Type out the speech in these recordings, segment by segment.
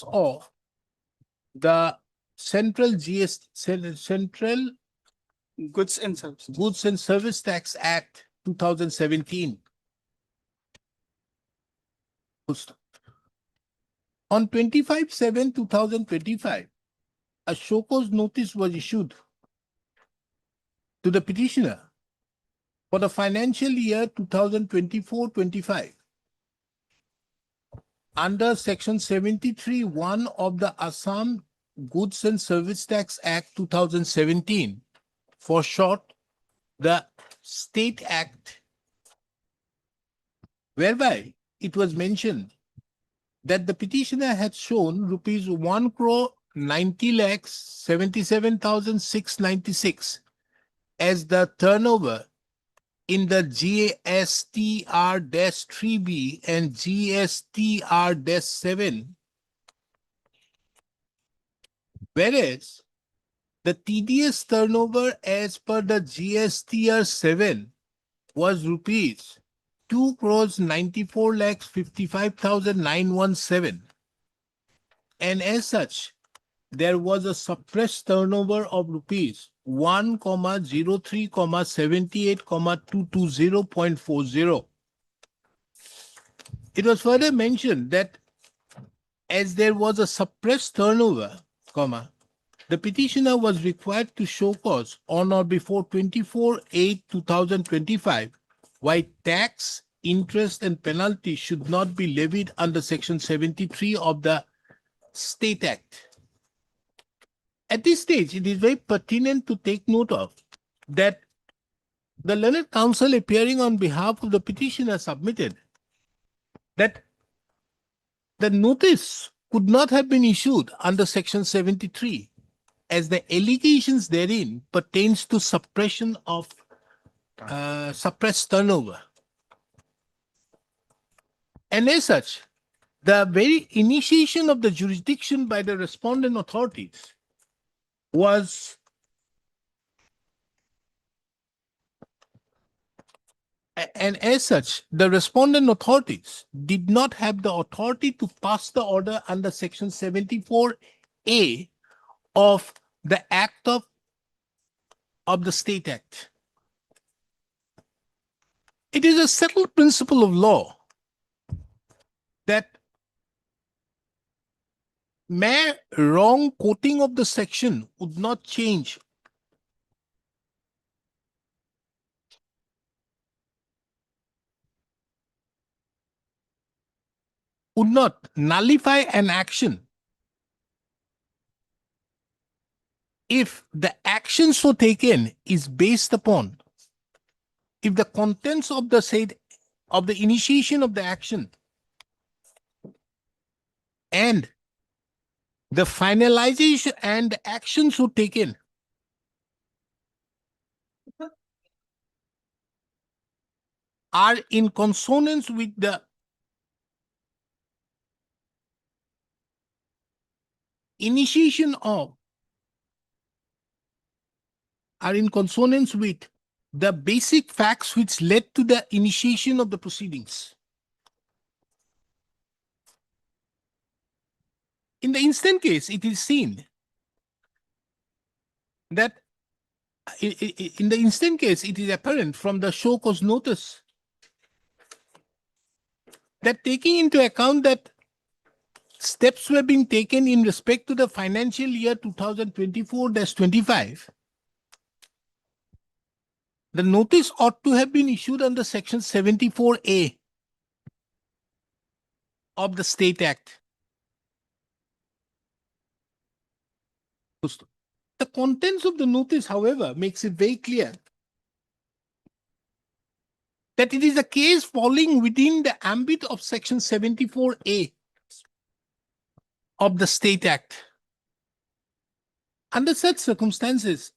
of the Central Central Goods and Services. Goods and Service Tax Act 2017. On 25/7/2025, a show cause notice was issued to the petitioner for the financial year 2024-25 under Section 73(1) of the Assam Goods and Service Tax Act 2017, for short, the State Act, whereby it was mentioned that the petitioner had shown rupees 1,90,77,696 as the turnover in the GSTR-3B and GSTR-7, whereas the TDS turnover as per the GSTR-7 was rupees 2,94,55,917, and as such, there was a suppressed turnover of rupees 1,03,78,220.40. It was further mentioned that as there was a suppressed turnover, the petitioner was required to show cause on or before 24/8/2025 why tax, interest, and penalty should not be levied under Section 73 of the State Act. At this stage, it is very pertinent to take note of that the learned counsel appearing on behalf of the petitioner submitted that the notice could not have been issued under Section 73, as the allegations therein pertains to suppression of suppressed turnover. And as such, the very initiation of the jurisdiction by the respondent authorities was and as such, the respondent authorities did not have the authority to pass the order under Section 74A of the Act of the State Act. It is a settled principle of law that mere wrong quoting of the section would not change would not nullify an action if the action so taken is based upon, if the contents of the said of the initiation of the action and the finalization and the action so taken are in consonance with the initiation of, are in consonance with the basic facts which led to the initiation of the proceedings. In the instant case, it is seen that in the instant case, it is apparent from the show cause notice that, taking into account that steps were being taken in respect to the financial year 2024-25, the notice ought to have been issued under Section 74A of the State Act. The contents of the notice, however, makes it very clear that it is a case falling within the ambit of Section 74A of the State Act. Under such circumstances,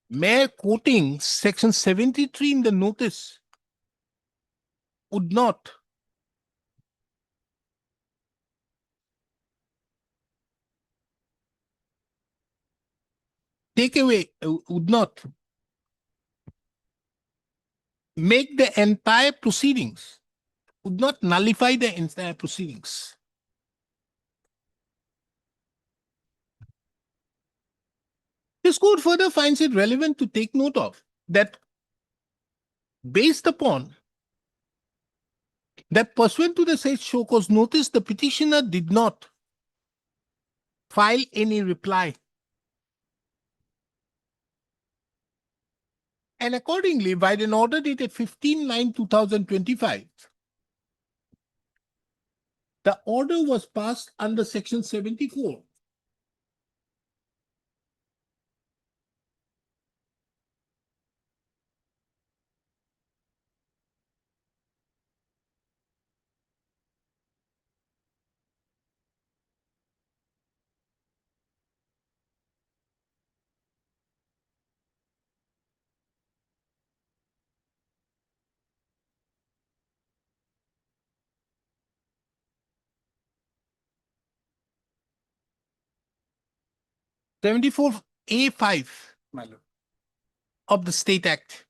mere quoting Section 73 in the notice would not would not make the entire proceedings, would not nullify the entire proceedings. This court further finds it relevant to take note of that based upon that pursuant to the said show cause notice, the petitioner did not file any reply. And accordingly, by an order dated 15/9/2025, the order was passed under Section 74. A5 My lord. of the State Act.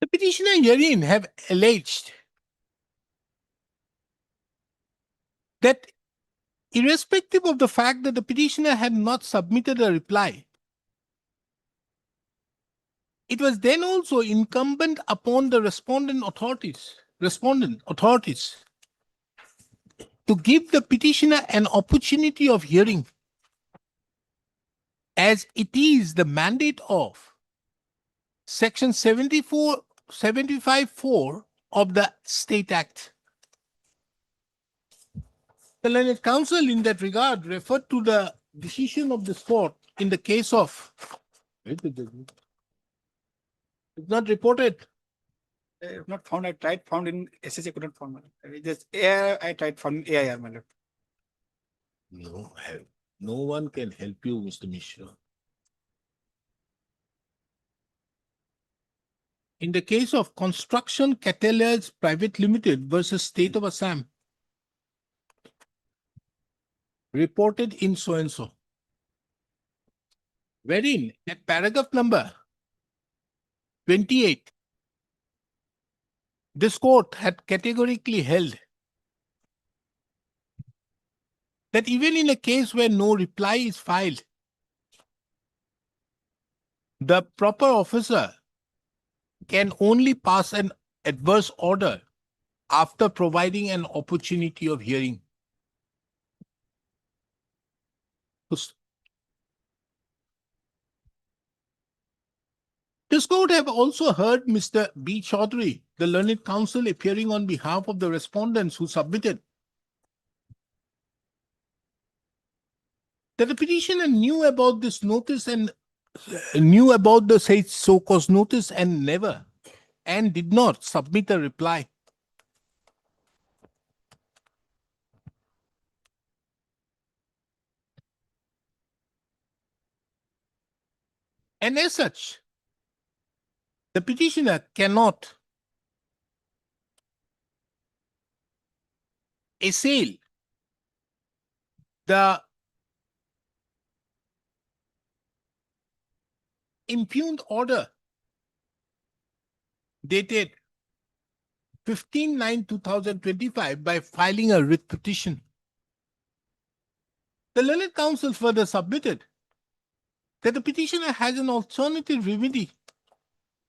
The petitioner herein have alleged that irrespective of the fact that the petitioner had not submitted a reply, it was then also incumbent upon the respondent authorities to give the petitioner an opportunity of hearing, as it is the mandate of Section 75(4) of the State Act. The learned counsel in that regard referred to the decision of this court in the case of, it's not reported. Not found. I tried, found in SSA, couldn't find. My lord. Just AIR, I tried, found in AIR, my lord. No one can help you, Mr. Mishra. In the case of Construction Catalysts Private Limited versus State of Assam, reported in so and so, wherein at paragraph number 28, this court had categorically held that even in a case where no reply is filed, the proper officer can only pass an adverse order after providing an opportunity of hearing. This court have also heard Mr. B. Chaudhary, the learned counsel appearing on behalf of the respondents who submitted, that the petitioner knew about this notice and knew about the said so-called notice and did not submit a reply. And as such, the petitioner cannot assail the impugned order dated 15/9/2025 by filing a writ petition. The learned counsel further submitted that the petitioner has an alternative remedy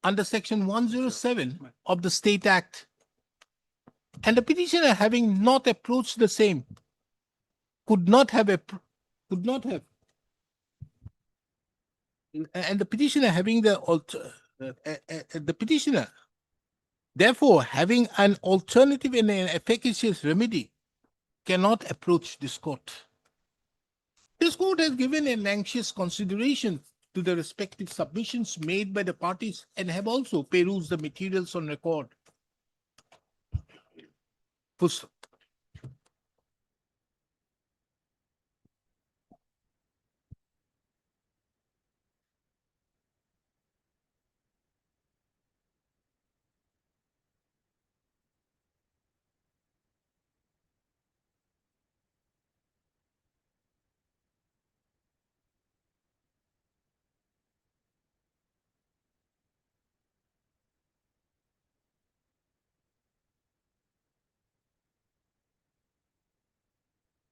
under Section 107 of the State Act, and the petitioner having not approached the same could not have, and the petitioner having the petitioner therefore having an alternative and an efficacious remedy cannot approach this court. This court has given an anxious consideration to the respective submissions made by the parties and have also perused the materials on record.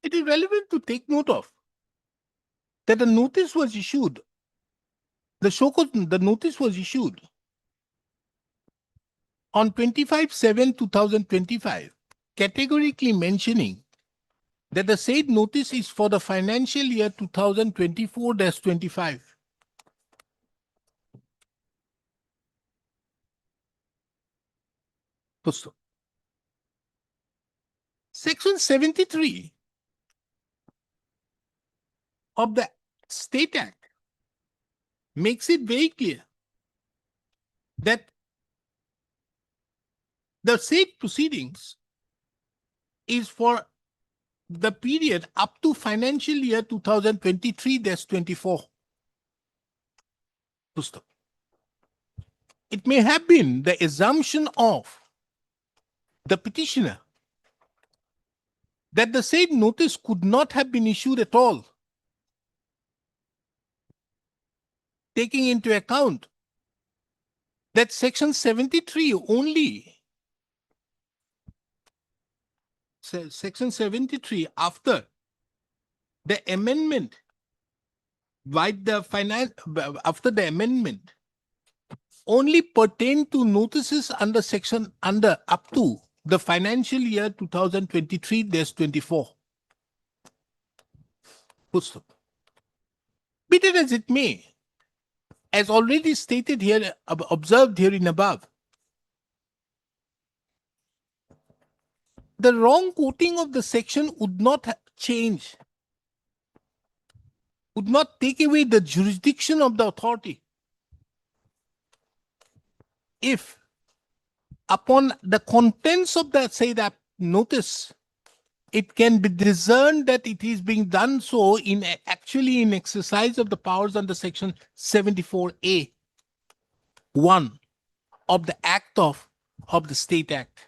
It is relevant to take note of that a notice was issued. The notice was issued on 25/7/2025, categorically mentioning that the said notice is for the financial year 2024-25. Section 73 of the State Act makes it very clear that the said proceedings is for the period up to financial year 2023-24. It may have been the assumption of the petitioner that the said notice could not have been issued at all, taking into account that section 73 only, section 73 after the amendment after the amendment only pertain to notices under up to the financial year 2023-24. Be it as it may, as already stated here, observed herein above, the wrong quoting of the section would not change, would not take away the jurisdiction of the authority if upon the contents of the that notice it can be discerned that it is being done so actually in exercise of the powers under section 74A 1 of the Act of the State Act.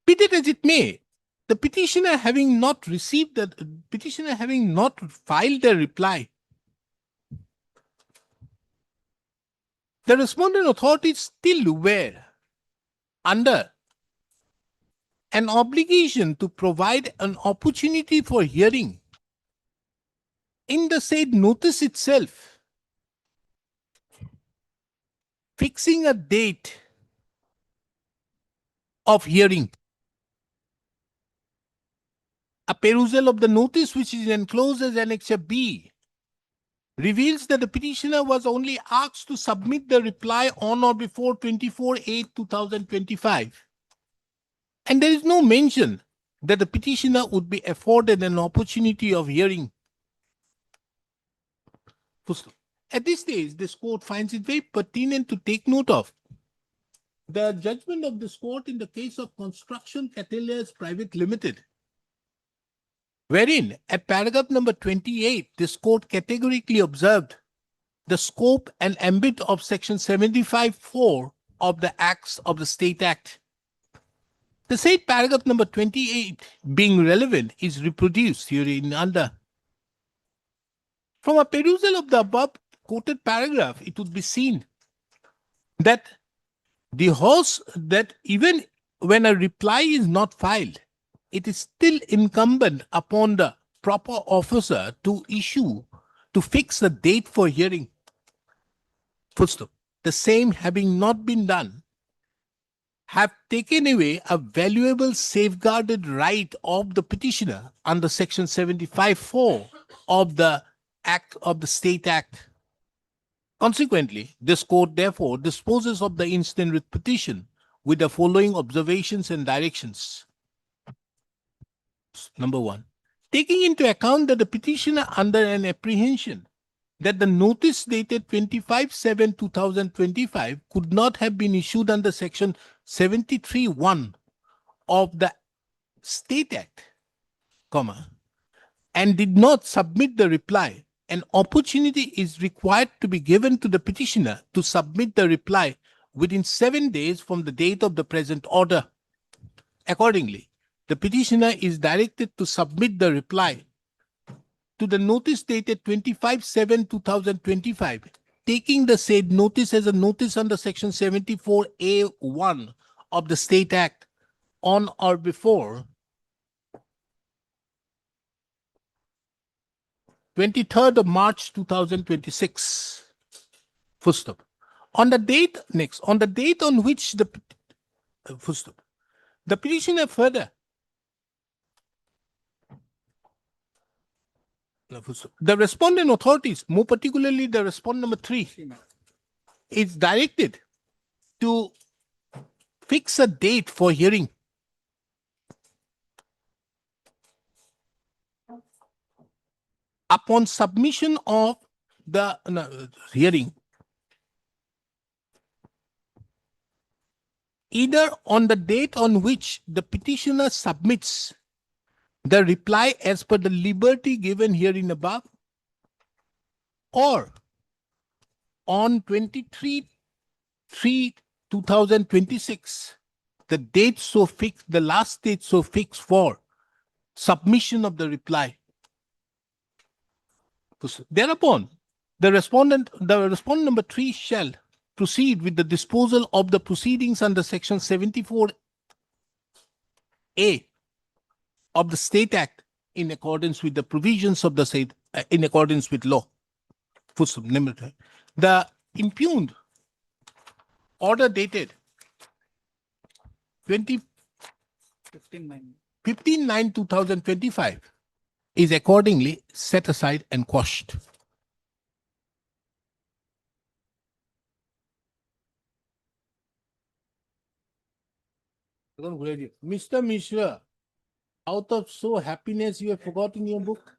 Be it as it may, the petitioner having not filed their reply, the respondent authority is still aware under an obligation to provide an opportunity for hearing in the said notice itself, fixing a date of hearing. A perusal of the notice, which is enclosed as Annexure B, reveals that the petitioner was only asked to submit the reply on or before 24/8/2025. And there is no mention that the petitioner would be afforded an opportunity of hearing. At this stage, this court finds it very pertinent to take note of the judgment of this court in the case of Construction Catalias Private Limited, wherein at paragraph number 28, this court categorically observed the scope and ambit of section 75(4) of the Acts of the State Act. The said paragraph number 28 being relevant is reproduced herein under. From a perusal of the above quoted paragraph, it would be seen that that even when a reply is not filed, it is still incumbent upon the proper officer to fix the date for hearing. The same having not been done, have taken away a valuable safeguarded right of the petitioner under section 75(4) of the Act of the State Act. Consequently, this court therefore disposes of the instant writ petition with the following observations and directions. Number 1, taking into account that the petitioner under an apprehension that the notice dated 25/7/2025 could not have been issued under section 73(1) of the State Act, and did not submit the reply, an opportunity is required to be given to the petitioner to submit the reply within 7 days from the date of the present order. Accordingly, the petitioner is directed to submit the reply to the notice dated 25/7/2025, taking the said notice as a notice under section 74A1 of the State Act on or before 23rd of March 2026. Full stop. On the date on which the full stop. The petitioner further. No, full stop. The respondent authorities, more particularly the respondent number 3, is directed to fix a date for hearing upon submission of the hearing, either on the date on which the petitioner submits the reply as per the liberty given herein above, or on 23/3/2026, the date so fixed, the last date so fixed for submission of the reply. Thereupon, the respondent number 3 shall proceed with the disposal of the proceedings under section 74A of the State Act in accordance with the provisions of the state, in accordance with law. The impugned order dated 15/9/2025 is accordingly set aside and quashed. Mr. Mishra, out of so happiness you have forgotten your book?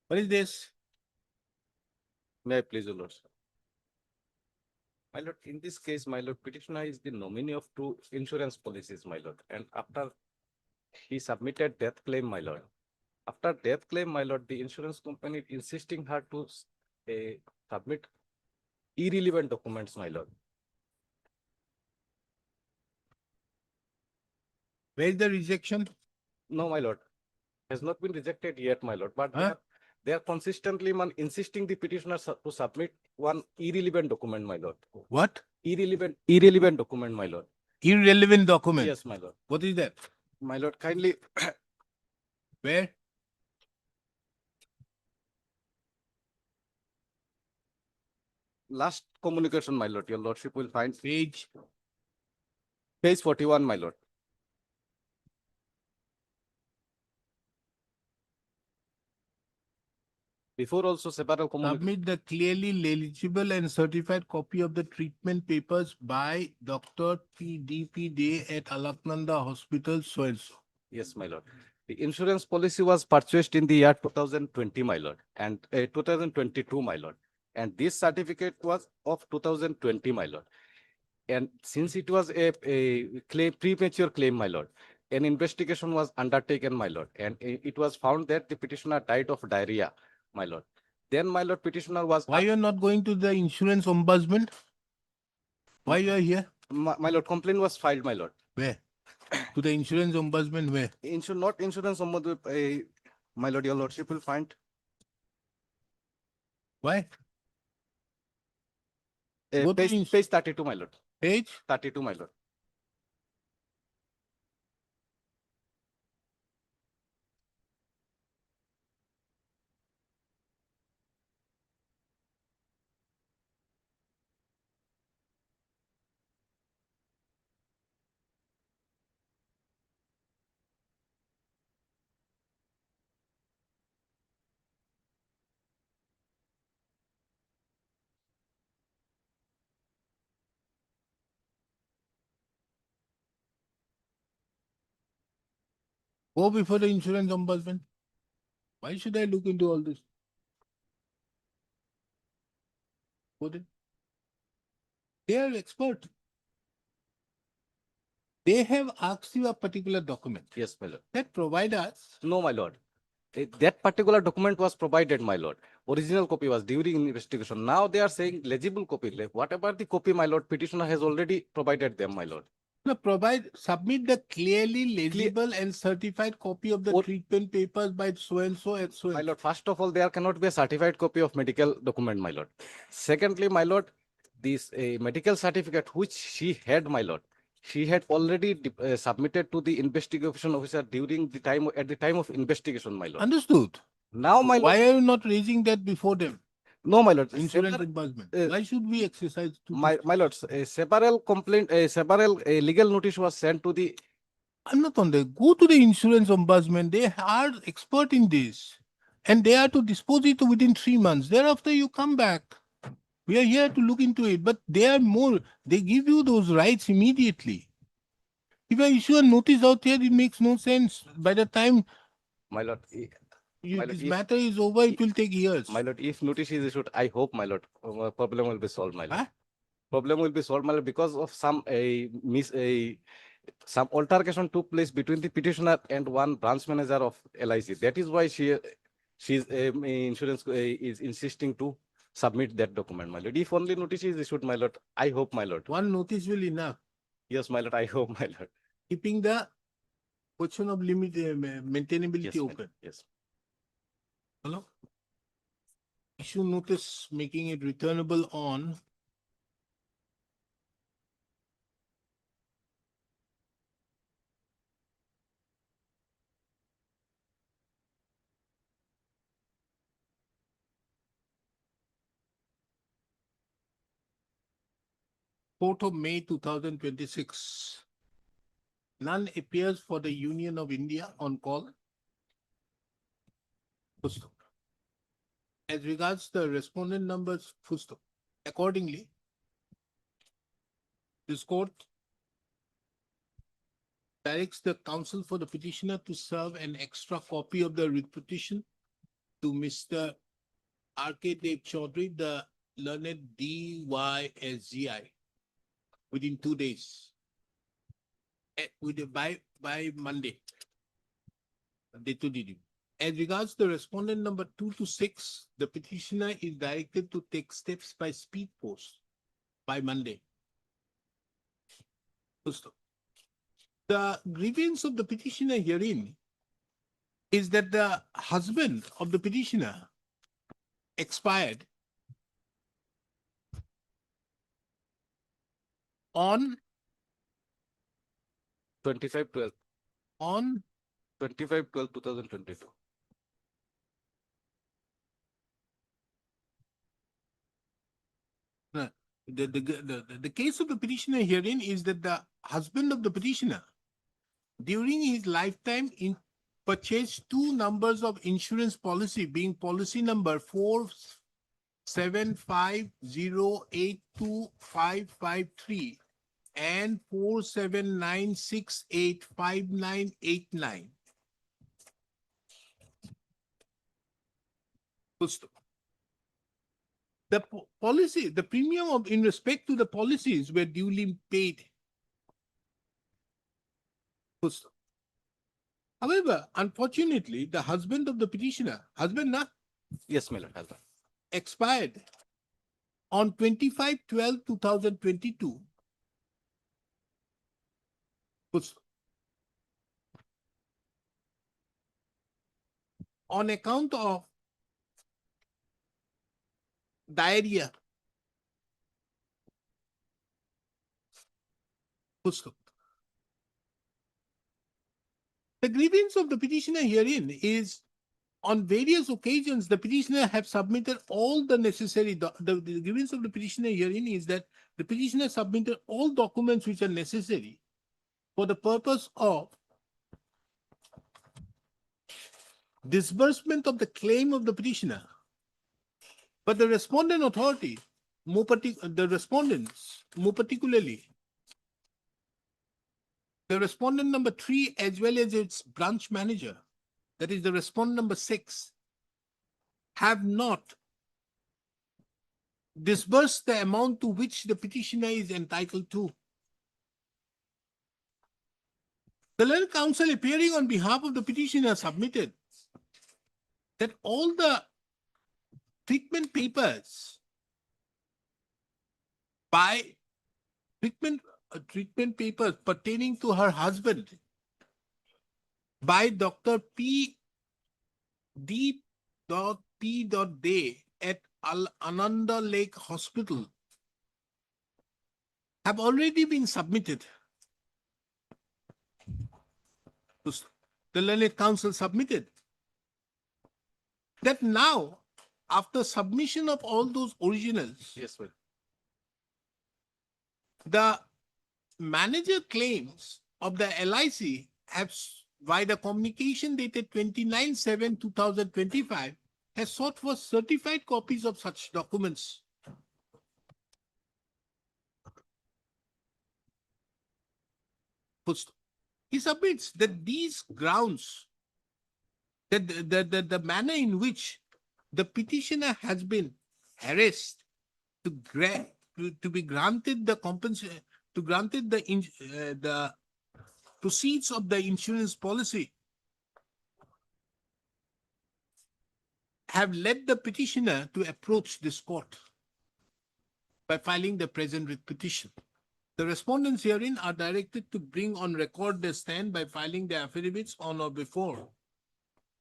What is this? May I please, your lord? My lord, in this case, my lord, petitioner is the nominee of 2 insurance policies, my lord, and after he submitted death claim, my lord. After death claim, my lord, the insurance company insisting her to submit irrelevant documents, my lord. Where is the rejection? No, my lord, has not been rejected yet, my lord, but they are consistently insisting the petitioner to submit one irrelevant document, my lord. What? Irrelevant document, my lord. Irrelevant document? Yes, my lord. What is that? My lord, kindly. Where? Last communication, my lord, your lordship will find Page? page 41, my lord. Before also several communications. Submit the clearly legible and certified copy of the treatment papers by Dr. P.D.P. Day at Alaknanda Hospital, so and so. Yes, my lord. The insurance policy was purchased in the year 2020, my lord, and 2022, my lord. And this certificate was of 2020, my lord. And since it was a claim, premature claim, my lord, an investigation was undertaken, my lord, and it was found that the petitioner died of diarrhea, my lord. Then, my lord, petitioner was. Why you are not going to the insurance ombudsman? Why you are here? My lord, complaint was filed, my lord. Where? To the insurance ombudsman where? Not insurance ombudsman, my lord, your lordship will find. Why? Go to Page 32, my lord. Page? 32, my lord. Go before the insurance ombudsman. Why should I look into all this? Go there. They are expert. They have asked you a particular document Yes, my lord. that provide us. No, my lord. That particular document was provided, my lord. Original copy was during investigation. Now they are saying legible copy. Whatever the copy, my lord, petitioner has already provided them, my lord. No, submit the clearly legible and certified copy of the What- treatment papers by so and so and so. My lord, first of all, there cannot be a certified copy of medical document, my lord. Secondly, my lord, this medical certificate which she had, my lord, she had already submitted to the investigation officer during the time at the time of investigation, my lord. Understood. Now, my lord, Why are you not raising that before them? no, my lord, Insurance several- ombudsman. uh, Why should we exercise to my lord, several legal notice was sent to the. I'm not on there. Go to the insurance ombudsman. They are expert in this. And they are to dispose it within 3 months. Thereafter, you come back. We are here to look into it. But they are more, they give you those rights immediately. If I issue a notice out here, it makes no sense. By the time My lord, My lord, this if- matter is over, it will take years. my lord, if notice is issued, I hope, my lord, problem will be solved, my lord. Huh? Problem will be solved, my lord, because of some altercation took place between the petitioner and one branch manager of LIC. That is why she's insurance is insisting to submit that document, my lord. If only notice is issued, my lord, I hope, my lord. One notice will enough. Yes, my lord, I hope, my lord. Keeping the question of maintainability Yes, my lord. open. Yes. Hello? Issue notice making it returnable on Fourth of May 2026. None appears for the Union of India on call. Full stop. As regards the respondent numbers, full stop. Accordingly, this court directs the counsel for the petitioner to serve an extra copy of the writ petition to Mr. R.K. Dev Chaudhary, the learned DYSGI, within 2 days. By Monday. Day to DD. As regards the respondent number 2 to 6, the petitioner is directed to take steps by speed post by Monday. Full stop. The grievance of the petitioner herein is that the husband of the petitioner expired on 25/12, on 25/12/2022. the case of the petitioner herein is that the husband of the petitioner during his lifetime purchased 2 numbers of insurance policy, being policy number 475082553 and 479685989. Full stop. The policy, the premium of in respect to the policies were duly paid. Full stop. However, unfortunately, the husband of the petitioner, Yes, my lord, husband. expired on 25/12/2022. Full stop. On account of diarrhea. Full stop. The grievance of the petitioner herein is on various occasions the petitioner have submitted all the necessary, the grievance of the petitioner herein is that the petitioner submitted all documents which are necessary for the purpose of disbursement of the claim of the petitioner. But the respondent authority, the respondents, more particularly, the respondent number 3 as well as its branch manager, that is the respondent number 6, have not disbursed the amount to which the petitioner is entitled to. The learned counsel appearing on behalf of the petitioner submitted that all the treatment papers by treatment treatment papers pertaining to her husband by Dr. P. D. P. Day at Ananda Lake Hospital have already been submitted. The Learned Council submitted. That now, after submission of all those originals, Yes, sir. the manager claims of the LIC have, by the communication dated 29/7/2025, has sought for certified copies of such documents. He submits that these grounds, that the manner in which the petitioner has been harassed to be granted the compensation, to granted the proceeds of the insurance policy, have led the petitioner to approach this court by filing the present writ petition. The respondents herein are directed to bring on record their stand by filing their affidavits on or before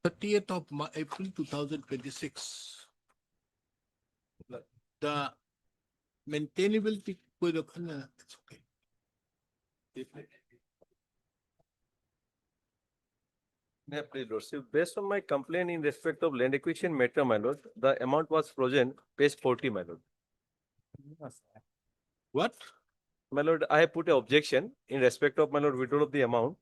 30th of April 2026. The maintainability, it's okay. Yeah, please, Lordship. Based on my complaint in respect of land acquisition matter, my lord, the amount was frozen, page 40, my lord. What? My lord, I have put an objection in respect of, my lord, withdrawal of the amount.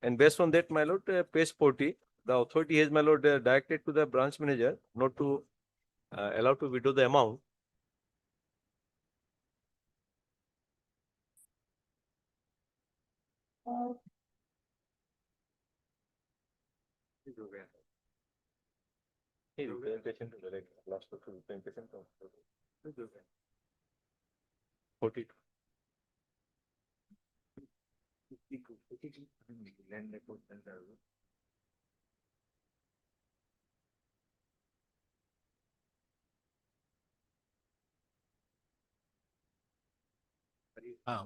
And based on that, my lord, page 40, the authority has, my lord, directed to the branch manager not to allow to withdraw the amount. Hey, representation to direct, last to representation to 42.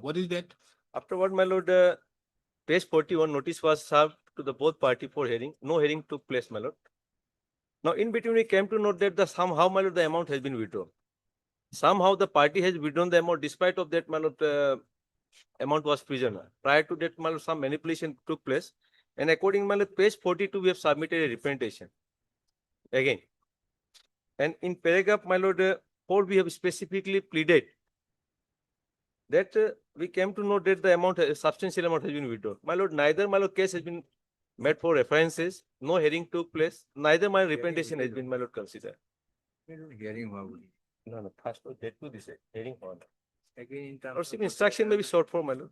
What is that? Afterward, my lord, page 41 notice was served to the both party for hearing. No hearing took place, my lord. Now, in between, we came to note that the somehow, my lord, the amount has been withdrawn. Somehow the party has withdrawn the amount. Despite of that, my lord, amount was prisoner. Prior to that, my lord, some manipulation took place. And according, my lord, page 42, we have submitted a representation. Again. And in paragraph, my lord, 4, we have specifically pleaded that we came to know that the amount, substantial amount has been withdrawn. My lord, neither, my lord, case has been made for references. No hearing took place. Neither my representation has been, my lord, considered. Hearing No, first that to this hearing on. again in terms Or of some instruction may be short form, my lord.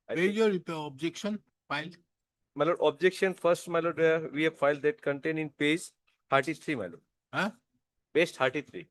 I Where is think, your objection filed? my lord, objection first, my lord, we have filed that contained in page 33, my lord. Huh? Page 33.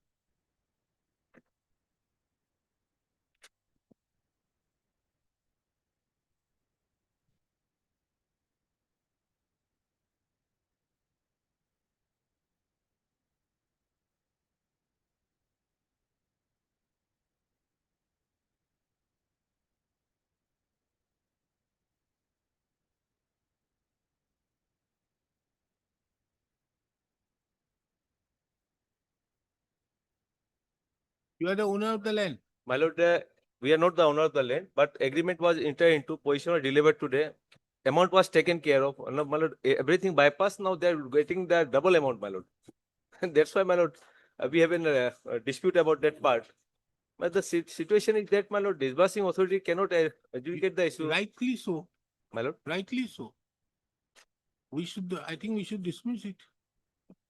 You are the owner of the land. My lord, we are not the owner of the land, but agreement was entered into, position was delivered today. Amount was taken care of. No, my lord, everything bypassed. Now they are getting the double amount, my lord. And that's why, my lord, we have a dispute about that part. But the situation is that, my lord, disbursing authority cannot adjudicate the issue, Rightly so. my lord. Rightly so. I think we should dismiss it.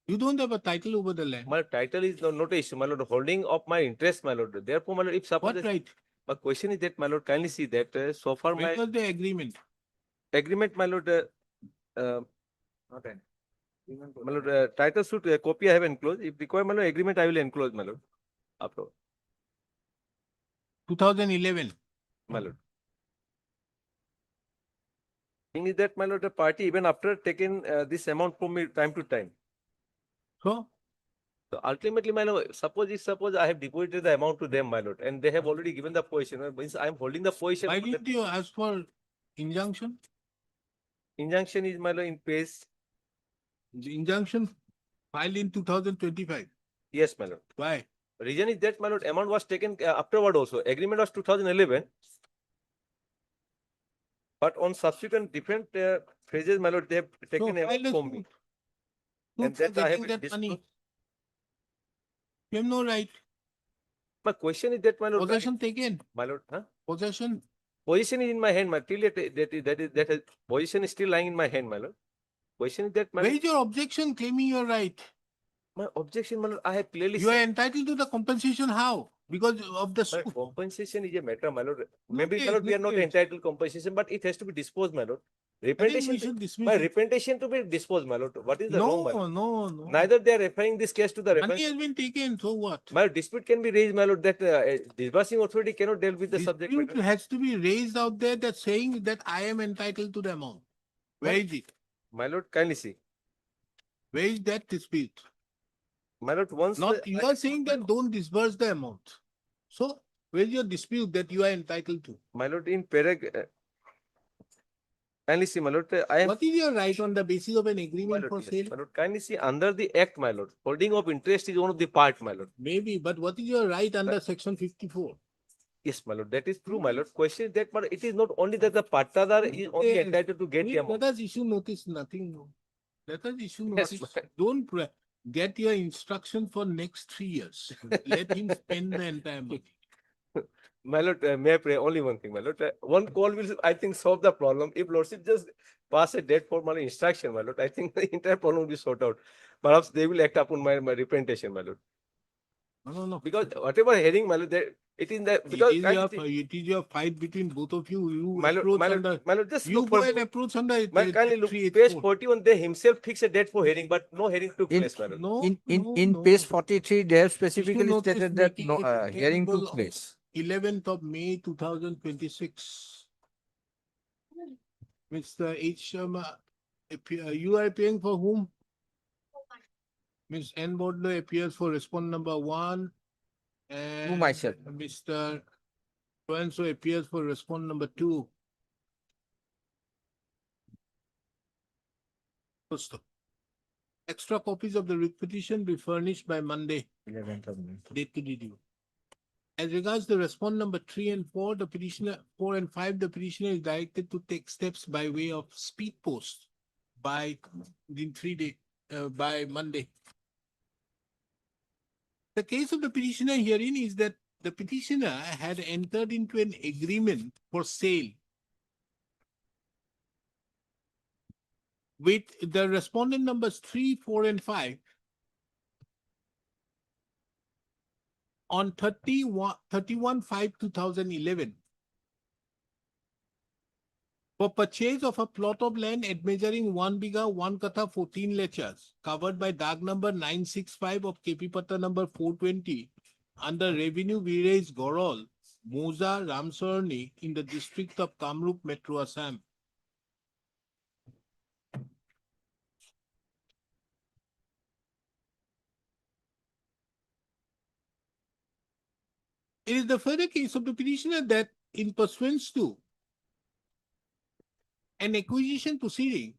You don't have a title over the land. My title is not a issue, my lord. Holding of my interest, my lord. Therefore, my lord, if suppose What right? my question is that, my lord, kindly see that so far Where my was the agreement? agreement, my lord, not an my lord, title suit copy I have enclosed. If required, my lord, agreement I will enclose, my lord. After, 2011. my lord. Thing is that, my lord, the party even after taking this amount from me time to time. So, So ultimately, my lord, suppose I have deposited the amount to them, my lord, and they have already given the position, means I am holding the position. Why for that didn't you ask for injunction? Injunction is, my lord, in place. The injunction filed in 2025. Yes, my lord. Why? Reason is that, my lord, amount was taken afterward also. Agreement was 2011. But on subsequent different phrases, my lord, they have So taken amount file a from me. suit. And Suit for that I have getting that money. disclosed. You have no right. My question is that, my lord, Possession taken. my lord, huh? Possession. Position is in my hand, my till position is still lying in my hand, my lord. Question is that, my Where lord, is your objection claiming your right? my objection, my lord, I have clearly You are said, entitled to the compensation how? Because of the my suit. compensation is a matter, my lord. No Maybe, case, my lord, we no are not case. entitled compensation, but it has to be disposed, my lord. I think we Representation, should dismiss my it. representation to be disposed, my lord. What is the wrong, my lord? No. Neither they are referring this case to the Money reference. has been taken, so what? My lord, dispute can be raised, my lord, that disbursing authority cannot deal with the subject Dispute matter. has to be raised out there that saying that I am entitled to the amount. Where is it? My lord, kindly see. Where is that dispute? My lord, once Not, you are saying that don't disburse the amount. So where is your dispute that you are entitled to? my lord, in paragraph, kindly see, my lord, I am. What is your right on the basis of an My agreement lord, for yes, sale? my lord, kindly see, under the act, my lord, holding of interest is one of the part, my lord. Maybe, but what is your right under section 54? Yes, my lord, that is true, my lord. Question is that, but it is not only that the patadar is only Yes. entitled to get the Please, amount. let us issue notice, nothing. No. Let us issue Yes, notice. my- Don't get your instruction for next 3 years. Let him spend the entire money. My lord, may I pray only one thing, my lord. One call will, I think, solve the problem. If lordship just pass a date for my instruction, my lord, I think the entire problem will be sorted out. Perhaps they will act upon my representation, my lord. No. Because whatever hearing, my lord, it is the, because It is your fight between both of you. You my lord, approach my lord, under, my lord, just you look go for, and approach under my kindly look, page 384. 41, they himself fix a date for hearing, but no hearing took In- place, my lord. No, In no. page 43, they have Issue specifically notice stated that making no it hearing payable took place. 11th of May 2026. Mr. H. Sharma, you are appearing for whom? Ms. N. Bodler appears for respondent number 1. And myself. Mr. So appears for respondent number 2. First, extra copies of the writ petition be furnished by Monday. 11th of May. Date to be due. As regards the respondent number 3 and 4, the petitioner 4 and 5, the petitioner is directed to take steps by way of speed post by in 3 days by Monday. The case of the petitioner herein is that the petitioner had entered into an agreement for sale with the respondent numbers 3, 4, and 5 on 31/5/2011 for purchase of a plot of land at measuring 1 biga 1 katha 14 lechas covered by Dag number 965 of KP Patta number 420 under Revenue Village Gorol, Moza, Ramsarni in the district of Kamrup, Metro Assam. It is the further case of the petitioner that in pursuance to an acquisition proceeding,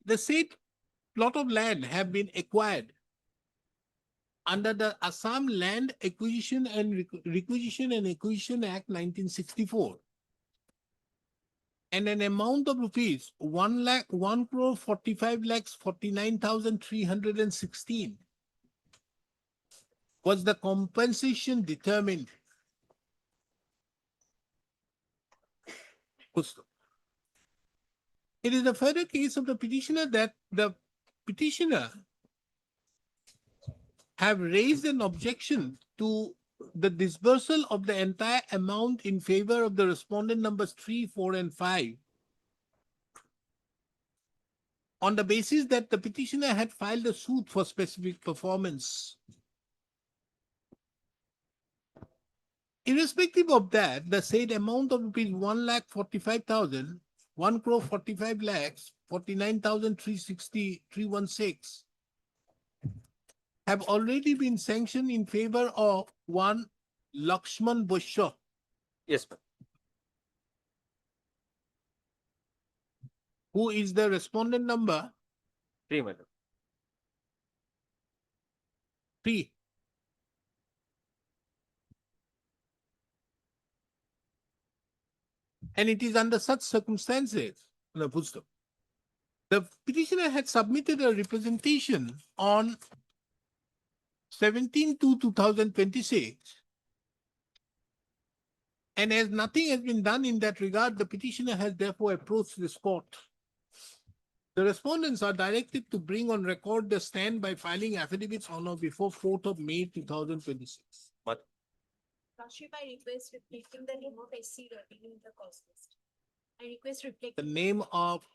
the said plot of land have been acquired under the Assam Land Acquisition and Requisition and Acquisition Act 1964. And an amount of rupees 1,45,49,316 was the compensation determined. It is the further case of the petitioner that the petitioner have raised an objection to the disbursal of the entire amount in favor of the respondent numbers 3, 4, and 5 on the basis that the petitioner had filed a suit for specific performance. Irrespective of that, the said amount of rupees 1,45,000 1 crore 45 lakhs, 49,360,316 have already been sanctioned in favor of one Lakshman Bushra, Yes, ma'am. who is the respondent number 3, my lord. 3. And it is under such circumstances, no, full stop. The petitioner had submitted a representation on 17/2/2026. And as nothing has been done in that regard, the petitioner has therefore approached this court. The respondents are directed to bring on record the stand by filing affidavits on or before 4th of May 2026. Lordship, I request reflecting the name of SC revenue in the cost list. I request The reflecting. name of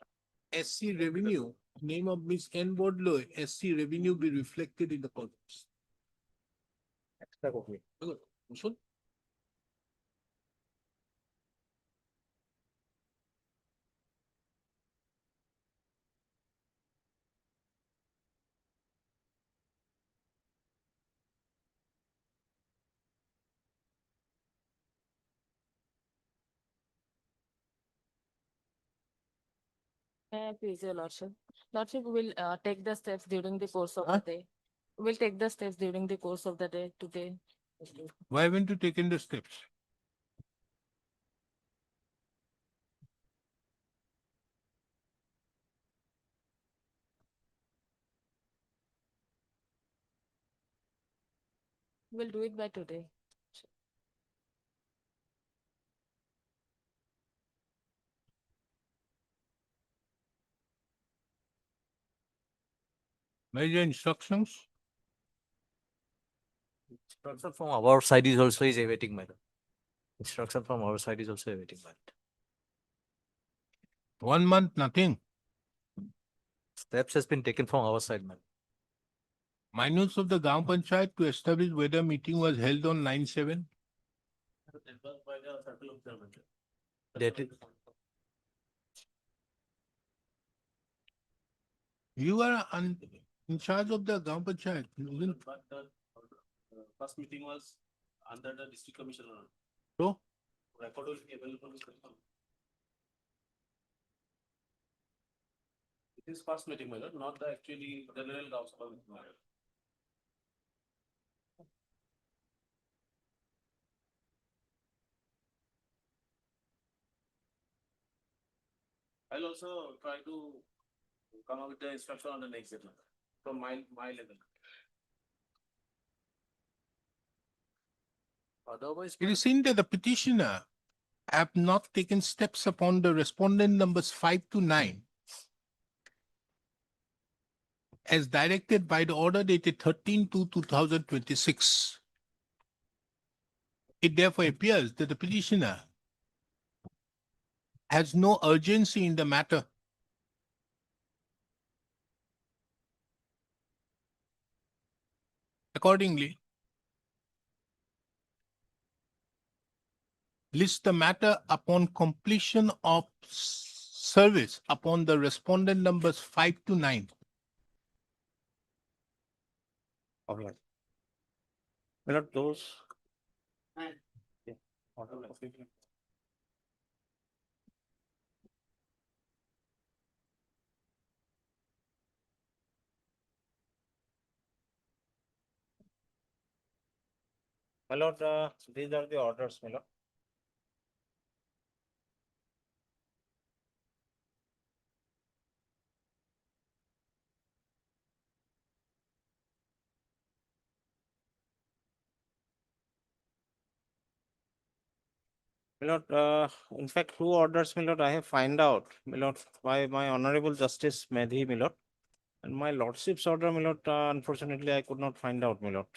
SC revenue, name of Miss N. Bodloy, SC revenue be reflected in the cost. Extra copy. Good. Motion? Please, your lordship. Lordship will take the steps during the course of Huh? the day. Will take the steps during the course of the day today. Why haven't you taken the steps? We'll do it by today. Where is the instructions? Instruction from our side is also is awaiting, madam. Instruction from our side is also awaiting, madam. 1 month, nothing. Steps has been taken from our side, madam. Minutes of the Gaon Panchayat to establish whether meeting was held on 9/7. That is, You are in charge of the Gaon Panchayat. Isn't- But the first meeting was under the district commissioner. So, Record will be available. It is first meeting, my lord, not the actually general council meeting, my lord. I'll also try to come up with the instruction on the next day, my lord, from my level. otherwise, it is seen that the petitioner have not taken steps upon the respondent numbers 5 to 9 as directed by the order dated 13/2/2026. It therefore appears that the petitioner has no urgency in the matter. Accordingly, list the matter upon completion of service upon the respondent numbers 5 to 9. All right. My lord, those. Yeah. Order, okay. My lord, these are the orders, my lord. My lord, in fact, two orders, my lord, I have find out, my lord, by my honorable Justice Medhi, my lord. And my lordship's order, my lord, unfortunately, I could not find out, my lord.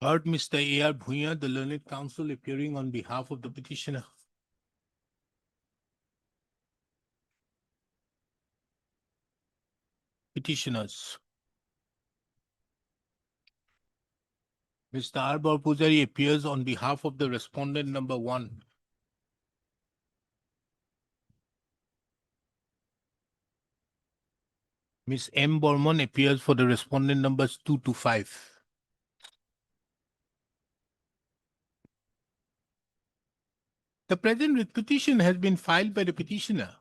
Heard Mr. A.R. Bhuya, the learned counsel appearing on behalf of the petitioner. Petitioners. Mr. R. Pujari appears on behalf of the respondent number 1. Ms. M. Borman appears for the respondent numbers 2 to 5. The present writ petition has been filed by the petitioner.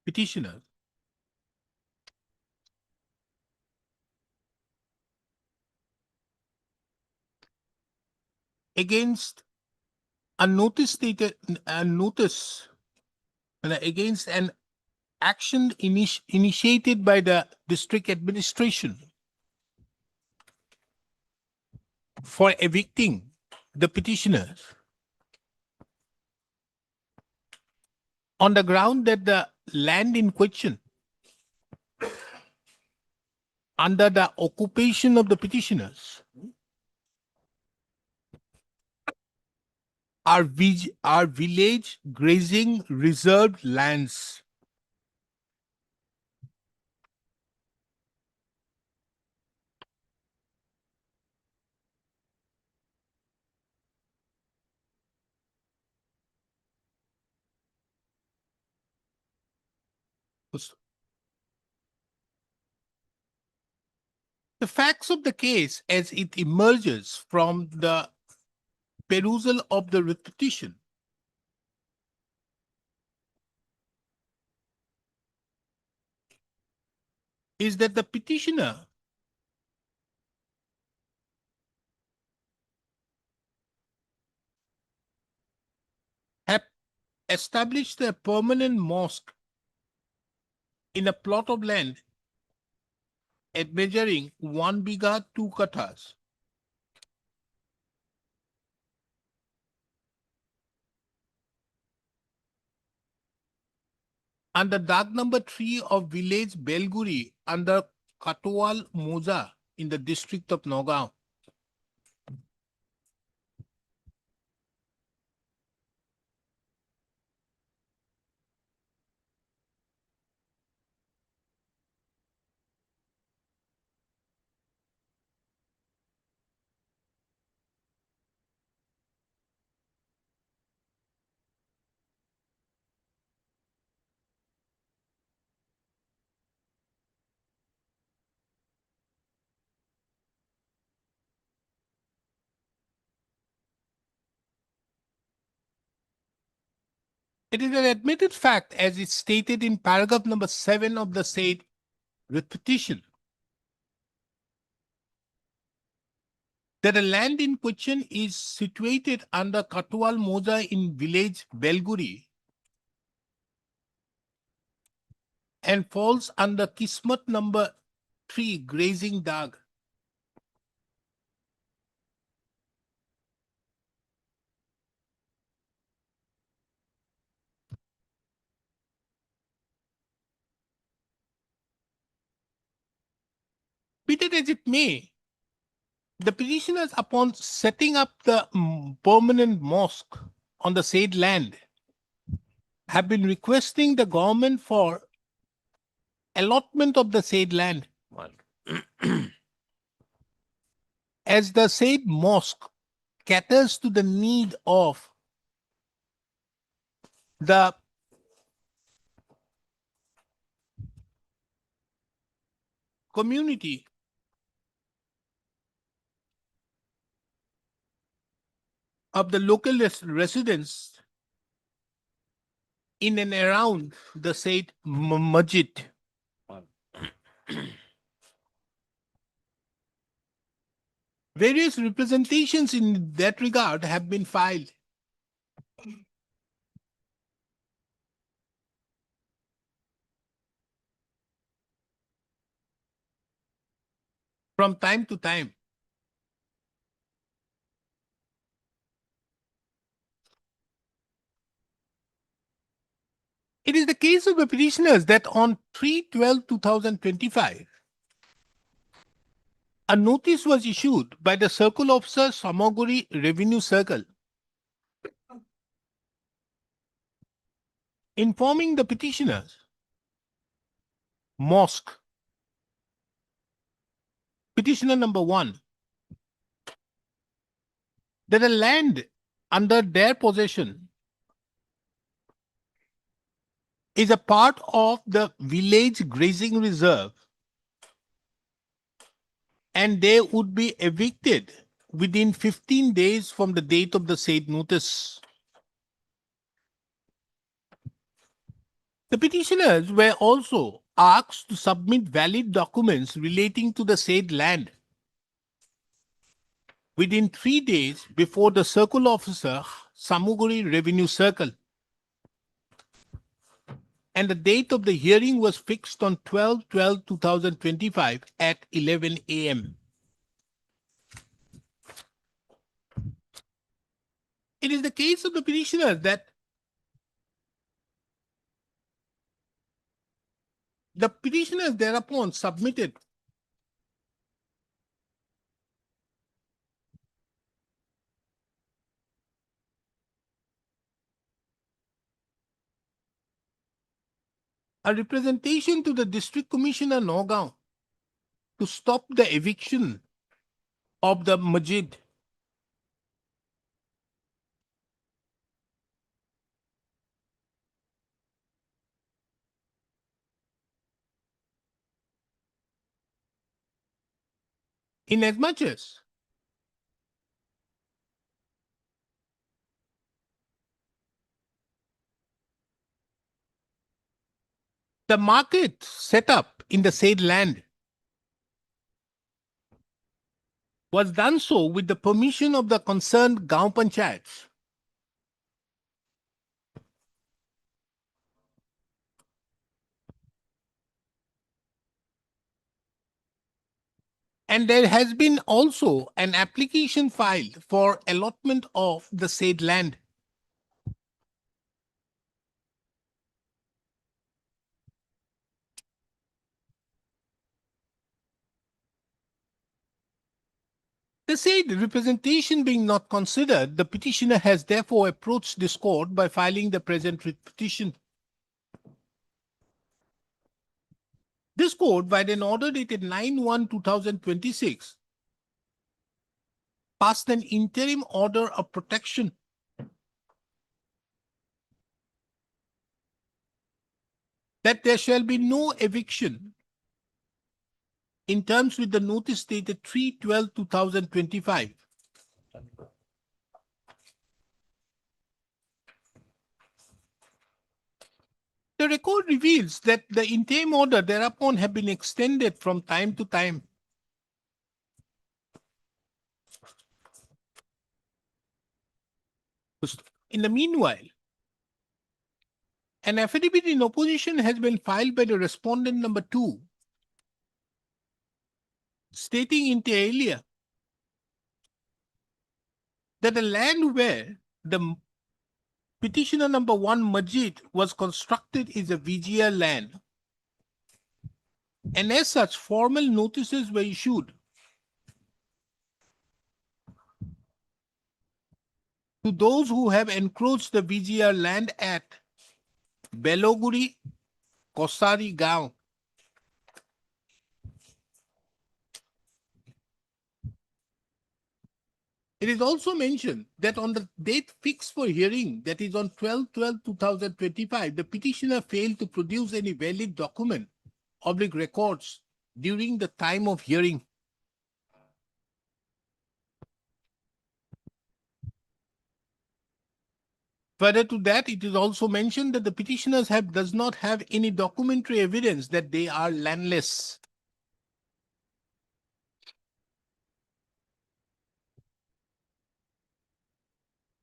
Petitioner against a notice stated against an action initiated by the district administration for evicting the petitioner on the ground that the land in question under the occupation of the petitioners are village grazing reserved lands. The facts of the case as it emerges from the perusal of the writ petition is that the petitioner have established a permanent mosque in a plot of land at measuring 1 biga 2 kathas. Under Dag number 3 of village Belguri under Katwal Moza in the district of Nagaon. It is an admitted fact, as is stated in paragraph number 7 of the said writ petition, that the land in question is situated under Katwal Moza in village Belguri and falls under Kismat number 3 grazing Dag. Be it as it may, the petitioners, upon setting up the permanent mosque on the said land, have been requesting the government for allotment of the said land. As the said mosque caters to the need of the community of the local residents in and around the said masjid. Various representations in that regard have been filed. From time to time. It is the case of the petitioners that on 3/12/2025, a notice was issued by the Circle Officer, Samaguri Revenue Circle, informing the petitioners, mosque, petitioner number 1, that the land under their possession is a part of the village grazing reserve and they would be evicted within 15 days from the date of the said notice. The petitioners were also asked to submit valid documents relating to the said land within 3 days before the Circle Officer, Samuguri Revenue Circle. And the date of the hearing was fixed on 12/12/2025 at 11 a.m. It is the case of the petitioner that the petitioners thereupon submitted a representation to the District Commissioner Nagaon to stop the eviction of the masjid. Inasmuch as the market set up in the said land was done so with the permission of the concerned Gaon Panchayats. And there has been also an application filed for allotment of the said land. The said representation being not considered, the petitioner has therefore approached this court by filing the present writ petition. This court, by an order dated 9/1/2026, passed an interim order of protection that there shall be no eviction in terms with the notice dated 3/12/2025. The record reveals that the interim order thereupon have been extended from time to time. In the meanwhile, an affidavit in opposition has been filed by the respondent number 2, stating inter alia that the land where the petitioner number 1 masjid was constructed is a VGR land, and as such formal notices were issued to those who have encroached the VGR land at Beloguri, Kosari Gaon. It is also mentioned that on the date fixed for hearing, that is on 12/12/2025, the petitioner failed to produce any valid document or records during the time of hearing. Further to that, it is also mentioned that the petitioners does not have any documentary evidence that they are landless.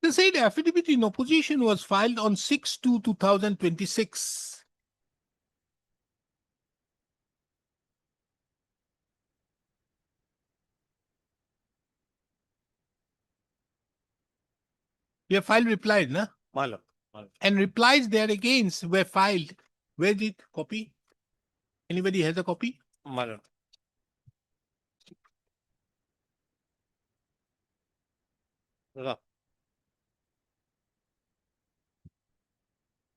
The said affidavit in opposition was filed on 6/2/2026. We have filed replies, na? Malam. And replies there against were filed. Where did copy? Anybody has a copy? Malam.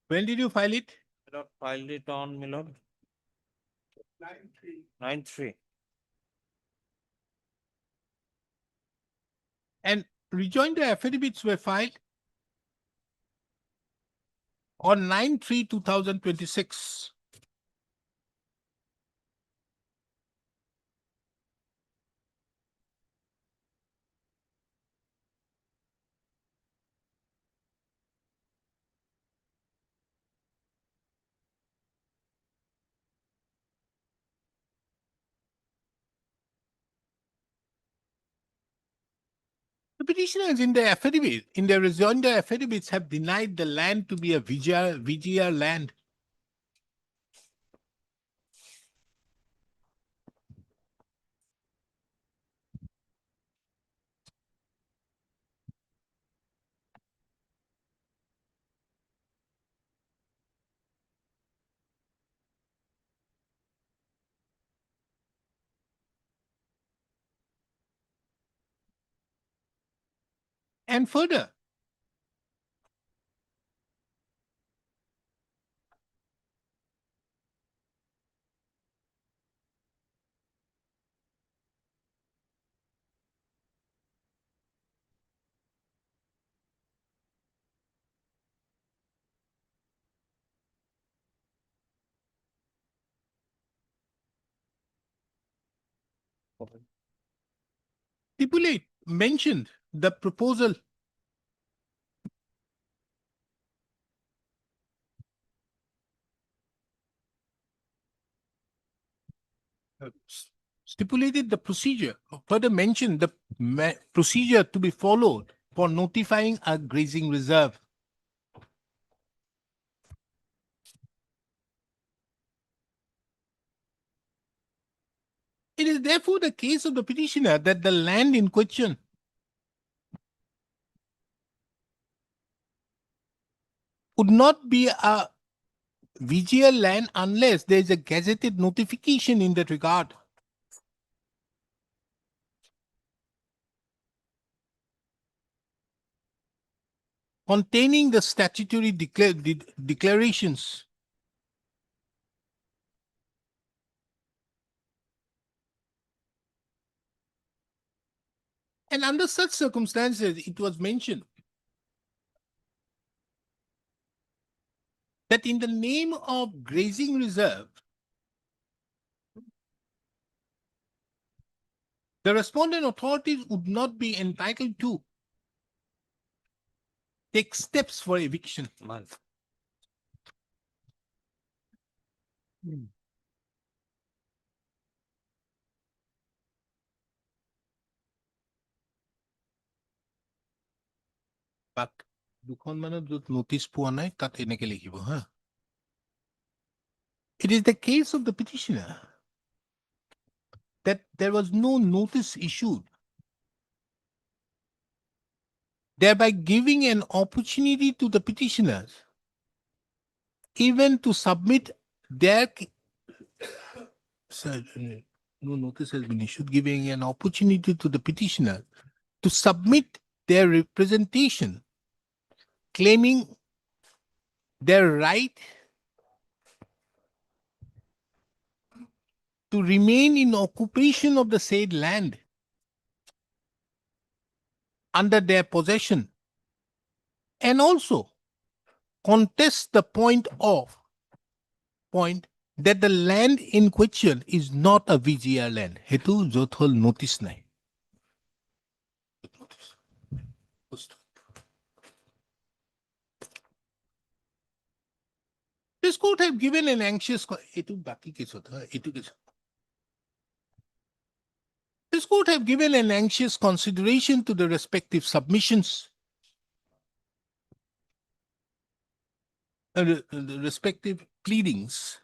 When did you file it? Milord filed it on, Milord. 9/3. And rejoinder affidavits were filed on 9/3/2026. The petitioners in their affidavit, in their rejoinder affidavits, have denied the land to be a VGR land. And further, stipulate, mentioned the proposal stipulated the procedure, further mentioned the procedure to be followed for notifying a grazing reserve. It is therefore the case of the petitioner that the land in question would not be a VGL land unless there is a gazetted notification in that regard. Containing the statutory declarations. And under such circumstances, it was mentioned that in the name of grazing reserve, the respondent authorities would not be entitled to take steps for eviction. But দুখনমানত য'ত notice পোৱা নাই তাত এনেকে লিখিব হা। It is the case of the petitioner that there was no notice issued, thereby giving an opportunity to the petitioners even to submit their no notice has been issued, giving an opportunity to the petitioner to submit their representation claiming their right to remain in occupation of the said land under their possession, and also contest the point that the land in question is not a VGR land. Hetu jot hol notice nai. This court have given an anxious This court have given an anxious consideration to the respective submissions, the respective pleadings,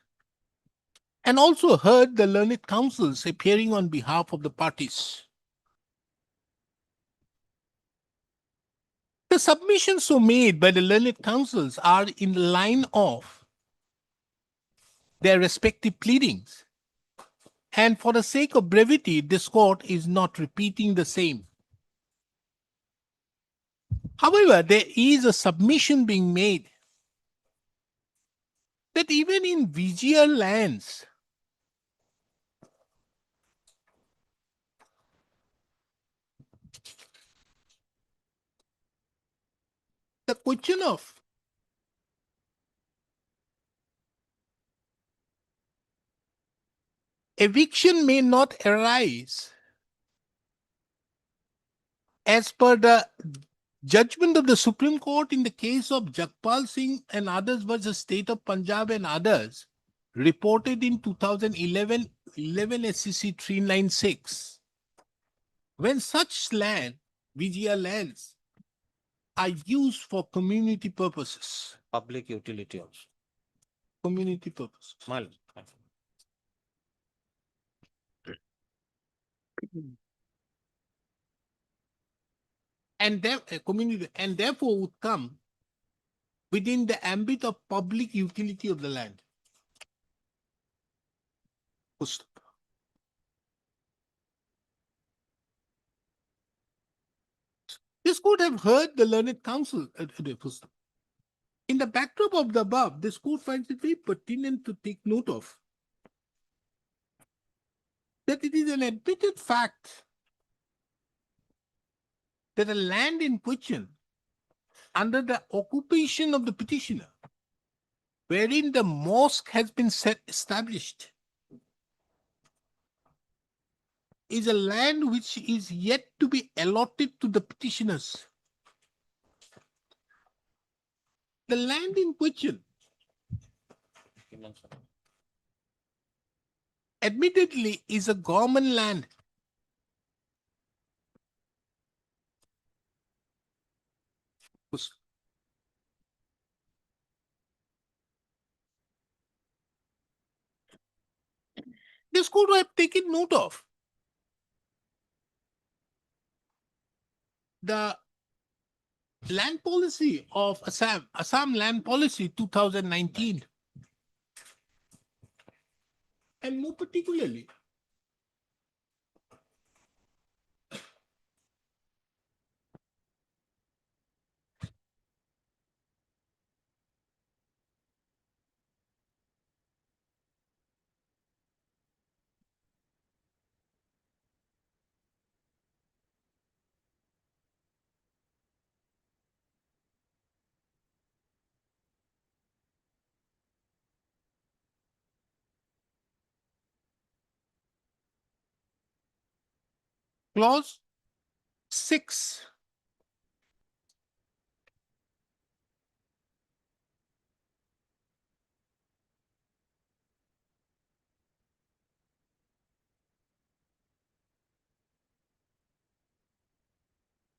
and also heard the learned counsels appearing on behalf of the parties. The submissions so made by the learned counsels are in the line of their respective pleadings. And for the sake of brevity, this court is not repeating the same. However, there is a submission being made that even in VGL lands, the question of eviction may not arise as per the judgment of the Supreme Court in the case of Jagpal Singh and others versus State of Punjab and others, reported in 2011 SCC 396. When such land, VGL lands, are used for community purposes. Public utility also. Community purposes. My lord. And community, and therefore would come within the ambit of public utility of the land. This court have heard the learned counsel. In the backdrop of the above, this court finds it very pertinent to take note of that it is an admitted fact that the land in question under the occupation of the petitioner, wherein the mosque has been established, is a land which is yet to be allotted to the petitioners. The land in question, admittedly, is a government land. This could have taken note of the land policy of Assam Land Policy 2019, and more particularly, clause 6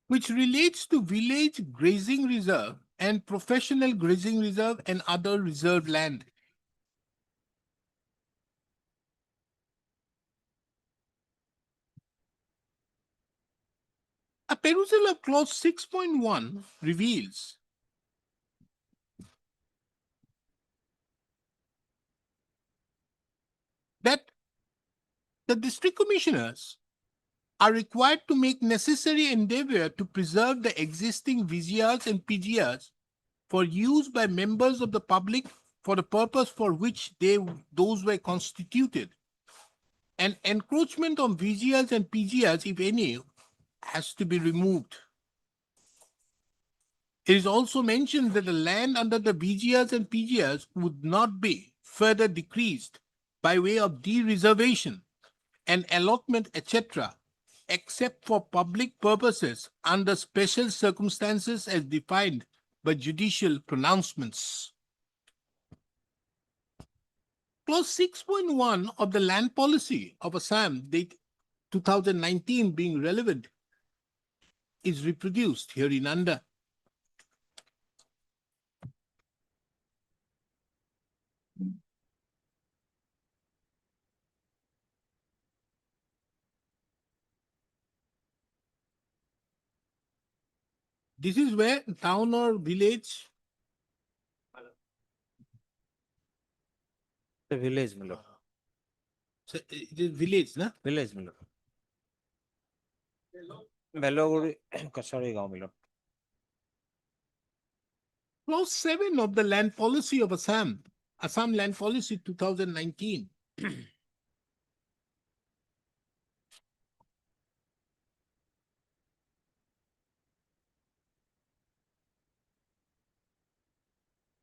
which relates to village grazing reserve and professional grazing reserve and other reserved land. A perusal of clause 6.1 reveals that the district commissioners are required to make necessary endeavor to preserve the existing VGRs and PGRs for use by members of the public for the purpose for which those were constituted. And encroachment on VGRs and PGRs, if any, has to be removed. It is also mentioned that the land under the VGRs and PGRs would not be further decreased by way of de-reservation and allotment, etc., except for public purposes under special circumstances as defined by judicial pronouncements. Clause 6.1 of the land policy of Assam, date 2019 being relevant, is reproduced hereunder. This is where town or village, The village, my lord. so it is village, na? Village, my lord. Meloguri, Kasari Gaon, my lord. Clause 7 of the land policy of Assam, Assam Land Policy 2019.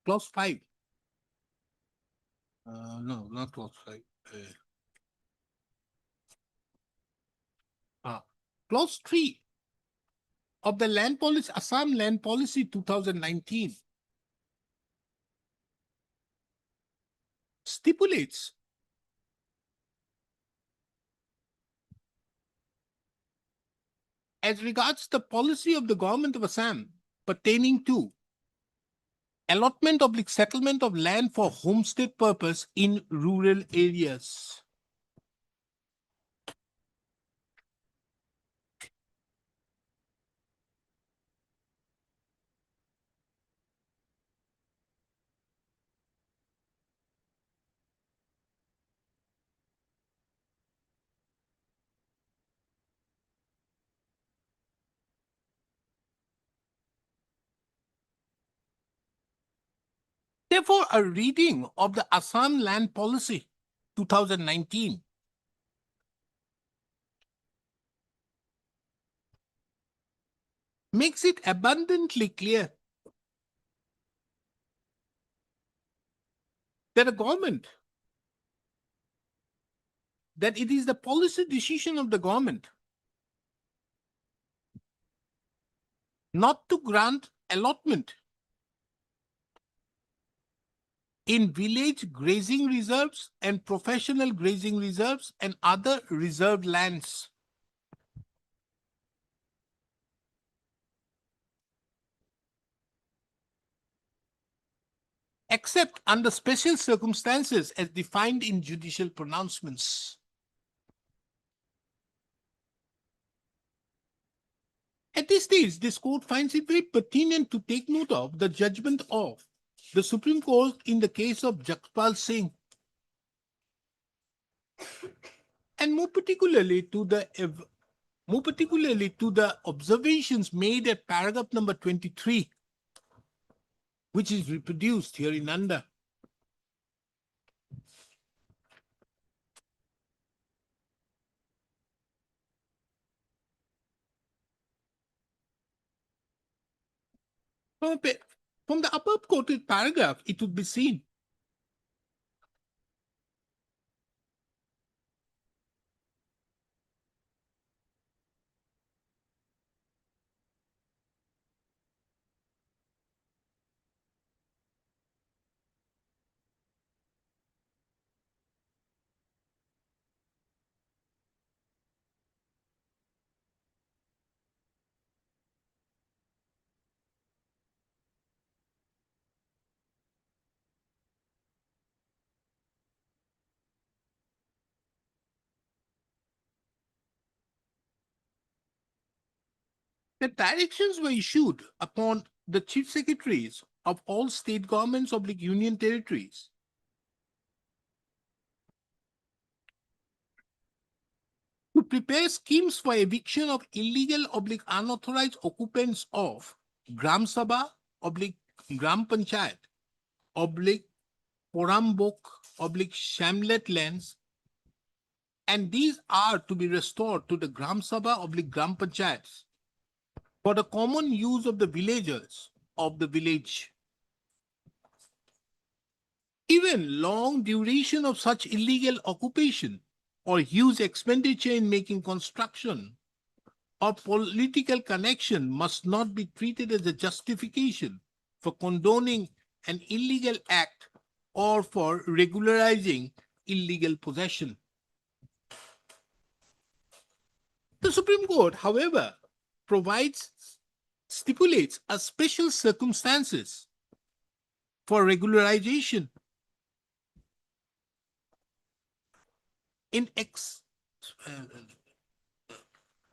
Clause 5. No, not clause 5. Clause 3 of the land policy, Assam Land Policy 2019 stipulates as regards the policy of the government of Assam pertaining to allotment of settlement of land for homestead purpose in rural areas. Therefore, a reading of the Assam Land Policy 2019 makes it abundantly clear that a government, that it is the policy decision of the government not to grant allotment in village grazing reserves and professional grazing reserves and other reserved lands. Except under special circumstances as defined in judicial pronouncements. At this stage, this court finds it very pertinent to take note of the judgment of the Supreme Court in the case of Jaspal Singh, and more particularly to the observations made at paragraph number 23, which is reproduced here in under. From the above quoted paragraph, it would be seen that directions were issued upon the chief secretaries of all state governments of the union territories to prepare schemes for eviction of illegal unauthorized occupants of Gram Sabha Gram Panchayat Porambok Shamlet lands, and these are to be restored to the Gram Sabha Gram Panchayats for the common use of the villagers of the village. Even long duration of such illegal occupation or huge expenditure in making construction or political connection must not be treated as a justification for condoning an illegal act or for regularizing illegal possession. The Supreme Court, however, stipulates a special circumstances for regularization.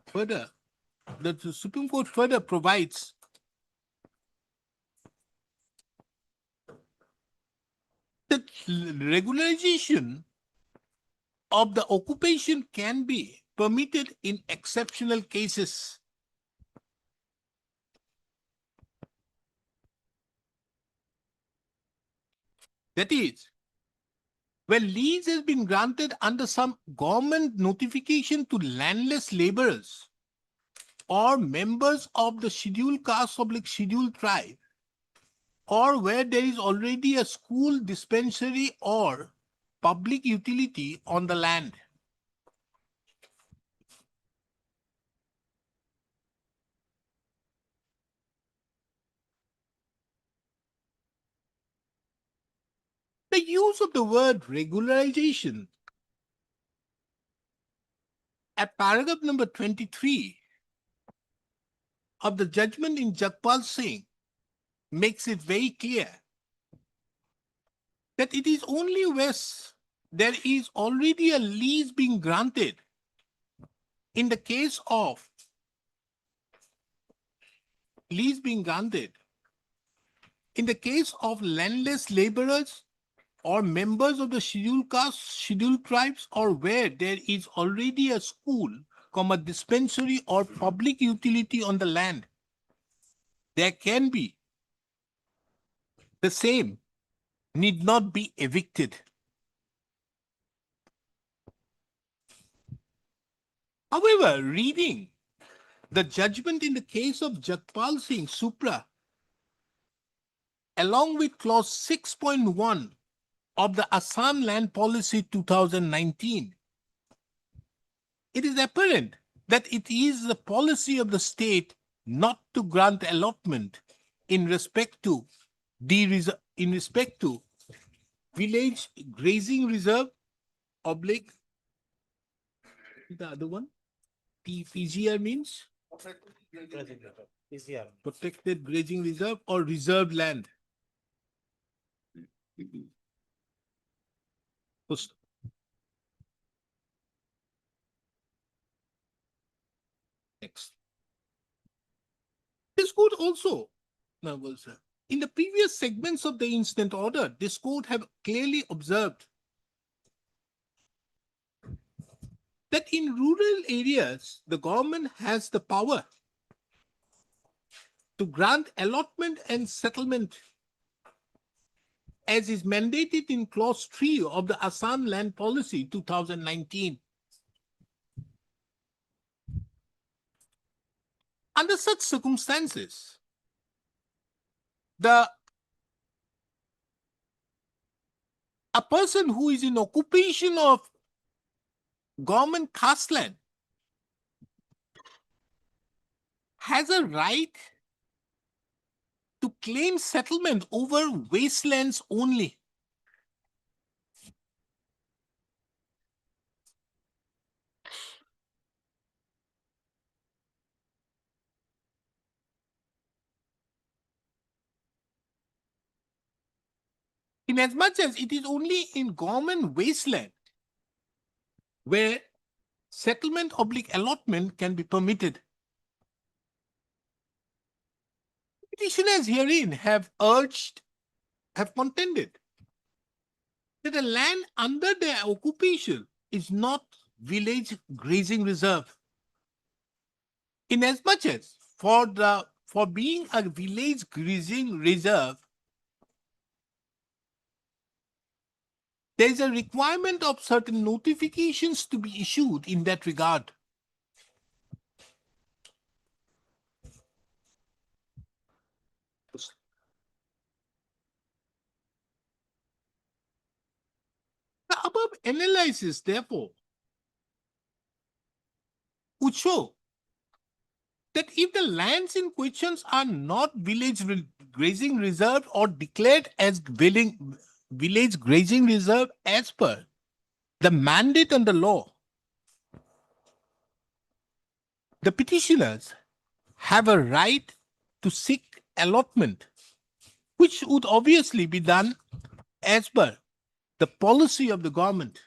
Further, the Supreme Court further provides that regularization of the occupation can be permitted in exceptional cases. That is, where lease has been granted under some government notification to landless laborers or members of the scheduled caste / scheduled tribe, or where there is already a school, dispensary, or public utility on the land. The use of the word regularization at paragraph number 23 of the judgment in Jagpal Singh makes it very clear that it is only where there is already a lease being granted in the case of landless laborers or members of the scheduled caste, scheduled tribes, or where there is already a school, dispensary, or public utility on the land, there can be the same need not be evicted. However, reading the judgment in the case of Jagpal Singh Supra, along with clause 6.1 of the Assam Land Policy 2019, it is apparent that it is the policy of the state not to grant allotment in respect to village grazing reserve oblique the other one PGR means protected grazing reserve or reserved land. First. Next. This court also, in the previous segments of the instant order, this court have clearly observed that in rural areas, the government has the power to grant allotment and settlement as is mandated in clause 3 of the Assam Land Policy 2019. Under such circumstances, a person who is in occupation of government caste land has a right to claim settlement over wastelands only. Inasmuch as it is only in government wasteland where settlement / allotment can be permitted. Petitioners herein have contended that the land under their occupation is not village grazing reserve. Inasmuch as for being a village grazing reserve, there is a requirement of certain notifications to be issued in that regard. The above analysis, therefore, would show that if the lands in questions are not village grazing reserve or declared as village grazing reserve as per the mandate under law, the petitioners have a right to seek allotment, which would obviously be done as per the policy of the government.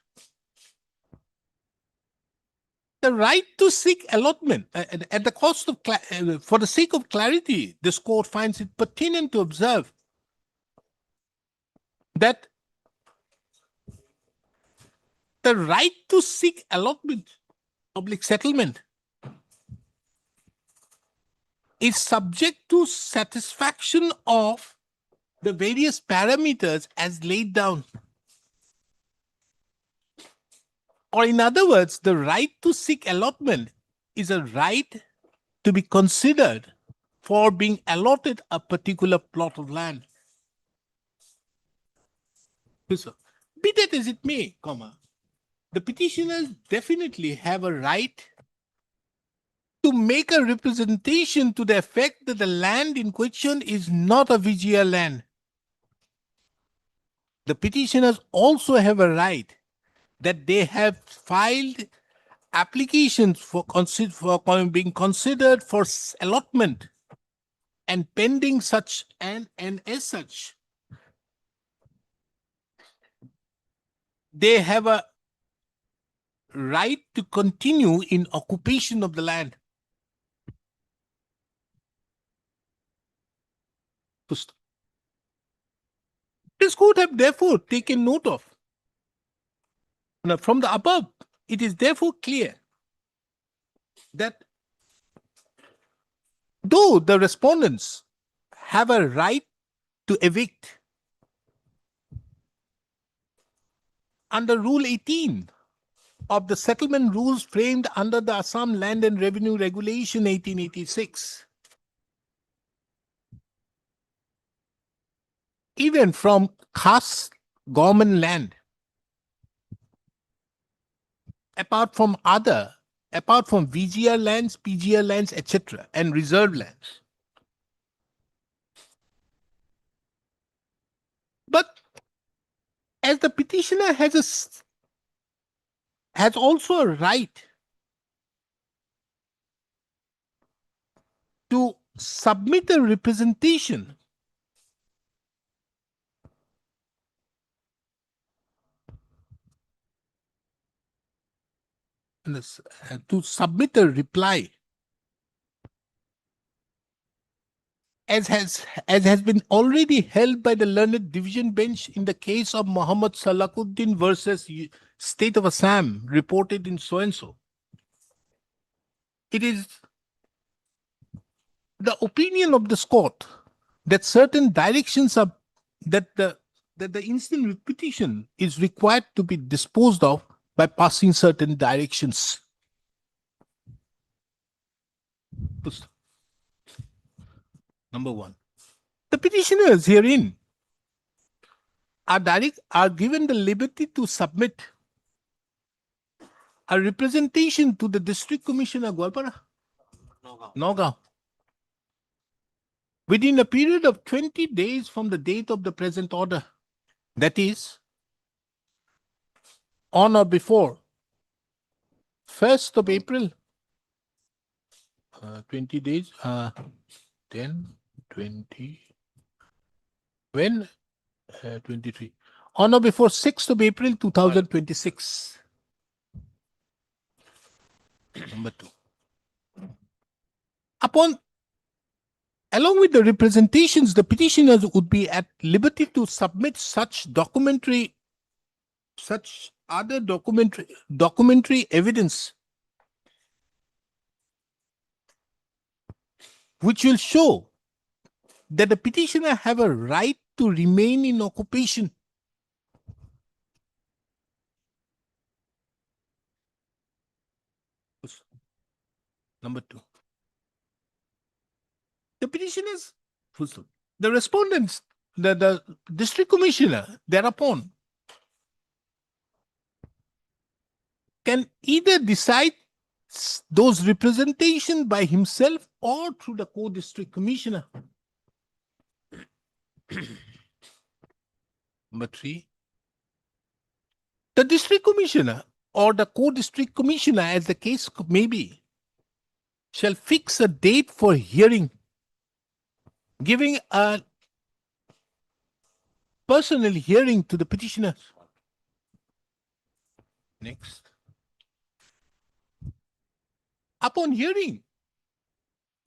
The right to seek allotment at the cost of for the sake of clarity, this court finds it pertinent to observe that the right to seek allotment, public settlement, is subject to satisfaction of the various parameters as laid down. Or in other words, the right to seek allotment is a right to be considered for being allotted a particular plot of land. So, be that as it may, comma, the petitioners definitely have a right to make a representation to the effect that the land in question is not a VGR land. The petitioners also have a right that they have filed applications for being considered for allotment and pending such and as such they have a right to continue in occupation of the land. This court have therefore taken note of. Now, from the above, it is therefore clear that though the respondents have a right to evict under Rule 18 of the settlement rules framed under the Assam Land and Revenue Regulation 1886, even from khas government land, apart from VGR lands, PGR lands, etc., and reserved lands. But as the petitioner has also a right to submit a representation to submit a reply as has been already held by the learned division bench in the case of Muhammad Salakuddin versus State of Assam, reported in so and so. It is the opinion of this court that certain directions are that the instant petition is required to be disposed of by passing certain directions. Number one, the petitioners herein are given the liberty to submit a representation to the District Commissioner Gwalpara, Nagaon, within a period of 20 days from the date of the present order. That is, on or before 1st of April, 20 days, 10, 20, when? 23. On or before 6th of April 2026. Number two. Along with the representations, the petitioners would be at liberty to submit such other documentary evidence which will show that the petitioner have a right to remain in occupation. Number two. The petitioners, the respondents, the district commissioner, thereupon, can either decide those representations by himself or through the co-district commissioner. Number three, the district commissioner or the co-district commissioner, as the case may be, shall fix a date for hearing, giving a personal hearing to the petitioner. Next. Upon hearing,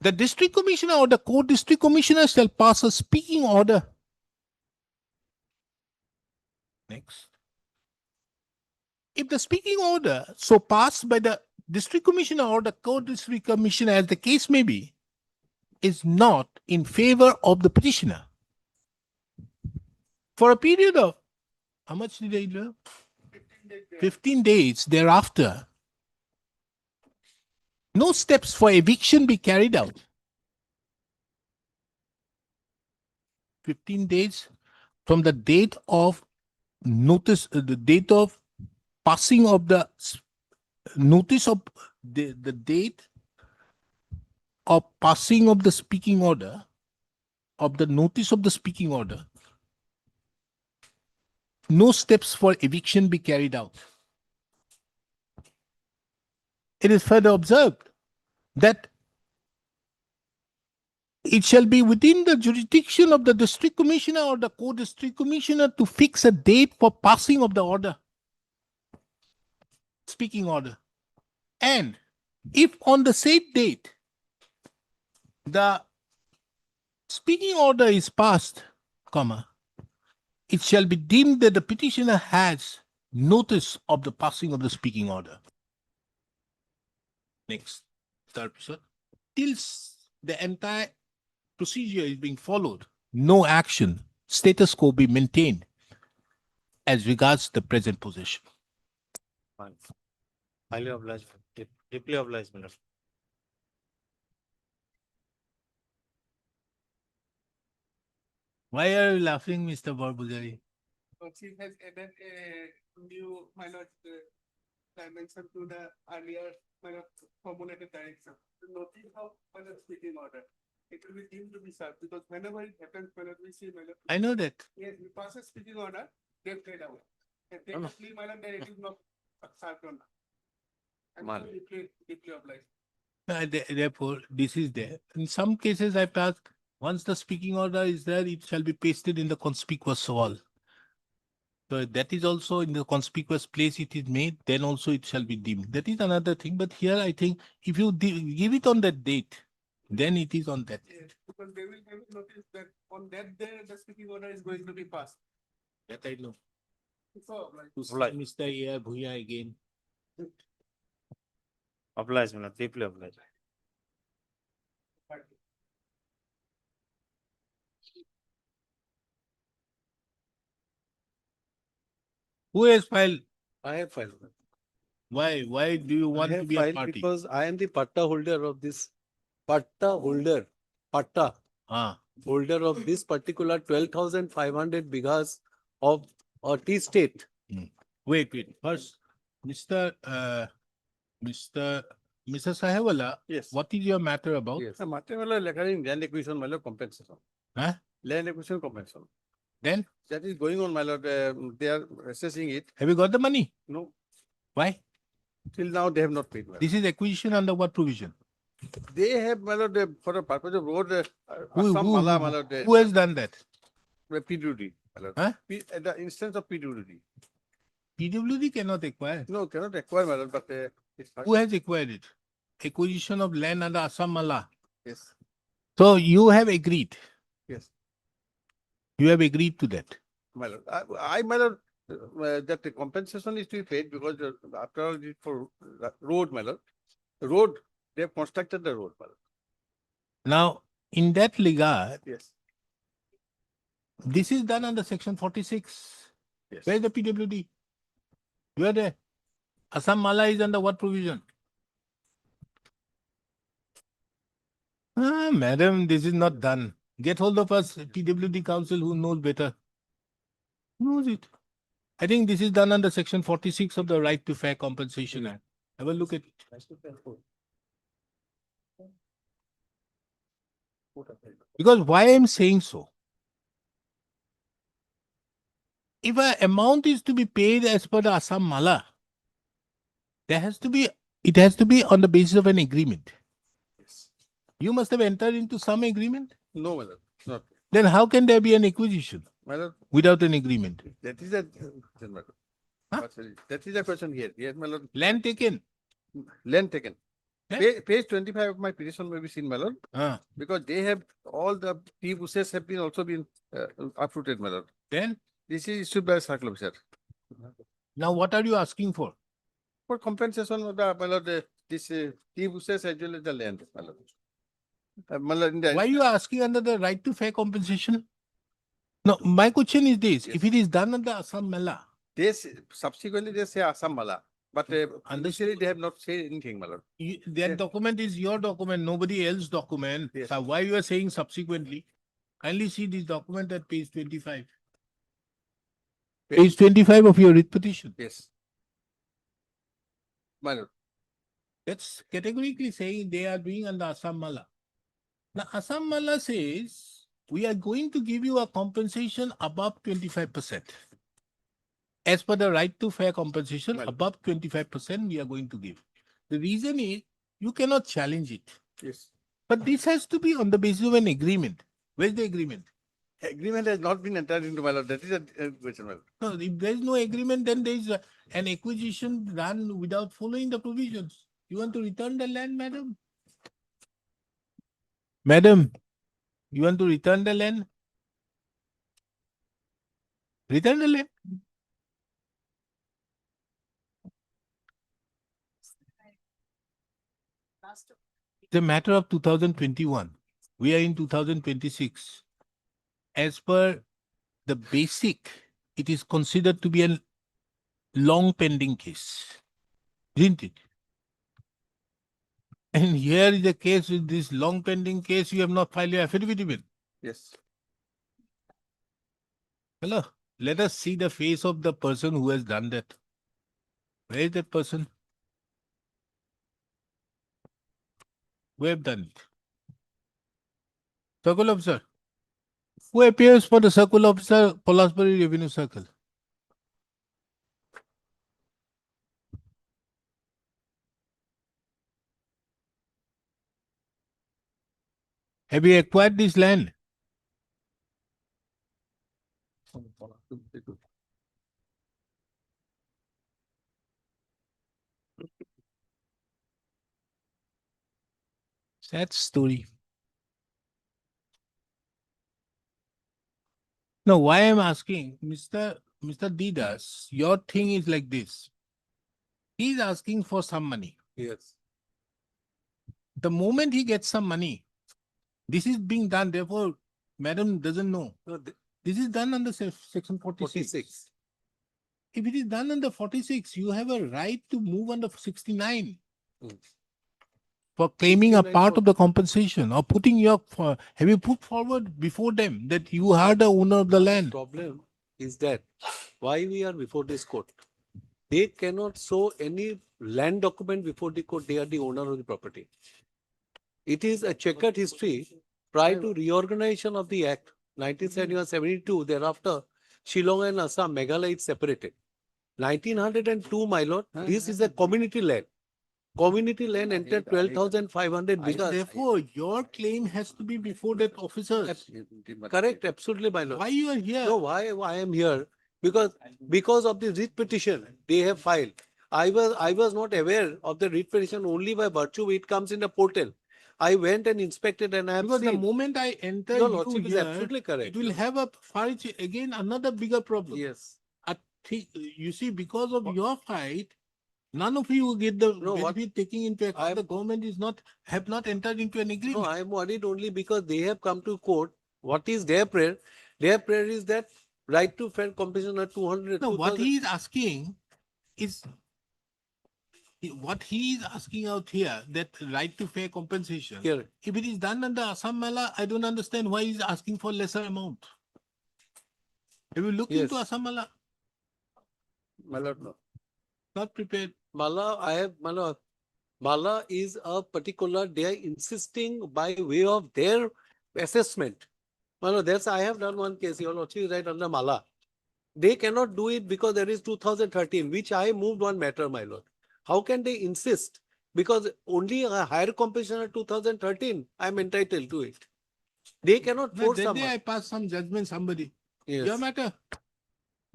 the district commissioner or the co-district commissioner shall pass a speaking order. Next. If the speaking order so passed by the district commissioner or the co-district commissioner, as the case may be, is not in favor of the petitioner, for a period of, how much did I do? 15 days thereafter, no steps for eviction be carried out. 15 days from the date of notice, the date of passing of the notice of the date of passing of the speaking order, of the notice of the speaking order, no steps for eviction be carried out. It is further observed that it shall be within the jurisdiction of the district commissioner or the co-district commissioner to fix a date for passing of the order, speaking order. And if on the said date, the speaking order is passed, comma, it shall be deemed that the petitioner has notice of the passing of the speaking order. Next, third person. Till the entire procedure is being followed, no action, status quo be maintained as regards the present possession. Fine. Highly obliged, deeply obliged, my lord. Why are you laughing, Mr. Barbuzari? She has added a new minor dimension to the earlier minor formulated direction. The notice of minor speaking order. It will be deemed to be served because whenever it happens, whenever we see minor. I know that. Yes, we pass a speaking order, they trade away. If they No, no. plea minor, then it is not served on. I'm Man. so deeply obliged. Therefore, this is there. In some cases, I've asked, once the speaking order is there, it shall be pasted in the conspicuous wall. So that is also in the conspicuous place it is made, then also it shall be deemed. That is another thing. But here I think if you give it on that date, then it is on that. Yes, because they will have notice that on that day, the speaking order is going to be passed. That I know. So, like, To see Right. Mr. A.R. Bhuya again. Obliged, my lord, deeply obliged. Who has filed? I have filed. Why? Why do you I want to have be a filed party? because I am the patta holder of this, patta holder of this particular 12,500 bighas of a tea state. Wait. First, Mr. Sahewala, Yes. what is your matter about? Yes. Material regarding land acquisition, my lord, compensation. Huh? Land acquisition compensation. Then, That is going on, my lord. They are assessing it. have you got the money? No, Why? till now they have not paid. My lord. This is acquisition under what provision? They have, my lord, for the purpose of road, Who- Assam who- Mala, who- my lord, Who has done that? PWD, my lord. Huh? At the instance of PWD. PWD cannot acquire. No, cannot acquire, my lord, but it's. Who has acquired it? Acquisition of land under Assam Mala. Yes, So you have agreed. yes. You have agreed to that. My lord, my lord, that the compensation is to be paid because after all, it's for road, my lord. The road, they have constructed the road, my lord. Now, in that regard, Yes, this is done under section 46. yes. Where is the PWD? You are there. Assam Mala is under what provision? Madam, this is not done. Get hold of us, PWD council who knows better. Who knows it? I think this is done under section 46 of the Right to Fair Compensation Act. Have a look at it. Because why I'm saying so? If an amount is to be paid as per the Assam Mala, it has to be on the basis of an agreement. Yes. You must have entered into some agreement. No, my lord, not, Then how can there be an acquisition my lord, without an agreement? that is a, my lord. Huh? Sorry, that is a question here. Yes, my lord, Land taken. land taken. Eh? Page 25 of my petition may be seen, my lord, Ah, because they have, all the tea bushes have been also been uprooted, my lord. then, This is issued by a circle officer. now what are you asking for? For compensation of the, my lord, this tea bushes as well as the land, my lord. My lord, in the- Why are you asking under the right to fair compensation? No, my question is this, if Yes. it is done under Assam Mela, Subsequently they say Assam Mala, but initially they have not said anything, my lord. that Yeah. document is your document, nobody else document. Yes. So why you are saying subsequently? Kindly see this document at page 25. Page 25 of your writ petition. Yes. My lord, That's categorically saying they are doing under Assam Mala. Now Assam Mala says, we are going to give you a compensation above 25%. As per the right to fair compensation, Well. above 25% we are going to give. The reason is, you cannot challenge it. yes. But this has to be on the basis of an agreement. Where's the agreement? Agreement has not been entered into, my lord. That is a question, my lord. No, if there is no agreement, then there is an acquisition done without following the provisions. You want to return the land, madam? Madam, you want to return the land? Return the land. It's a matter of 2021. We are in 2026. As per the basic, it is considered to be a long pending case, isn't it? And here is the case with this long pending case, you have not filed your affidavit even. Yes. Hello, let us see the face of the person who has done that. Where is that person? Who have done it? Circle officer. Who appears for the circle officer, Polasbury Revenue Circle? Have you acquired this land? Sad story. No, why I'm asking, Mr. Didas, your thing is like this. He's asking for some money. Yes. The moment he gets some money, this is being done, therefore, madam doesn't know. No, This is done under section 46. 46. If it is done under 46, you have a right to move under 69 Mm. for claiming a 69 part for- of the compensation or putting your, have you put forward before them that you are the owner of the land? Problem is that why we are before this court. They cannot show any land document before the court. They are the owner of the property. It is a checkered history prior to reorganization of the act 1971-72. Thereafter, Shillong and Assam, Meghalaya is separated. 1902, my lord, this is a community land. Community land entered 12,500 because Therefore, your claim has to be before that officers. correct, absolutely, my lord. Why you are here? No, why I am here? Because of the writ petition they have filed. I was not aware of the writ petition only by virtue it comes in the portal. I went and inspected and I have Because the seen. moment I enter Your you lordship is here, absolutely correct. it will have a fight again, another bigger problem. Yes. You see, because of your fight, none of you will get the No, what- benefit taking into account I'm- the government have not entered into an No, agreement. I am worried only because they have come to court. What is their prayer? Their prayer is that right to fair compensation at 200. No, what 2000. he is asking is, what he is asking out here, that right to fair compensation. Here. If it is done under Assam Mala, I don't understand why he is asking for lesser amount. Have you looked into Yes. Assam Mala? My lord, no. Not prepared. Mala is a particular, they are insisting by way of their assessment. Mala, I have done one case, your lordship is right under Mala. They cannot do it because there is 2013, which I moved one matter, my lord. How can they insist? Because only a higher compensation at 2013, I am entitled to it. They cannot No, force that day someone. I passed some judgment, somebody. Your Yes. matter,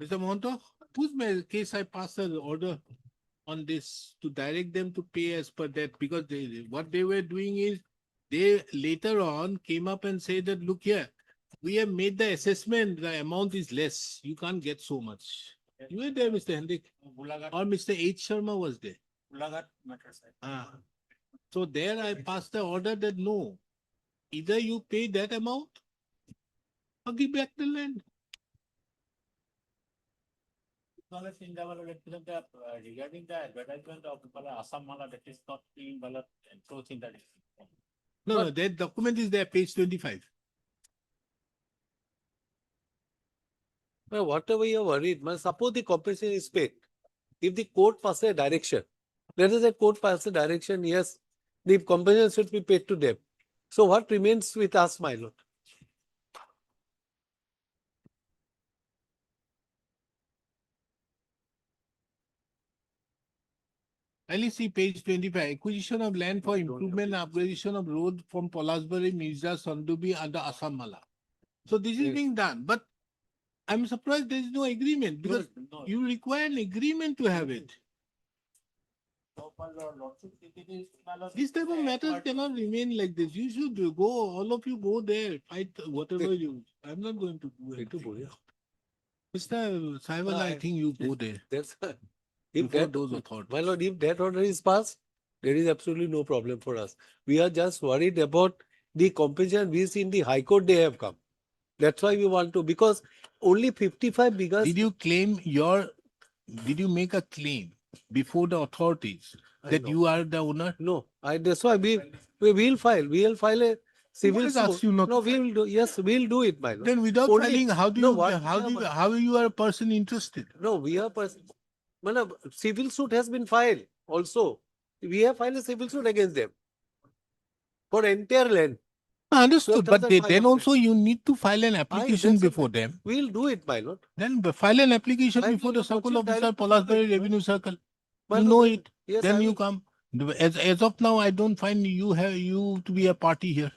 Mr. Mohanto, whose case I passed an order on this to direct them to pay as per that, because what they were doing is, they later on came up and said that, look here, we have made the assessment, the amount is less, you can't get so much. You were there, Mr. Hendrik, or Mr. H. Sharma was there. Ah. So there I passed the order that no, either you pay that amount or give back the land. Knowledge in the regarding the advertisement of Assam Mala that is not being encroached in that. No, that document is there, page 25. Well, whatever you are worried, suppose the compensation is paid. If the court passes a direction, let us say court passes a direction, yes, the compensation should be paid to them. So what remains with us, my lord? Kindly see page 25, acquisition of land for improvement and upgradation of road from Polasbari, Mirza, Sandubi under Assam Mala. So this is Yes. being done, but I'm surprised there is no agreement because you require an agreement to have it. This type of matters cannot remain like this. You should go, all of you go there, fight whatever you, I'm not going to do it. Mr. Saiwala, I think you go there. That's Before if that those authorities. My lord, if that order is passed, there is absolutely no problem for us. We are just worried about the compensation we see in the High Court they have come. That's why we want to, because only 55 bigas. Did you make a claim before the authorities that know. you are the owner? No, that's why we will file a civil has asked suit. you not No, to we will do, yes, we will do it, my lord. Then without Only- filing, how do No, you, what- how you are a person interested? No, we are, Madam, civil suit has been filed also. We have filed a civil suit against them for entire land. Understood, but then 12,500. also you need to file an application that's before okay. them. We'll do it, my lord. Then file an application I before will the circle approach it officer, directly to Polasbari the- Revenue Circle. My You lord, know then- it, yes, then I you will. come. As of now, I don't find you to be a party here.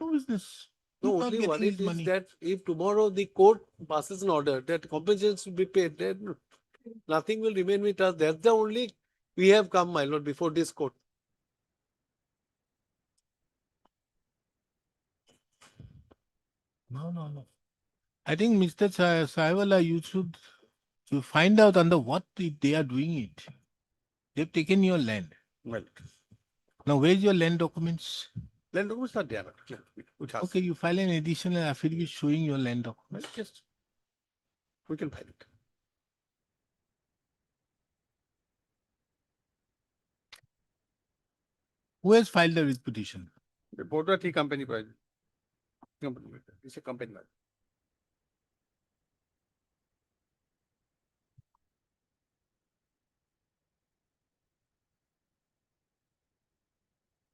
No business. No, He's not only getting worry his is money. that if tomorrow the court passes an order that compensation should be paid, then nothing will remain with us. That's the only we have come, my lord, before this court. No. I think Mr. Saiwala, you should find out under what they are doing it. They've taken your land. Well, Now, where's your land documents? land documents are there. Which has, Okay, you file an additional affidavit showing your land documents. well, just, we can file it. Who has filed the writ petition? The Board Tea Company price. It's a company.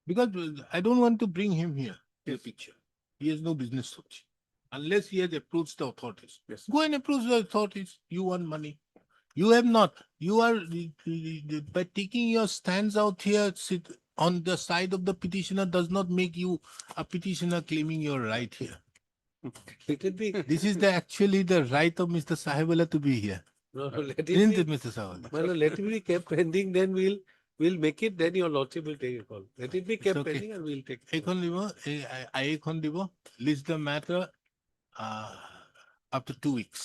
Because I don't want to bring him here to the Yes. picture. He has no business to it. Unless he has approached the authorities. Yes. Go and approach the authorities. You want money. You have not. You are, by taking your stands out here, sit on the side of the petitioner does not make you a petitioner claiming your right here. Let it be. This is actually the right of Mr. Sahibullah to be here. No, let it Isn't be. it, Mr. Sahibullah? My lord, let it be kept pending, then we'll make it, then your lordship will take a call. Let it be kept okay. pending and we'll take. এখন দিব এখন দিব list the matter after 2 weeks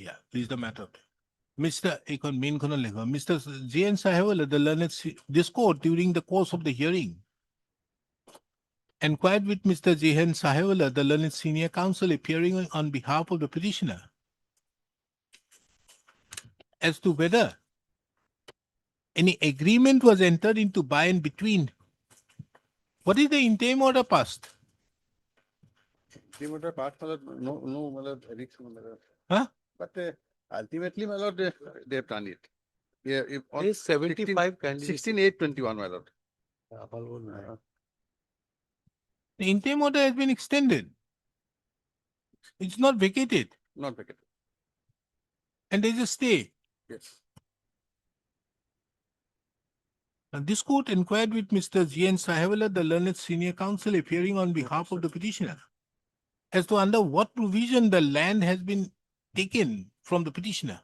yeah list the matter Mr. এখন main খনো লিখো Mr. J.N. Sahewala the learned this court during the course of the hearing inquired with Mr. J.N. Sahewala the learned senior counsel appearing on behalf of the petitioner as to whether any agreement was entered into by and between. What is the interim order passed? The matter part, no, eviction. Huh? But ultimately, my lord, they have done it. Yeah, if on Is 75 candidates. 16/8/21, my lord. The interim order has been extended. It's not vacated. Not vacated. And there's a stay. Yes. And this court inquired with Mr. J.N. Sahewala, the learned senior counsel appearing on behalf of the petitioner, as to under what provision the land has been taken from the petitioner.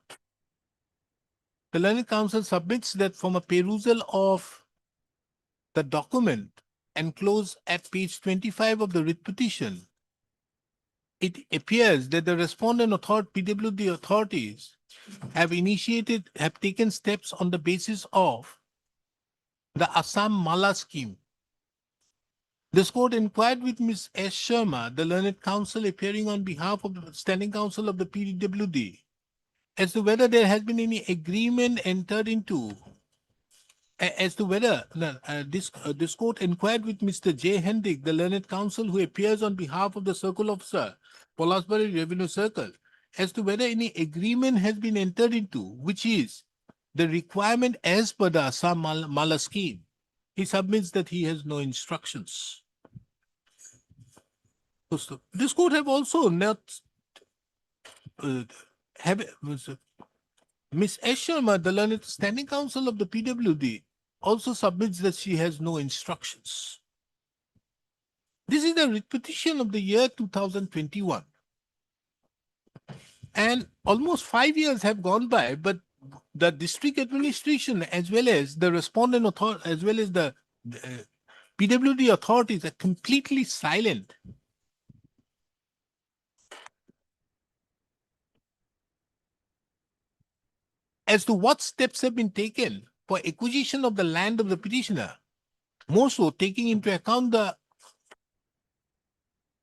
The learned counsel submits that from a perusal of the document enclosed at page 25 of the writ petition, it appears that the respondent PWD authorities have taken steps on the basis of the Assam Mala scheme. This court inquired with Ms. S. Sharma, the learned counsel appearing on behalf of the standing counsel of the PWD, as to whether there has been any agreement entered into as to whether this court inquired with Mr. J. Hendrick, the learned counsel who appears on behalf of the circle officer, Polasbury Revenue Circle, as to whether any agreement has been entered into, which is the requirement as per the Assam Mala scheme. He submits that he has no instructions. So this court have also not have Miss S. Sharma, the learned standing counsel of the PWD, also submits that she has no instructions. This is the writ petition of the year 2021. And almost 5 years have gone by, but the district administration, as well as the respondent authority, as well as the PWD authorities, are completely silent. As to what steps have been taken for acquisition of the land of the petitioner, more so taking into account the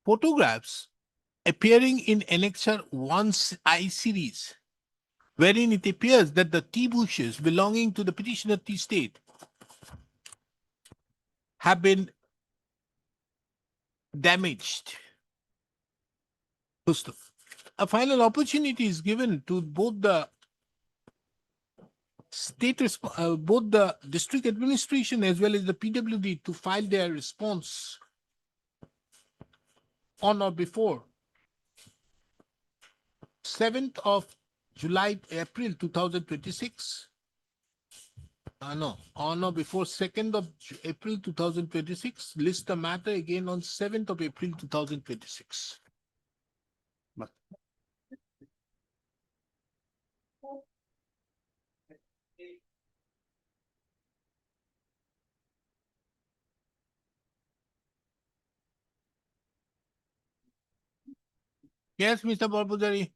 photographs appearing in Annexure 1I series, wherein it appears that the tea bushes belonging to the petitioner tea state have been damaged. A final opportunity is given to both the both the district administration as well as the PWD to file their response on or before 7th of April 2026. No, on or before 2nd of April 2026. List the matter again on 7th of April 2026. Yes, Mr. Barbudari.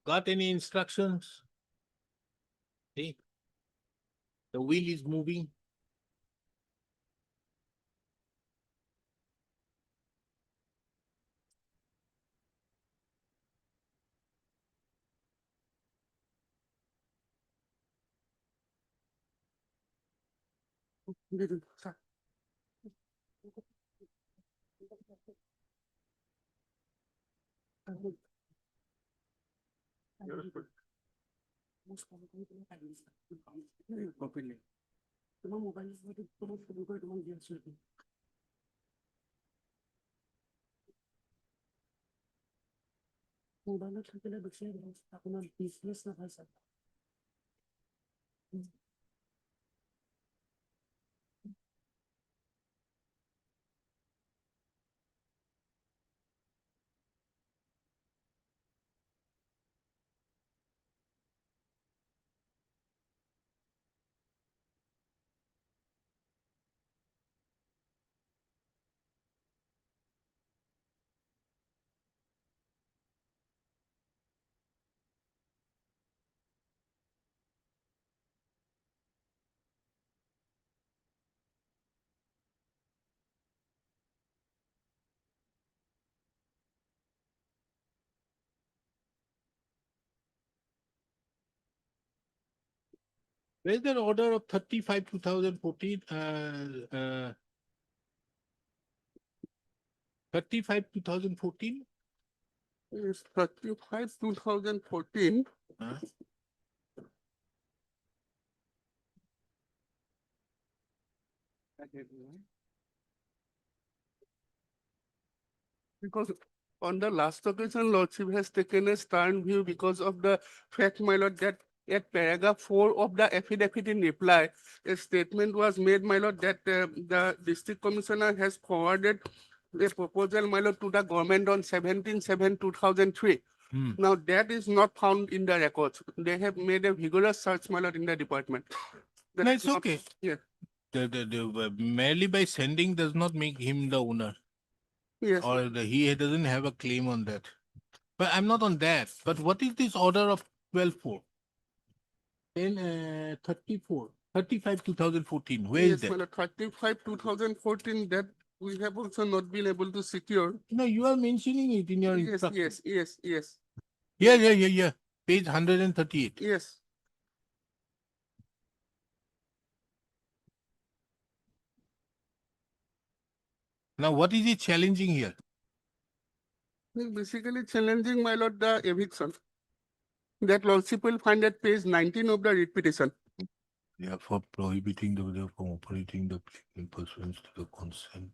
Got any instructions? See, the wheel is moving. Where's the order of 35 2014? 35 2014? It's 35, 2014. Huh? Because on the last occasion, Lordship has taken a stern view because of the fact, my lord, that at paragraph 4 of the affidavit in reply, a statement was made, my lord, that the district commissioner has forwarded a proposal, my lord, to the government on 17/7/2003. Hmm. Now, that is not found in the records. They have made a vigorous search, my lord, in the department. That No, is it's not- okay. Yeah. Merely by sending does not make him the owner, Yes. or he doesn't have a claim on that. But I'm not on that. But what is this order of 12/4? Then 34, 35 2014. Where is Yes, that? my lord, 35, 2014, that We have also not been able to secure. No, you are mentioning it in your Yes, instruction. yes, Yeah. Page 138. yes. Now, what is it challenging here? It's basically challenging, my lord, the eviction. That lordship will find at page 19 of the writ petition. Therefore, prohibiting the video from operating the in pursuant to the consent.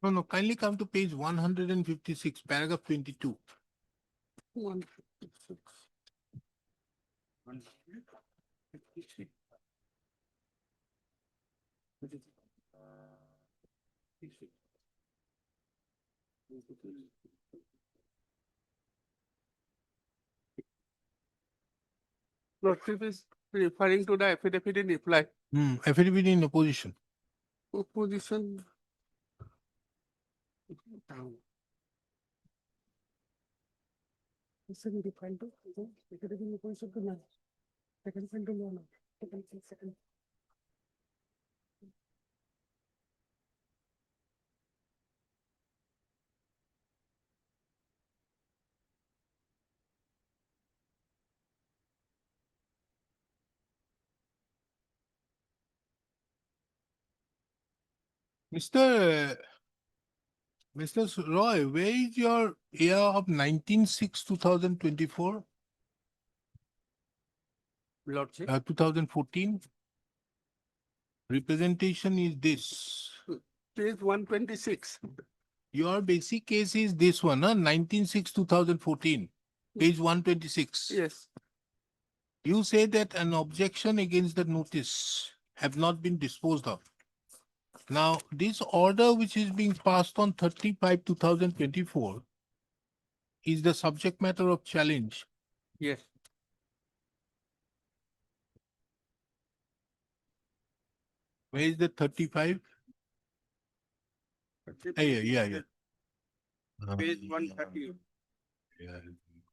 No, kindly come to page 156, paragraph 22. 156. 156. Lordship is referring to the affidavit in reply. Affidavit in opposition. Opposition. Down. Second defined to, affidavit in opposition to none. Second point to no. Second. Mr. Roy, where is your year of 19/6/2024, Lordship. 2014? Representation is this. Page 126. Your basic case is this one, 19/6/2014, page 126. Yes. You say that an objection against the notice have not been disposed of. Now, this order which is being passed on 35/2024 is the subject matter of challenge. Yes. Where is the 35? Yeah. Page 130. Yeah,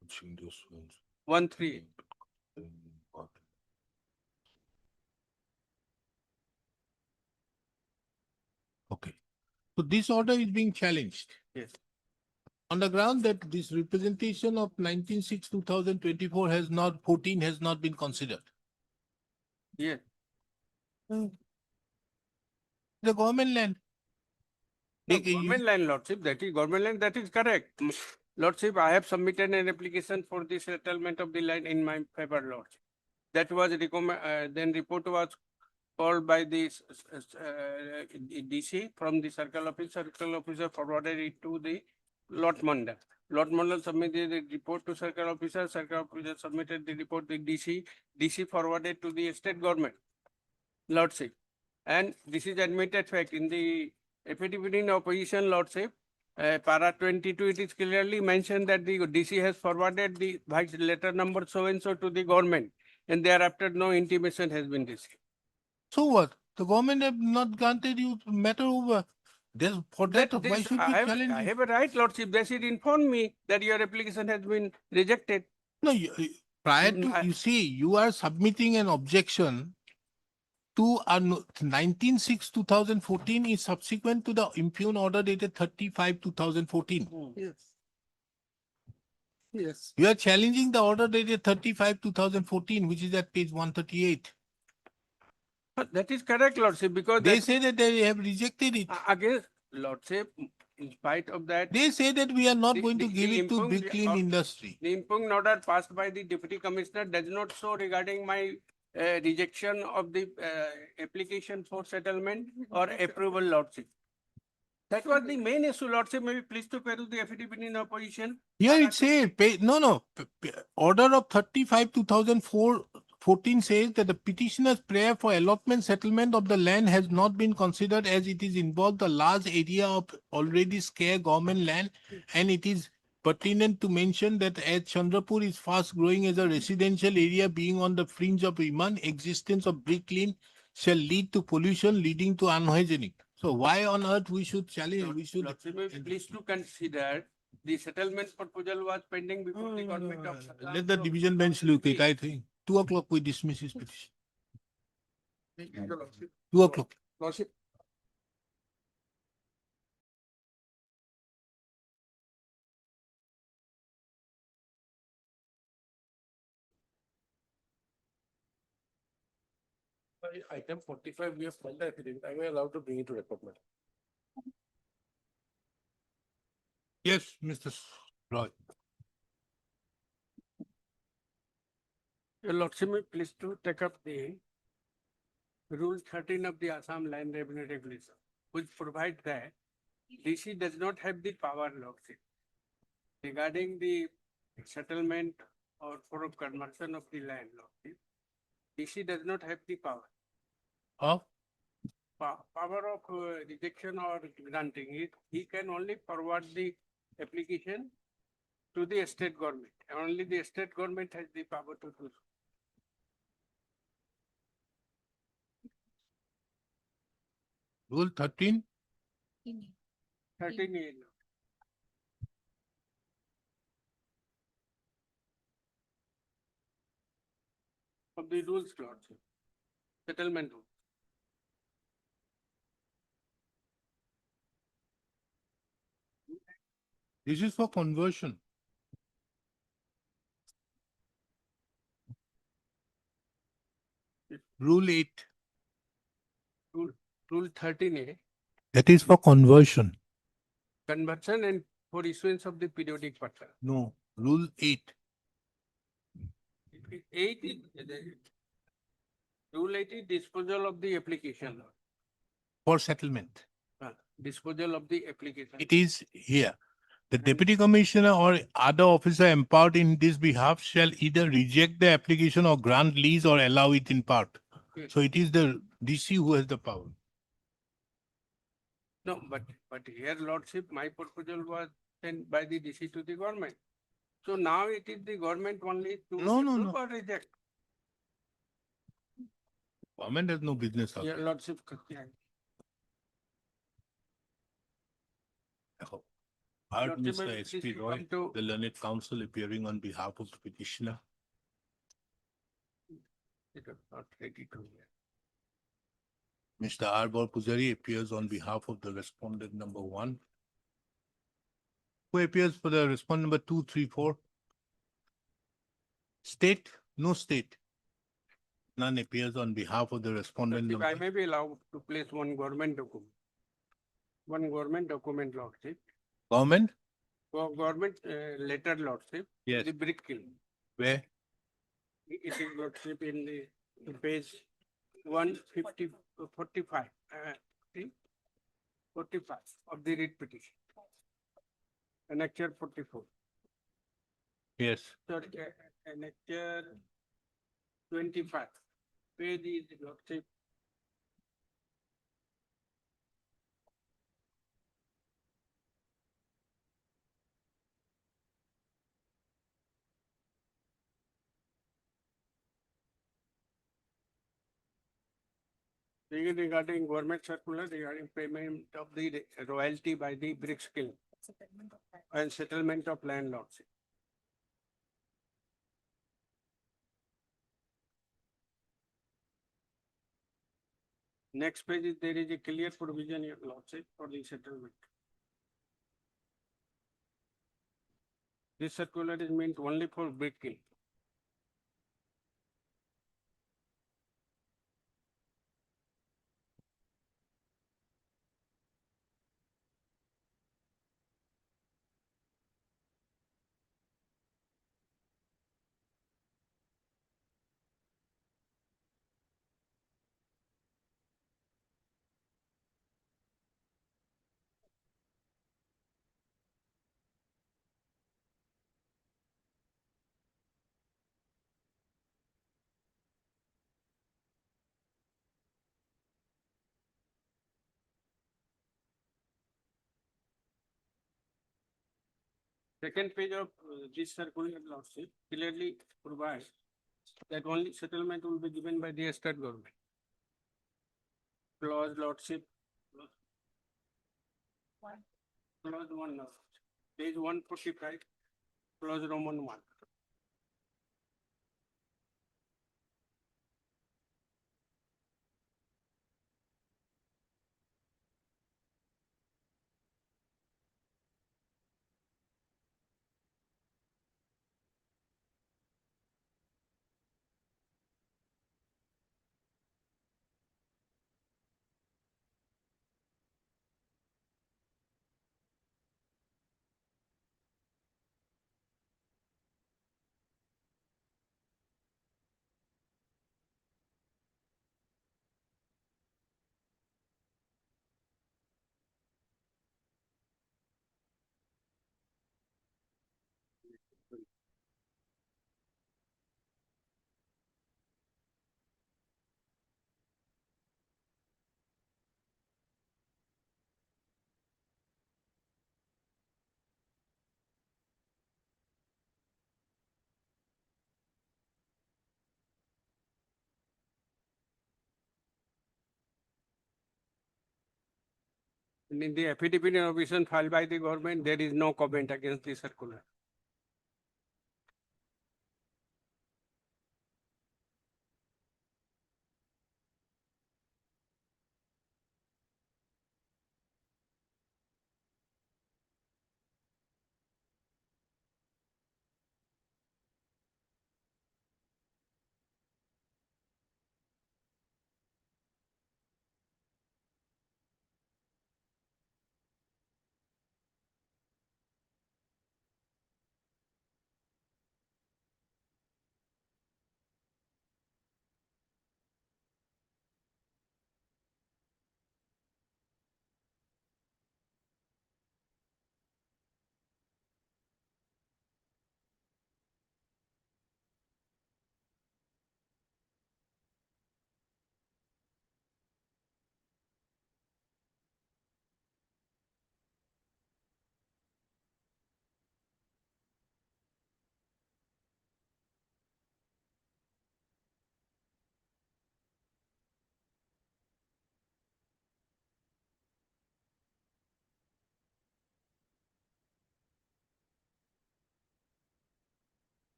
watching those ones. 1-3. Okay. So this order is being challenged. Yes. On the ground that this representation of 19/6/2024 has not, 14 has not been considered. Yes. The government land. No, Take a- government land, Lordship, that is government land, that is correct. Lordship, I have submitted an application for the settlement of the land in my favor, Lordship. That was then report was called by the DC from the circle officer forwarded it to the lot mandal. Lot mandal submitted the report to circle officer submitted the report to DC forwarded to the state government, Lordship. And this is admitted fact in the affidavit in opposition, Lordship. Para 22, it is clearly mentioned that the DC has forwarded the vice letter number so and so to the government, and thereafter no intimation has been received. So what? The government have not granted you matter over. For that, why this- should we I have- challenge I it? have a right, Lordship. They should inform me that your application has been rejected. No, prior Mm, to, you see, you are submitting an objection to a 19/6/2014 is subsequent to the impugn order dated 35/2014. Yes. Yes. You are challenging the order dated 35/2014, which is at page 138. But that is correct, Lordship, because They that say that they have rejected it. against Lordship, in spite of that, They say that we are not The- going to the- give the it to impugned big clean or- industry. the impugned order passed by the Deputy Commissioner does not show regarding my rejection of the application for settlement or approval, Lordship. That was the main issue, Lordship. May be pleased to peruse the affidavit in opposition. Here it says, order of 35/2014 says that the petitioner's prayer for allotment settlement of the land has not been considered as it is involved a large area of already scarce government land, and it is pertinent to mention that as Chandrapur is fast growing as a residential area being on the fringe of Iman, existence of brick lane shall lead to pollution leading to unhygienic. So why on earth we should challenge, we should. Lordship, may be pleased to consider the settlement proposal was pending before the government of. Assam. Let the So, division bench look at, I think. 2 o'clock we dismiss his petition. 2 o'clock. Lordship, Item 45, we have filed the affidavit. Am I allowed to bring it to record, madam? Yes, Mr. Roy. Your Lordship, may please to take up the Rule 13 of the Assam Land Revenue Regulation, which provides that DC does not have the power, Lordship, regarding the settlement or for conversion of the land, Lordship. DC does not have the power. Of Power of rejection or granting it. He can only forward the application to the state government. Only the state government has the power to do so. Rule 13, 13A. Of the rules, Lordship. Settlement rule. this is for conversion. Rule 8, Rule 13A, that is for conversion. conversion and for issuance of the periodic pattern. No, Rule 8. 8 is, Rule 8 is disposal of the application. For settlement. Disposal of the application. It is here. The deputy commissioner or other officer empowered in this behalf shall either reject the application or grant lease or allow it in part. So it is the DC who has the power. No, but here, Lordship, my proposal was sent by the DC to the government. So now it is the government only to No, no, approve no. or reject. Government has no business. Your Lordship. Heard Lordship, Mr. may we SP please Roy, come to- the learned counsel appearing on behalf of the petitioner. It was not ready to hear. Mr. Arbor Pujari appears on behalf of the respondent number 1. Who appears for the respondent number 2, 3, 4? State? No state. None appears on behalf of the respondent Lordship, I number. may be allowed to place one government document. One government document, Lordship. Government? Government letter, Lordship. Yes. The brick kiln. Where? It is, Lordship, in the page 150, 45, 45 of the writ petition. Annexure 44. Yes. So, annexure 25. Page is, Lordship, Regarding government circular regarding payment of the royalty by the bricks kiln and settlement of landlords. Next page is there is a clear provision, your lordship, for the settlement. This circular is meant only for brick kiln. Second page of this circular, lordship, clearly provides that only settlement will be given by the state government. Clause, lordship. Clause 1, now. Page 145, clause Roman 1. And in the affidavit in opposition filed by the government, there is no comment against the circular.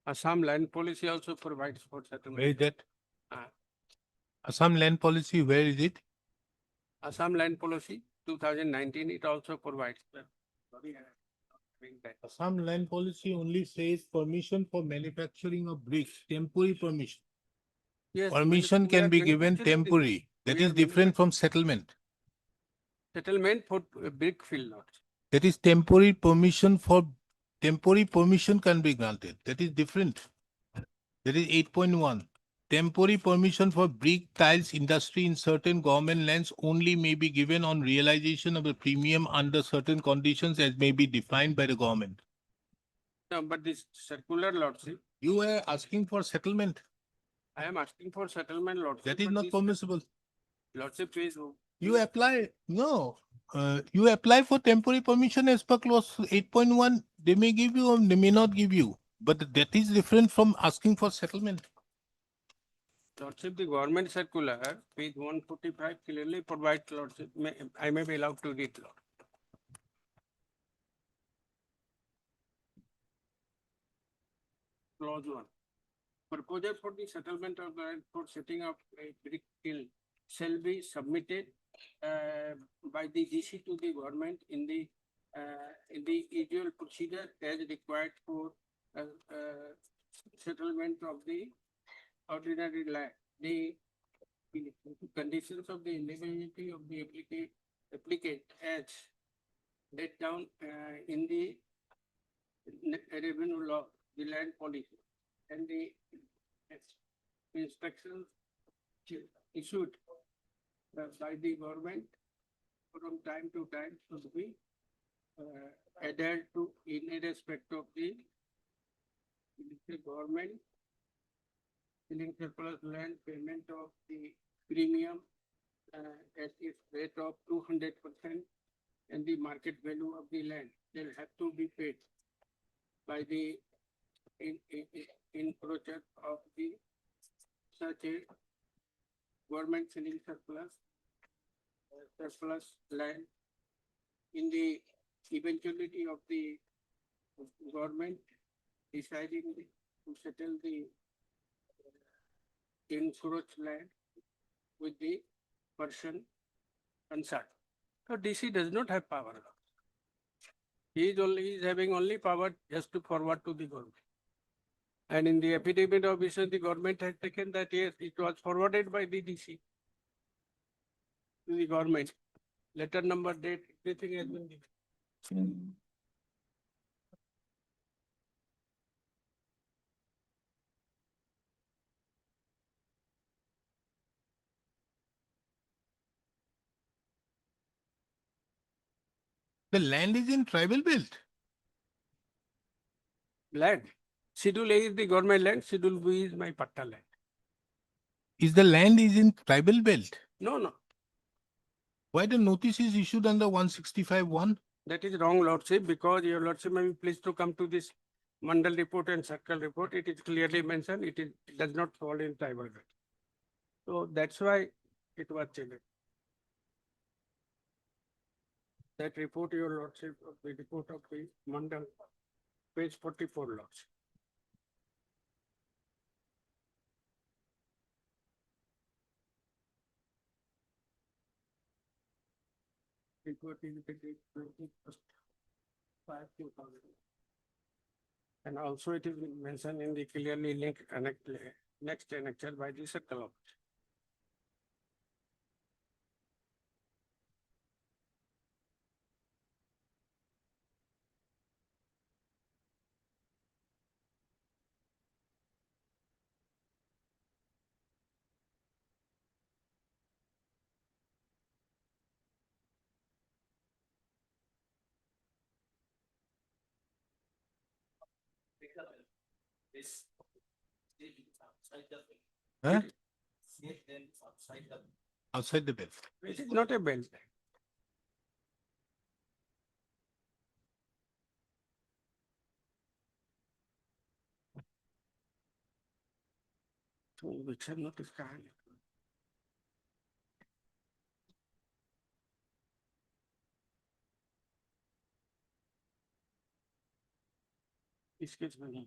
Assam land policy also provides for settlement. Where is that? Ah. Assam land policy, where is it? Assam land policy 2019, it also provides. Assam land policy only says permission for manufacturing of bricks, temporary permission. Yes, Permission we can are be given manufacturing the- temporary. That we is are different from settlement. Settlement for brick fill lots. That is temporary permission can be granted. That is different. That is 8.1. Temporary permission for brick tiles industry in certain government lands only may be given on realization of a premium under certain conditions as may be defined by the government. No, but this circular lordship, You were asking for settlement. I am asking for settlement lordship. That is but not this permissible. Lordship is. You apply, no, you apply for temporary permission as per clause 8.1. They may give you or they may not give you. But that is different from asking for settlement. Lordship, the government circular, page 145 clearly provides lordship, I may be allowed to read lord. Clause 1. Proposal for the settlement of land for setting up a brick kiln shall be submitted by the DC to the government in the usual procedure as required for settlement of the ordinary land. The conditions of the indemnity of the applicant as laid down in the revenue law, the land policy, and the instructions issued by the government from time to time should be adhered to in respect of the government filling surplus land payment of the premium at its rate of 200% and the market value of the land will have to be paid by the encroacher of the such a government selling surplus land in the eventuality of the government deciding to settle the encroached land with the person concerned. So DC does not have power. He is having only power just to forward to the government. And in the affidavit of issue, the government has taken that yes, it was forwarded by the DC to the government. Letter number, date, everything has been given. The land is in tribal belt. Land. Schedule A is the government land, Schedule B is my patta land. Is the land is in tribal belt? No, no, Why the notice is issued under 165.1? that is wrong, Lordship, because your Lordship may be pleased to come to this Mandal report and circle report. It is clearly mentioned, it does not fall in tribal belt. So that's why it was changed. That report, your Lordship, of the report of the Mandal, page 44, Lordship. Report is dated 21st 5/2000. And also it is mentioned in the clearly linked next annexure by the circle of. Huh? Outside the belt. It is not a belt. तो eviction notice कहाँ है? इस case में नहीं.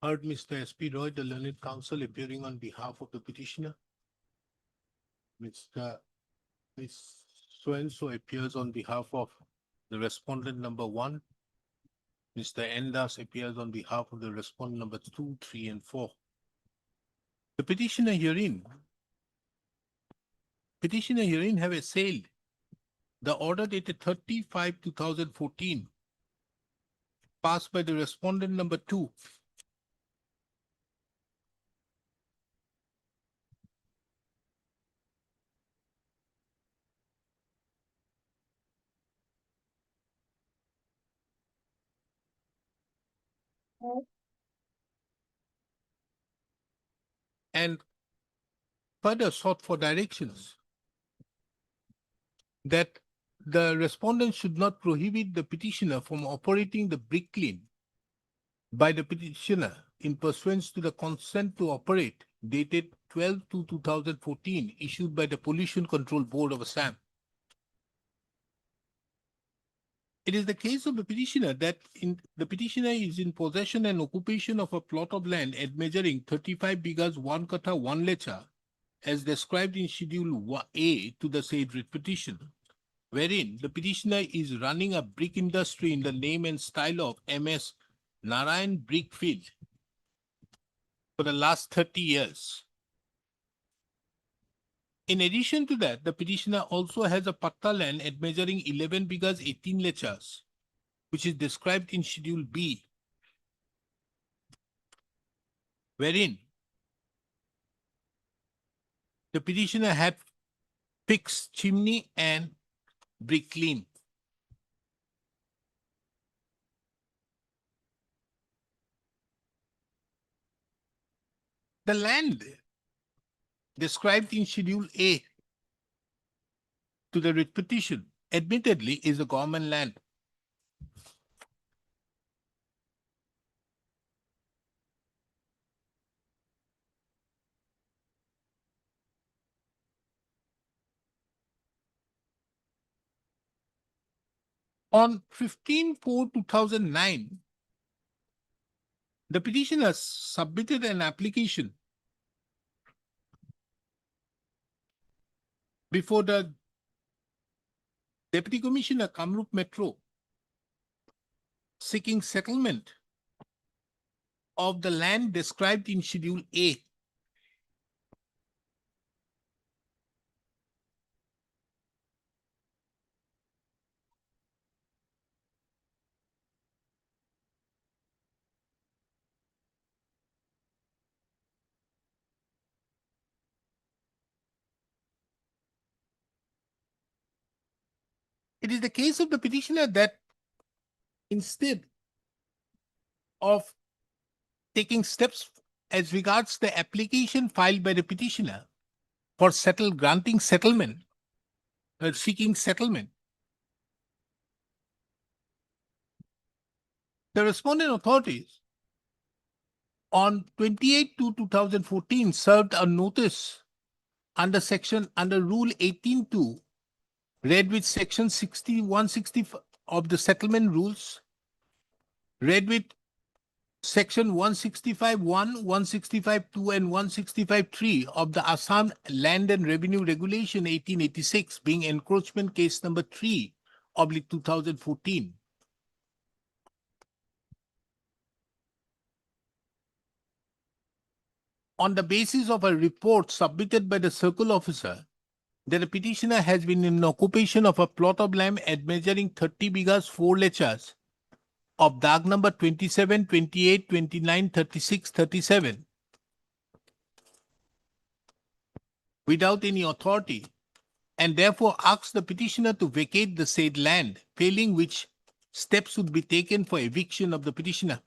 Heard Mr. S.P. Roy, the learned counsel appearing on behalf of the petitioner. Mr. Ms. So-and-so appears on behalf of the respondent number 1. Mr. Endas appears on behalf of the respondent number 2, 3, and 4. The petitioner herein have assailed the order dated 30/5/2014 passed by the respondent number 2. And further sought for directions that the respondent should not prohibit the petitioner from operating the brick kiln by the petitioner in pursuance to the consent to operate dated 12/2/2014 issued by the Pollution Control Board of Assam. It is the case of the petitioner that the petitioner is in possession and occupation of a plot of land at measuring 35 bighas 1 kata 1 lecha as described in Schedule A to the said writ petition, wherein the petitioner is running a brick industry in the name and style of M.S. Narayan Brickfield for the last 30 years. In addition to that, the petitioner also has a patta land at measuring 11 bighas 18 lechas, which is described in Schedule B, wherein the petitioner had fixed chimney and brick kiln. The land described in Schedule A to the writ petition admittedly is a government land. On 15/4/2009, the petitioner submitted an application before the Deputy Commissioner Kamrup Metro seeking settlement of the land described in Schedule A. It is the case of the petitioner that instead of taking steps as regards the application filed by the petitioner for granting settlement, seeking settlement, the respondent authorities on 28/2/2014 served a notice under Rule 18(2), read with Section 160 of the settlement rules, read with Section 165(1), 165(2), and 165(3) of the Assam Land and Revenue Regulation 1886, being encroachment case number 3/2014. On the basis of a report submitted by the circle officer that the petitioner has been in occupation of a plot of land at measuring 30 bighas 4 lechas of dag number 27, 28, 29, 36, 37 without any authority, and therefore asks the petitioner to vacate the said land, failing which steps would be taken for eviction of the petitioner.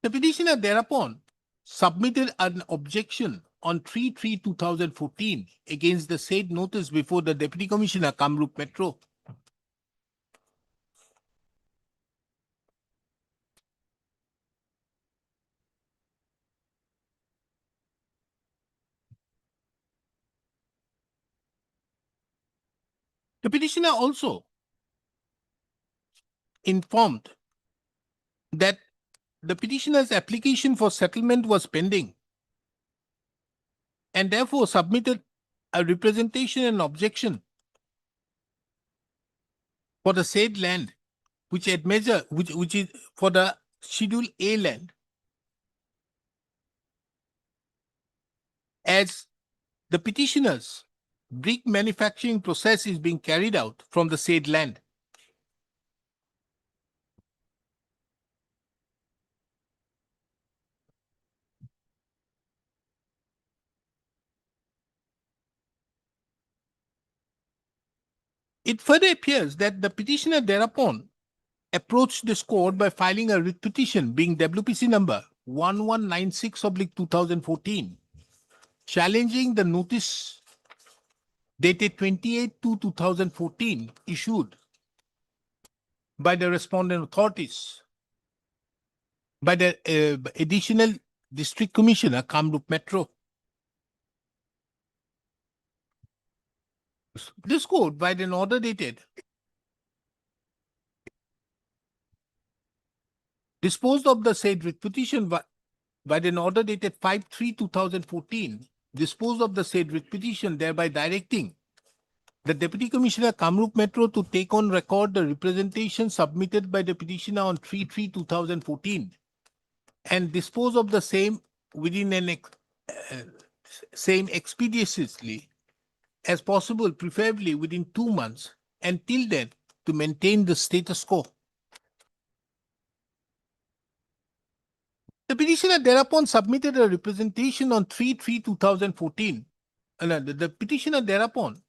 The petitioner thereupon submitted an objection on 3/3/2014 against the said notice before the Deputy Commissioner Kamrup Metro. The petitioner also informed that the petitioner's application for settlement was pending and therefore submitted a representation and objection for the said land, which is for the Schedule A land, as the petitioner's brick manufacturing process is being carried out from the said land. It further appears that the petitioner thereupon approached this court by filing a writ petition being WPC number 1196/2014, challenging the notice dated 28/2/2014 issued by the respondent authorities by the additional district commissioner, Kamrup Metro. This court, by an order dated, disposed of the said writ petition by an order dated 5/3/2014, disposed of the said writ petition, thereby directing the Deputy Commissioner Kamrup Metro to take on record the representation submitted by the petitioner on 3/3/2014 and dispose of the same within same expeditiously as possible, preferably within 2 months, and till then to maintain the status quo. The petitioner thereupon submitted a representation on 3/3/2014. The petitioner thereupon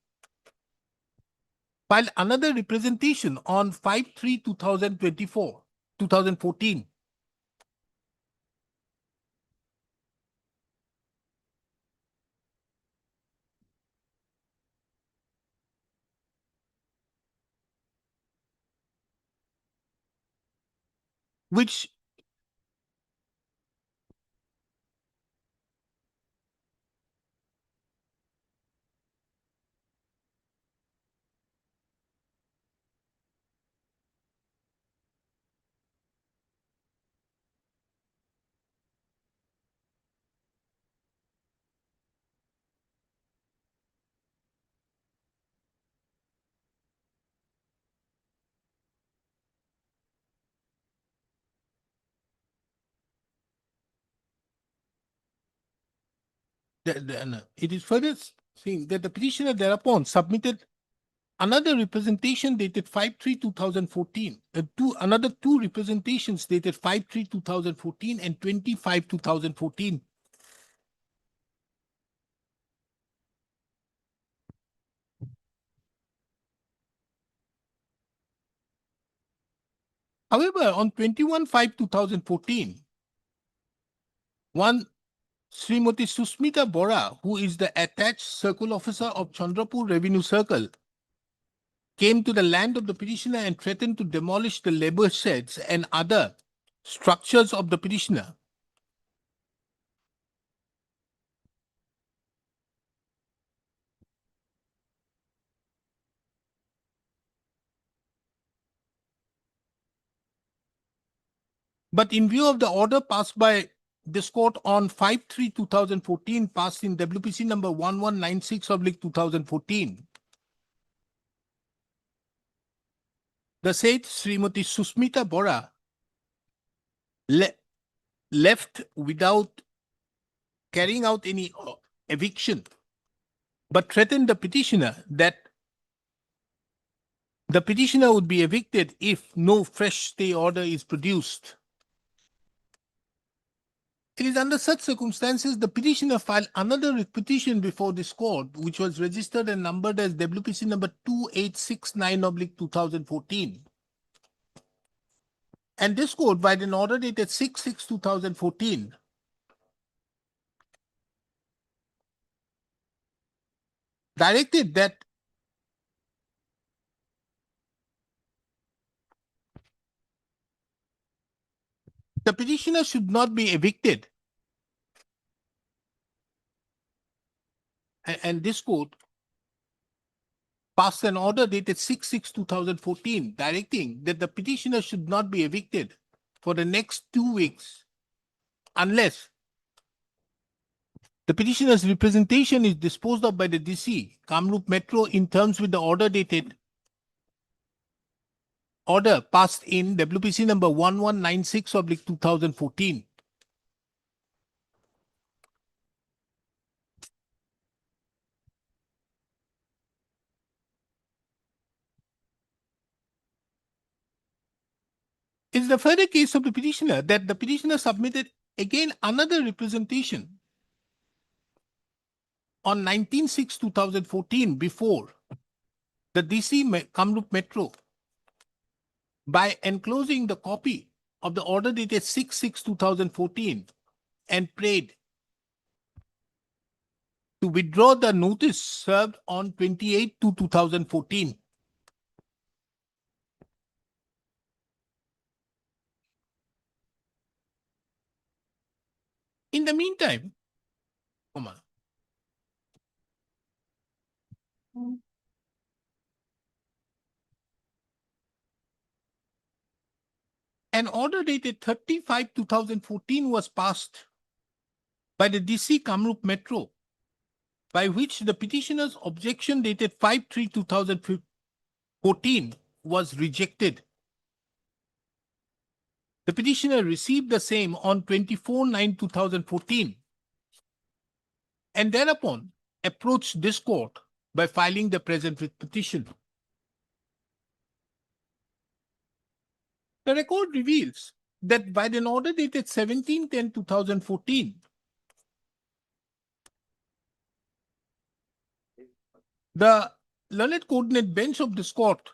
filed another representation on 5/3/2014. Which it is further seen that the petitioner thereupon submitted another representation dated 5/3/2014, another two representations dated 5/3/2014 and 25/2014. However, on 21/5/2014, one Srimati Susmita Bora, who is the attached circle officer of Chandrapur Revenue Circle, came to the land of the petitioner and threatened to demolish the labor sheds and other structures of the petitioner. But in view of the order passed by this court on 5/3/2014, passed in WPC number 1196/2014, the said Srimati Susmita Bora left without carrying out any eviction, but threatened the petitioner that the petitioner would be evicted if no fresh stay order is produced. It is under such circumstances the petitioner filed another writ petition before this court, which was registered and numbered as WPC number 2869/2014. And this court, by an order dated 6/6/2014, directed that the petitioner should not be evicted. And this court passed an order dated 6/6/2014 directing that the petitioner should not be evicted for the next 2 weeks unless the petitioner's representation is disposed of by the DC, Kamrup Metro, in terms with the order passed in WPC number 1196/2014. It's the further case of the petitioner that the petitioner submitted again another representation on 19/6/2014 before the DC Kamrup Metro by enclosing the copy of the order dated 6/6/2014 and prayed to withdraw the notice served on 28/2/2014. In the meantime, an order dated 30/5/2014 was passed by the DC Kamrup Metro, by which the petitioner's objection dated 5/3/2014 was rejected. The petitioner received the same on 24/9/2014 and thereupon approached this court by filing the present writ petition. The record reveals that by an order dated 17/10/2014, the learned coordinate bench of this court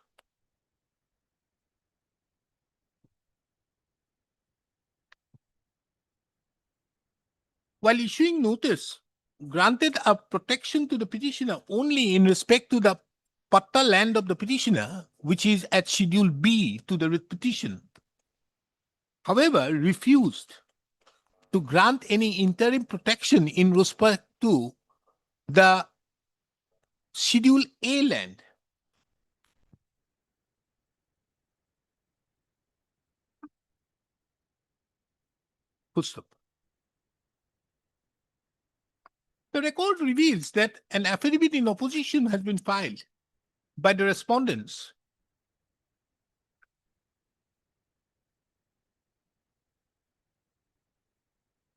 while issuing notice, granted a protection to the petitioner only in respect to the patta land of the petitioner, which is at Schedule B to the writ petition. However, refused to grant any interim protection in respect to the Schedule A land. Full stop. The record reveals that an affidavit in opposition has been filed by the respondents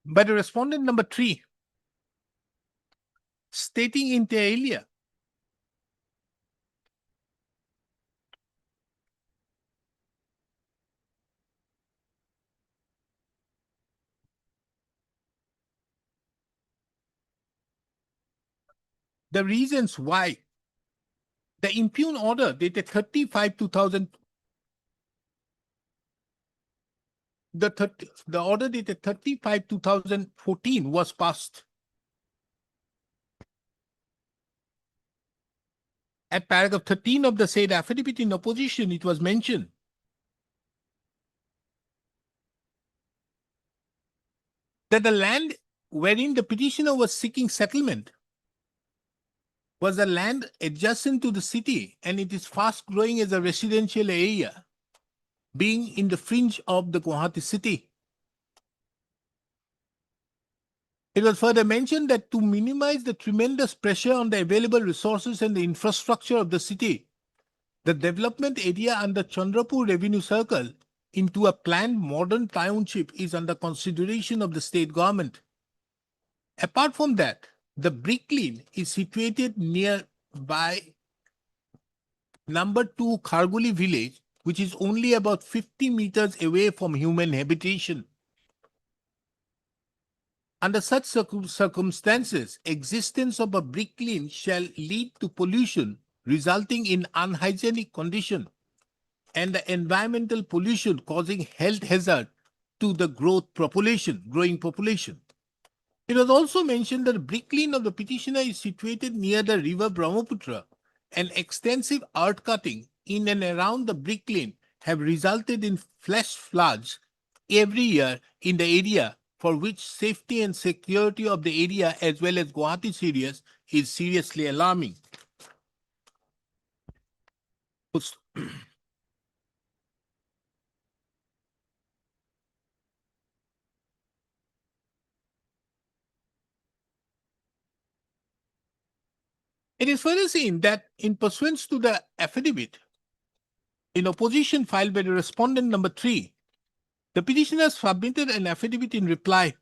by the respondent number 3, stating inter alia the reasons why the impugned order dated 30/5/2000, the order dated 30/5/2014 was passed. At paragraph 13 of the said affidavit in opposition, it was mentioned that the land wherein the petitioner was seeking settlement was the land adjacent to the city, and it is fast growing as a residential area, being in the fringe of the Gauhati city. It was further mentioned that to minimize the tremendous pressure on the available resources and the infrastructure of the city, the development area under Chandrapur Revenue Circle into a planned modern township is under consideration of the state government. Apart from that, the brick kiln is situated nearby number 2 Kharguli village, which is only about 50 meters away from human habitation. Under such circumstances, existence of a brick kiln shall lead to pollution, resulting in unhygienic condition and the environmental pollution causing health hazard to the growing population. It was also mentioned that the brick kiln of the petitioner is situated near the river Brahmaputra, and extensive earth cutting in and around the brick kiln have resulted in flash floods every year in the area, for which safety and security of the area as well as Gauhati is seriously alarming. Puts- It is further seen that in pursuance to the affidavit in opposition filed by the respondent number 3, the petitioner submitted an affidavit in reply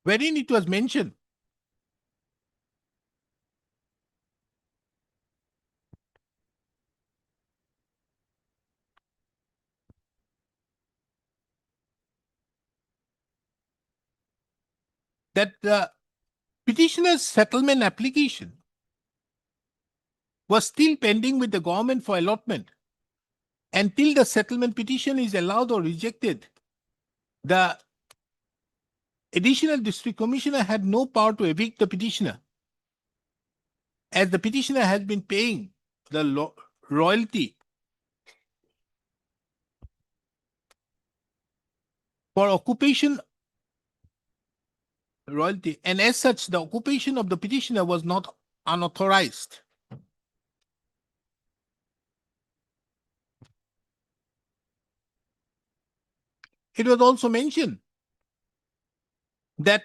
wherein it was mentioned that the petitioner's settlement application was still pending with the government for allotment until the settlement petition is allowed or rejected. The additional district commissioner had no power to evict the petitioner, as the petitioner has been paying the royalty for occupation royalty, and as such, the occupation of the petitioner was not unauthorized. It was also mentioned that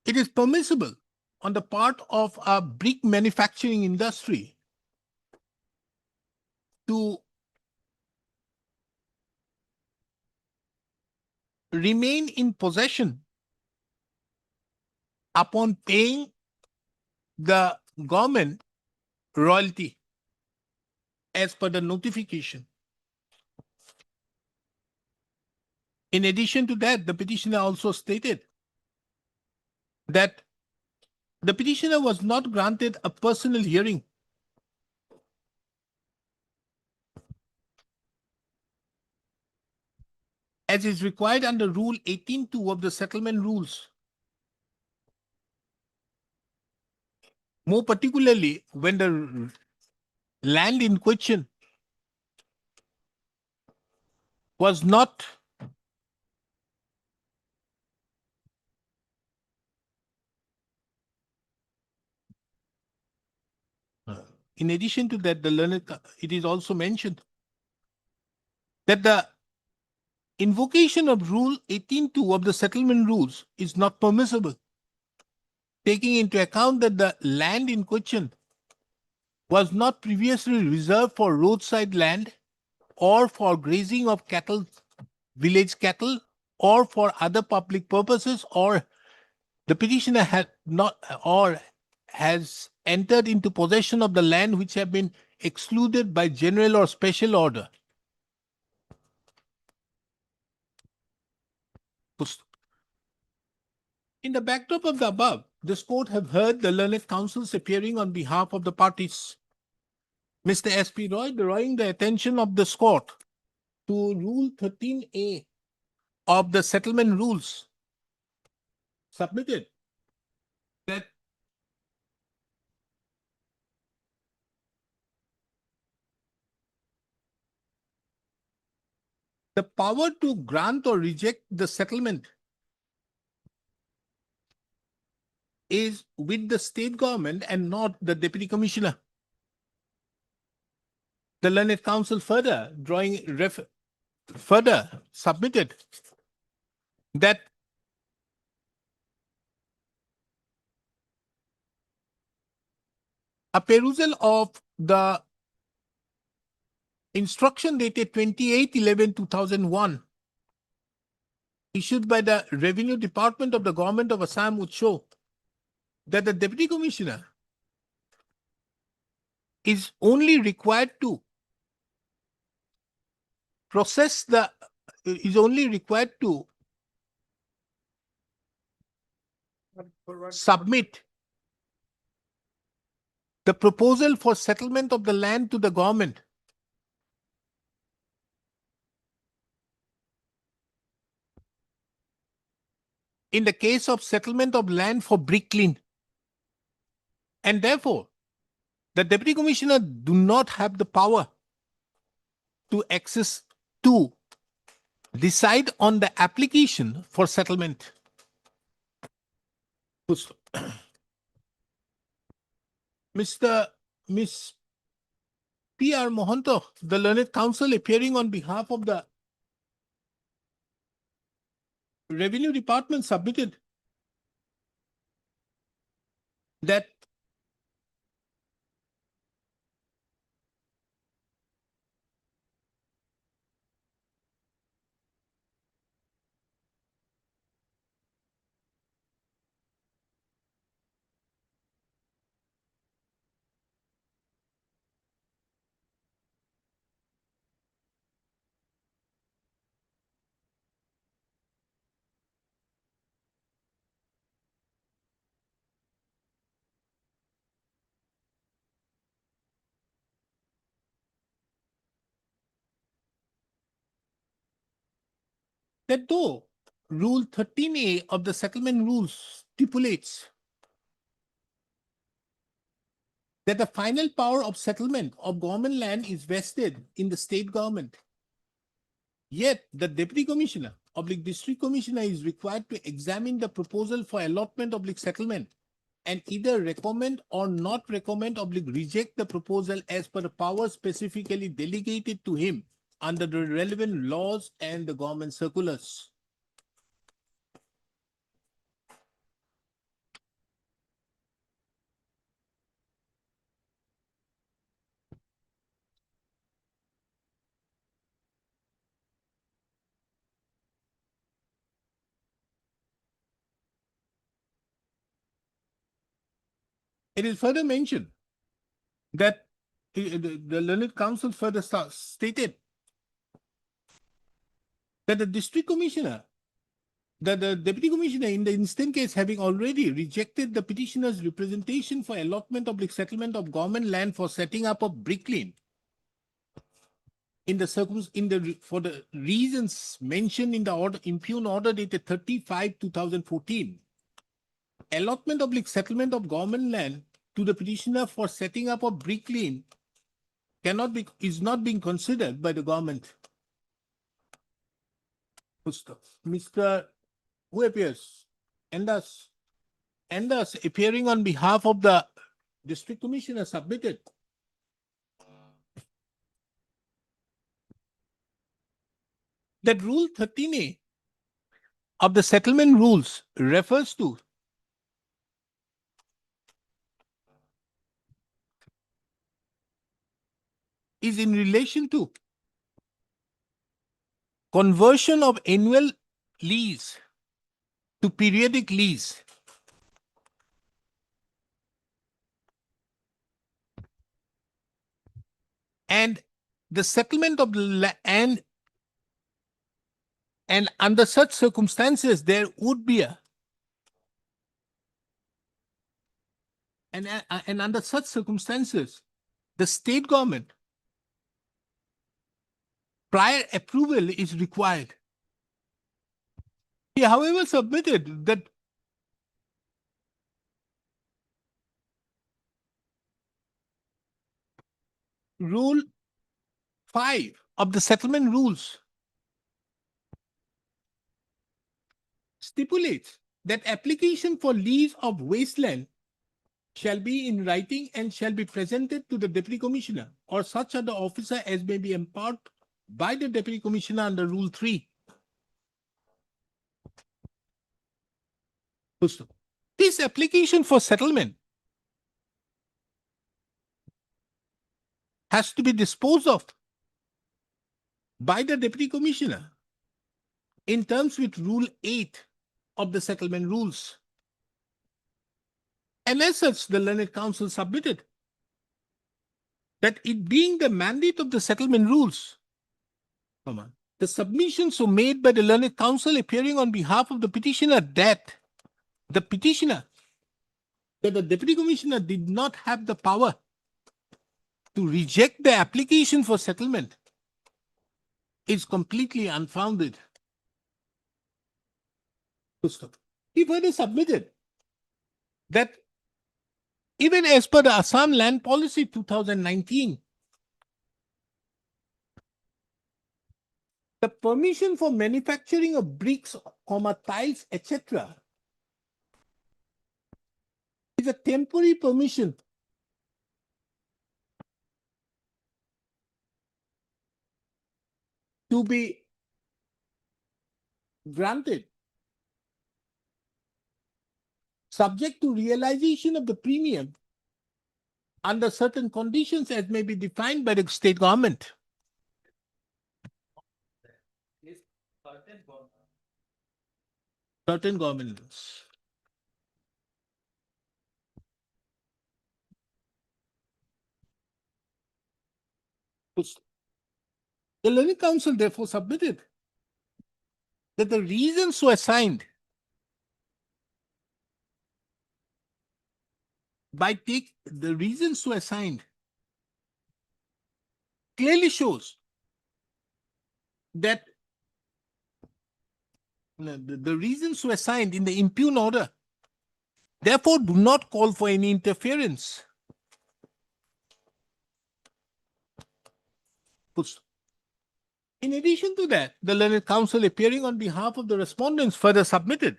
it is permissible on the part of a brick manufacturing industry to remain in possession upon paying the government royalty as per the notification. In addition to that, the petitioner also stated that the petitioner was not granted a personal hearing as is required under Rule 18.2 of the settlement rules. More particularly, when the land in question was not in addition to that, it is also mentioned that the invocation of Rule 18.2 of the settlement rules is not permissible, taking into account that the land in question was not previously reserved for roadside land or for grazing of cattle, village cattle, or for other public purposes, or the petitioner had not or has entered into possession of the land which have been excluded by general or special order. In the backdrop of the above, this court have heard the learned counsels appearing on behalf of the parties. Mr. S.P. Roy, drawing the attention of this court to Rule 13A of the settlement rules, submitted that the power to grant or reject the settlement is with the state government and not the deputy commissioner. The learned counsel further submitted that a perusal of the instruction dated 28/11/2001 issued by the Revenue Department of the Government of Assam would show that the deputy commissioner is only required to submit the proposal for settlement of the land to the government in the case of settlement of land for bricklin. And therefore, the Deputy Commissioner do not have the power to decide on the application for settlement. Miss P.R. Mohanto, the learned counsel appearing on behalf of the Revenue Department, submitted that though Rule 13A of the settlement rules stipulates that the final power of settlement of government land is vested in the state government, yet the Deputy Commissioner / District Commissioner is required to examine the proposal for allotment / settlement and either recommend or not recommend / reject the proposal as per the power specifically delegated to him under the relevant laws and the government circulars. It is further mentioned that the learned counsel further stated that the district commissioner, that the deputy commissioner in the instant case having already rejected the petitioner's representation for allotment of settlement of government land for setting up of bricklin for the reasons mentioned in the order, impugned order dated 30/5/2014, allotment of settlement of government land to the petitioner for setting up of bricklin is not being considered by the government. Mr. Who appears? Endas appearing on behalf of the district commissioner submitted that Rule 13A of the settlement rules refers to is in relation to conversion of annual lease to periodic lease. And the settlement of and under such circumstances, there would be and under such circumstances, the state government prior approval is required. He, however, submitted that Rule 5 of the settlement rules stipulates that application for lease of wasteland shall be in writing and shall be presented to the Deputy Commissioner or such other officer as may be empowered by the Deputy Commissioner under Rule 3. This application for settlement has to be disposed of by the Deputy Commissioner in terms with Rule 8 of the settlement rules. And as such, the learned counsel submitted that it being the mandate of the settlement rules, the submissions were made by the learned counsel appearing on behalf of the petitioner that the Deputy Commissioner did not have the power to reject the application for settlement is completely unfounded. he further submitted that even as per the Assam Land Policy 2019, the permission for manufacturing of bricks, tiles, etc. is a temporary permission to be granted subject to realization of the premium under certain conditions as may be defined by the state government. Certain governments. The Learning Council therefore submitted that the reasons were assigned the reasons were assigned clearly shows that the reasons were assigned in the impugn order therefore do not call for any interference. In addition to that, the Learned Counsel, appearing on behalf of the respondents, further submitted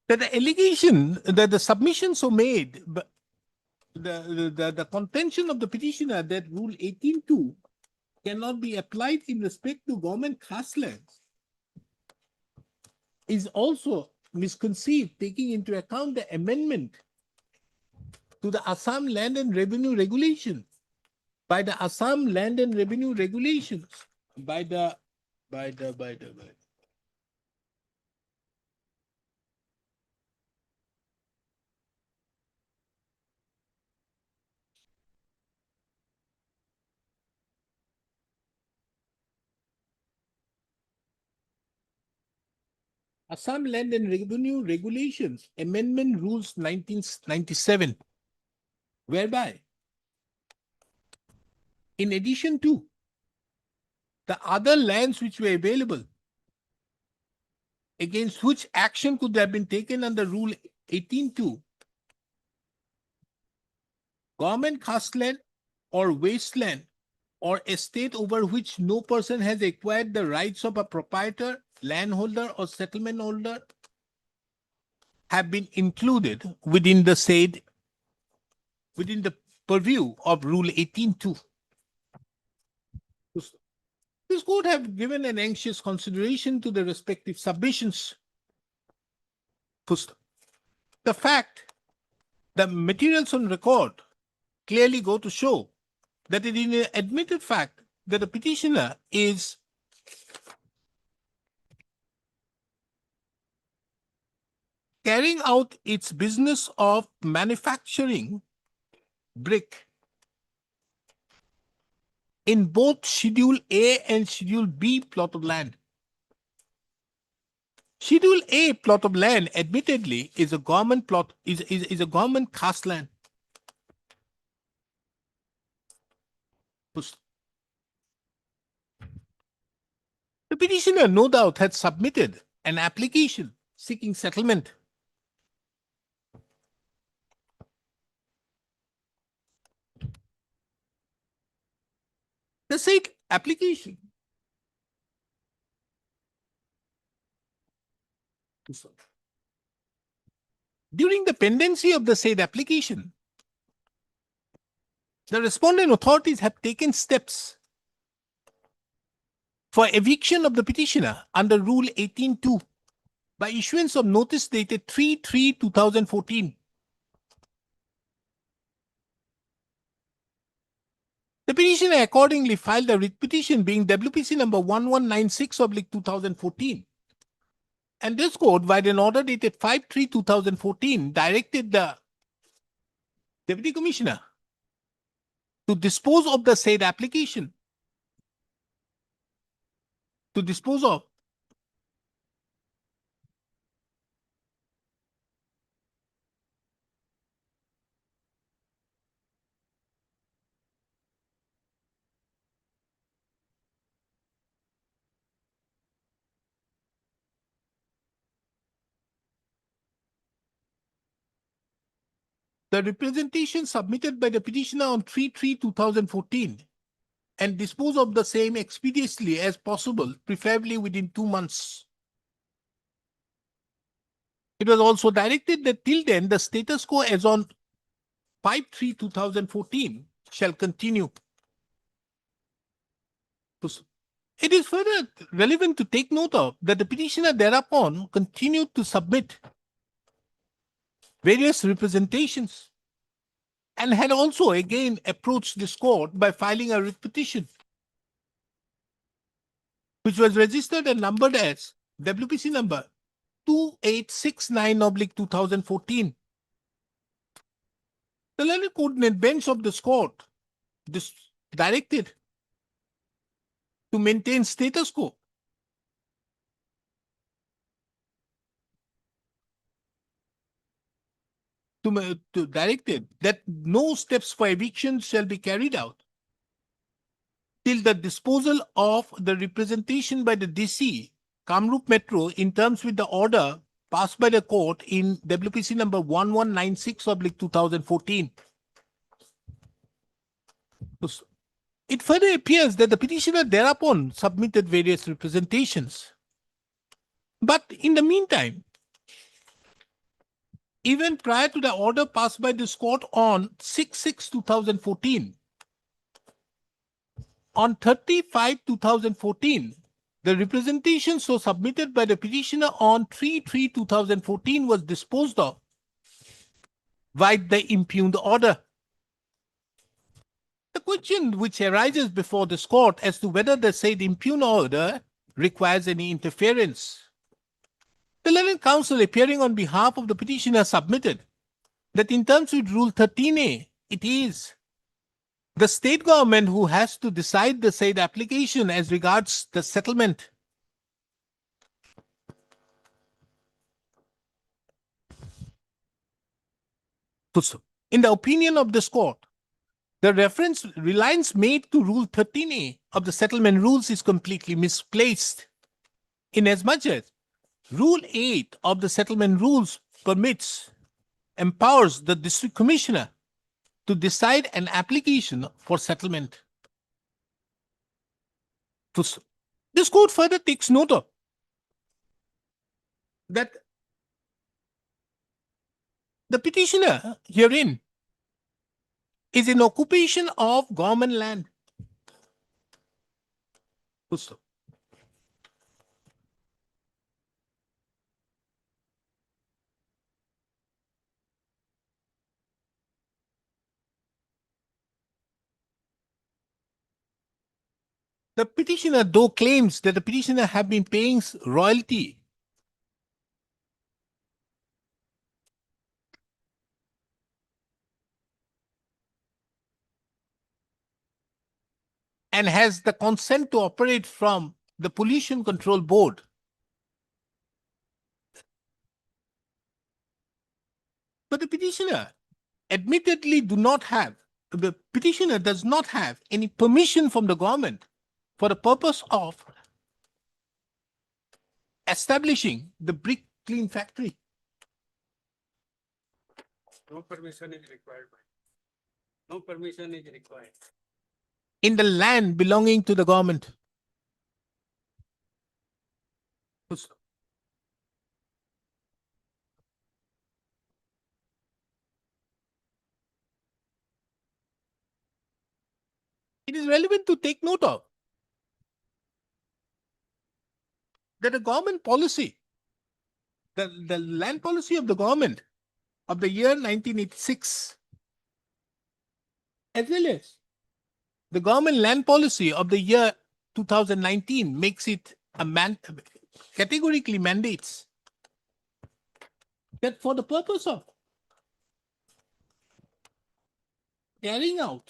that the allegation that the submissions were made, but the contention of the petitioner that Rule 18.2 cannot be applied in respect to government khas lands is also misconceived, taking into account the amendment to the Assam Land and Revenue Regulations by the Assam Land and Revenue Regulations by the Assam Land and Revenue Regulations Amendment Rules 1997, whereby, in addition to the other lands which were available, against which action could have been taken under Rule 18.2, government khas land or wasteland or estate over which no person has acquired the rights of a proprietor, landholder, or settlement holder have been included within the purview of Rule 18.2. This court have given an anxious consideration to the respective submissions. The fact, the materials on record clearly go to show that it is an admitted fact that the petitioner is carrying out its business of manufacturing brick in both Schedule A and Schedule B plot of land. Schedule A plot of land, admittedly, is a government plot, is a government khas land. The petitioner, no doubt, had submitted an application seeking settlement. The said application during the pendency of the said application, the respondent authorities have taken steps for eviction of the petitioner under Rule 18.2 by issuance of notice dated 3/3/2014. The petitioner accordingly filed a writ petition being WPC number 1196/2014. And this court, by an order dated 5/3/2014, directed the Deputy Commissioner to dispose of the said application, to dispose of the representation submitted by the petitioner on 3/3/2014 and dispose of the same expeditiously as possible, preferably within 2 months. It was also directed that till then, the status quo as on 5/3/2014 shall continue. It is further relevant to take note of that the petitioner thereupon continued to submit various representations and had also again approached this court by filing a writ petition, which was registered and numbered as WPC number 2869/2014. The learned coordinate bench of this court directed to maintain status quo. Directed that no steps for eviction shall be carried out till the disposal of the representation by the DC, Kamrup Metro, in terms with the order passed by the court in WPC number 1196/2014. It further appears that the petitioner thereupon submitted various representations. But in the meantime, even prior to the order passed by this court on 6/6/2014, on 30/5/2014, the representation so submitted by the petitioner on 3/3/2014 was disposed of by the impugned order. The question which arises before this court as to whether the said impugned order requires any interference. The learned counsel, appearing on behalf of the petitioner, submitted that in terms with Rule 13A, it is the state government who has to decide the said application as regards the settlement. So, in the opinion of this court, the reliance made to Rule 13A of the settlement rules is completely misplaced, inasmuch as Rule 8 of the settlement rules empowers the district commissioner to decide an application for settlement. This court further takes note of that the petitioner herein is in occupation of government land. The petitioner, though, claims that the petitioner have been paying royalty and has the consent to operate from the Pollution Control Board. But the petitioner admittedly the petitioner does not have any permission from the government for the purpose of establishing the brick kiln factory. No permission is required. No permission is required. In the land belonging to the government. It is relevant to take note of that the government policy, the land policy of the government of the year 1986, as well as the government land policy of the year 2019 makes it categorically mandates that for the purpose of carrying out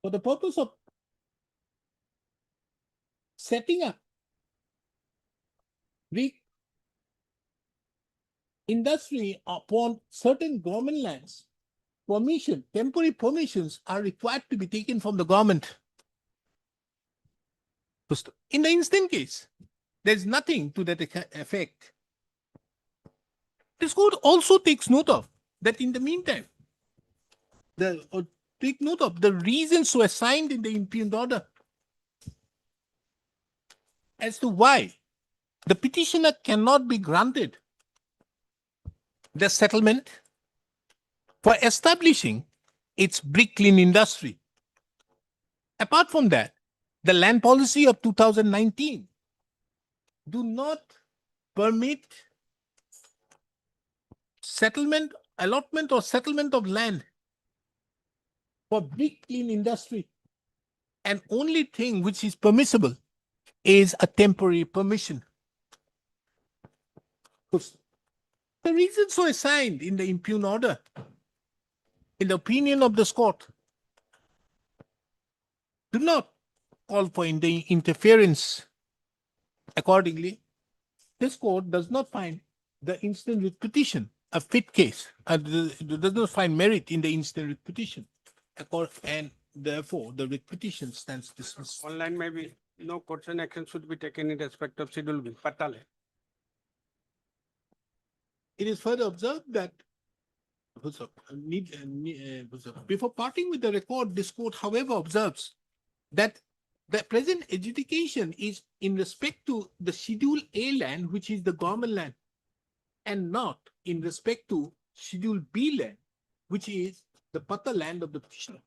for the purpose of setting up brick industry upon certain government lands, temporary permissions are required to be taken from the government. In the instant case, there's nothing to that effect. This court also takes note of that in the meantime, take note of the reasons were assigned in the impugned order as to why the petitioner cannot be granted the settlement for establishing its brick kiln industry. Apart from that, the land policy of 2019 do not permit allotment or settlement of land for brick kiln industry. And only thing which is permissible is a temporary permission. The reasons were assigned in the impugned order, in the opinion of this court, do not call for the interference. Accordingly, this court does not find the instant writ petition a fit case, does not find merit in the instant writ petition, and therefore the writ petition stands dismissed. Online maybe no course and action should be taken in respect of Schedule B. Patale. It is further observed that before parting with the record, this court, however, observes that the present adjudication is in respect to the Schedule A land, which is the government land, and not in respect to Schedule B land, which is the Pata land of the petitioner.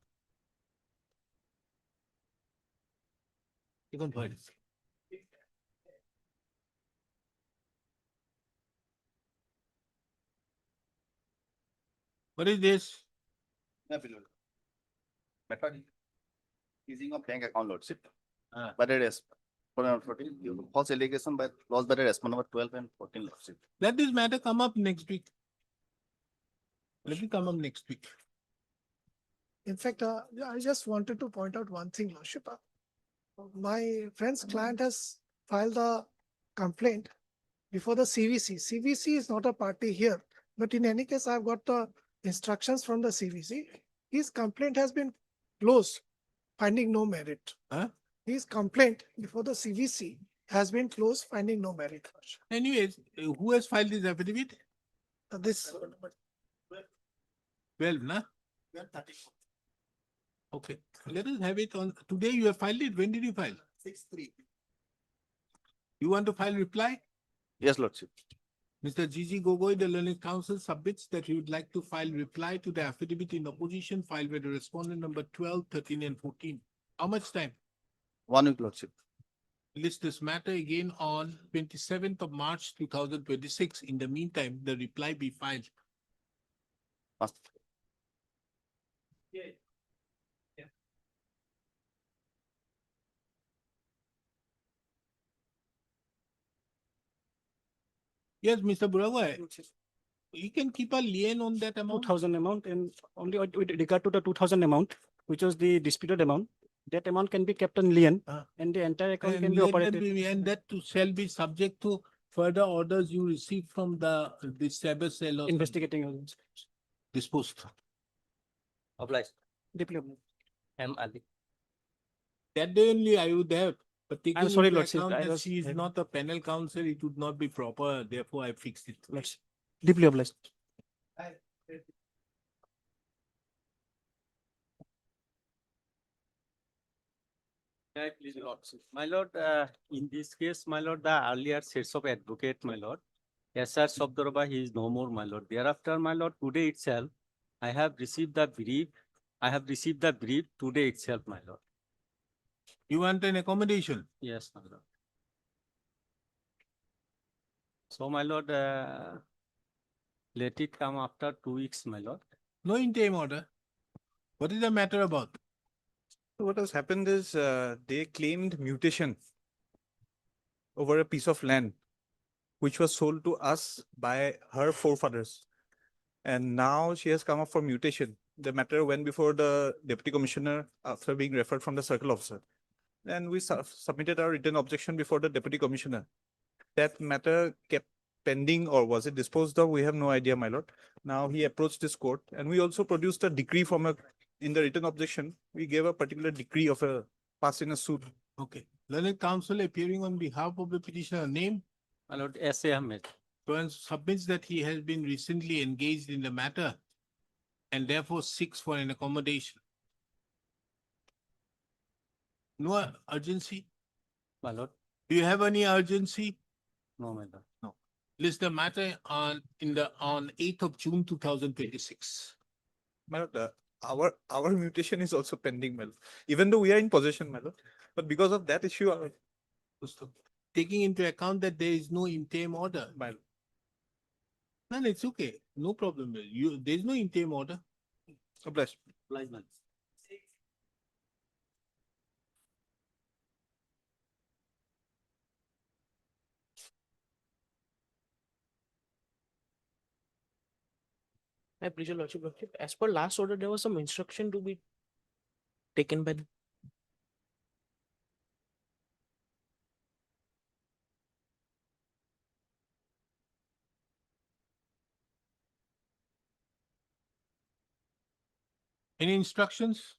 You can find it. What is this? Method using of bank account lordship. Ah. But it is false allegation by laws by response number 12 and 14 lordship. Let this matter come up next week. Let it come up next week. In fact, I just wanted to point out one thing, Lordship. My friend's client has filed a complaint before the CVC. CVC is not a party here, but in any case, I've got the instructions from the CVC. His complaint has been closed, finding no merit. Huh? His complaint before the CVC has been closed, finding no merit. Anyways, who has filed this affidavit? This 12, na? Okay, let us have it on, today you have filed it, when did you file? 6-3. You want to file reply? Yes, lordship. Mr. G.G. Gogoi, the learned counsel submits that he would like to file reply to the affidavit in opposition filed by the respondent number 12, 13 and 14. How much time? 1 week, lordship. List this matter again on 27th of March 2026. In the meantime, the reply be filed. Must. Yes, Mr. Buragoi, you can keep a lien on that amount. 2,000 amount, and only with regard to the 2,000 amount, which was the disputed amount, that amount can be kept on lien and the entire account can be operated. And that shall be subject to further orders you receive from the cyber cell or Investigating. disposed. Obliged. Deeply obliged. M. Ali. That day only I would have. But taking sorry, into Lordship, account I that was- she is not a panel counsel, it would not be proper. Therefore, I fixed it. Lordship. Deeply obliged. Please, Lordship. My lord, in this case, my lord, the earlier sets of advocate, my lord, S.R. Sobdoroba, he is no more, my lord. Thereafter, my lord, today itself, I have received the brief. I have received the brief today itself, my lord. You want an accommodation? Yes, my lord. So, my lord, let it come after 2 weeks, my lord. No interim order. What is the matter about? What has happened is they claimed mutation over a piece of land which was sold to us by her forefathers. And now she has come up for mutation. The matter went before the deputy commissioner after being referred from the circle officer. And we submitted our written objection before the deputy commissioner. That matter kept pending or was it disposed of? We have no idea, my lord. Now he approached this court and we also produced a decree from in the written objection, we gave a particular decree of a passing a suit. Okay. Learned counsel appearing on behalf of the petitioner, name, My lord, S.A. Ahmed. submits that he has been recently engaged in the matter and therefore seeks for an accommodation. No urgency? My lord, Do you have any urgency? no, my lord. List the matter on 8th of June 2026. My lord, our mutation is also pending, my lord. Even though we are in possession, my lord, but because of that issue, Taking into account that there is no interim order. my lord. No, it's okay. No problem. There's no interim order. Obliged. My pleasure, Lordship. As per last order, there was some instruction to be taken by Any instructions?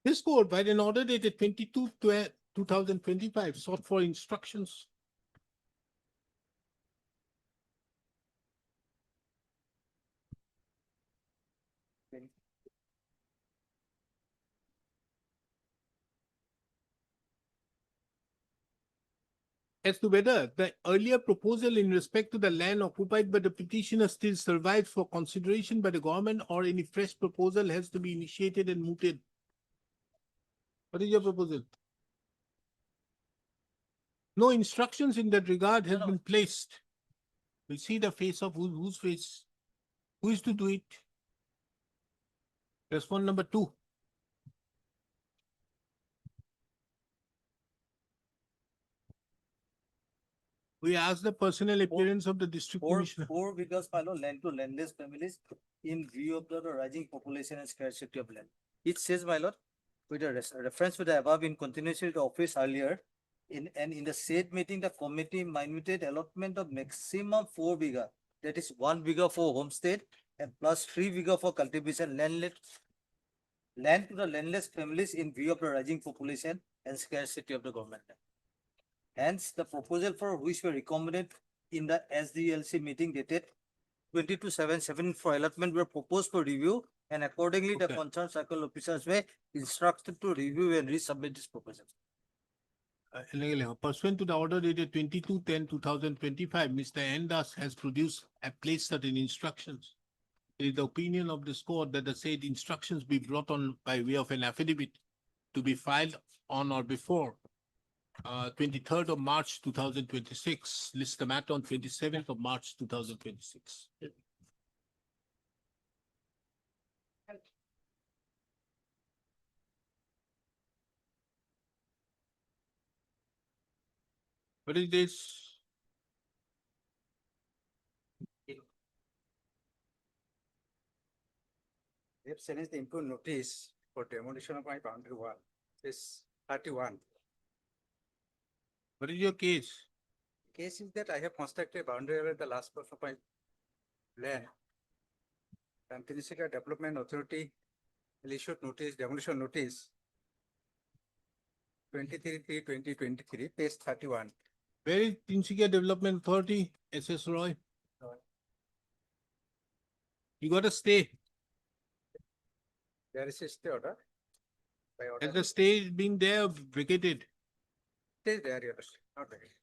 This court, by an order dated 22/12/2025, sought for instructions. As to whether the earlier proposal in respect to the land occupied by the petitioner still survives for consideration by the government, or any fresh proposal has to be initiated and mooted. What is your proposal? No instructions in that regard has been placed. We'll see the face of whose face. Who is to do it? Response number 2. We ask the personal appearance of the district commissioner. 4 because follow land to landless families in view of the rising population and scarcity of land. It says, my lord, with a reference to the above in continuation with the office earlier, in the said meeting, the committee minuted allotment of maximum 4 biga, that is 1 biga for homestead and plus 3 biga for cultivation land to the landless families in view of the rising population and scarcity of the government land. Hence, the proposal for which were recommended in the SDLC meeting dated 22/7/7 for allotment were proposed for review, and accordingly, the Okay. concerned circle officers were instructed to review and resubmit this proposal. Pursuant to the order dated 22/10/2025, Mr. Endas has placed certain instructions. It is the opinion of this court that the said instructions be brought on by way of an affidavit to be filed on or before 23rd of March 2026. List the matter on 27th of March 2026. What is this? They have sent the improved notice for demolition of my boundary wall. This 31. What is your case? Case is that I have constructed a boundary wall at the last part of my land. And Tinsukia Development Authority issued notice, demolition notice. 23/3/2023, page 31. Where is Tinsukia Development Authority, SS Roy? You got to stay. There is a stay order. By order. Has the stay been there vacated? Stay there, your Honor, not vacated.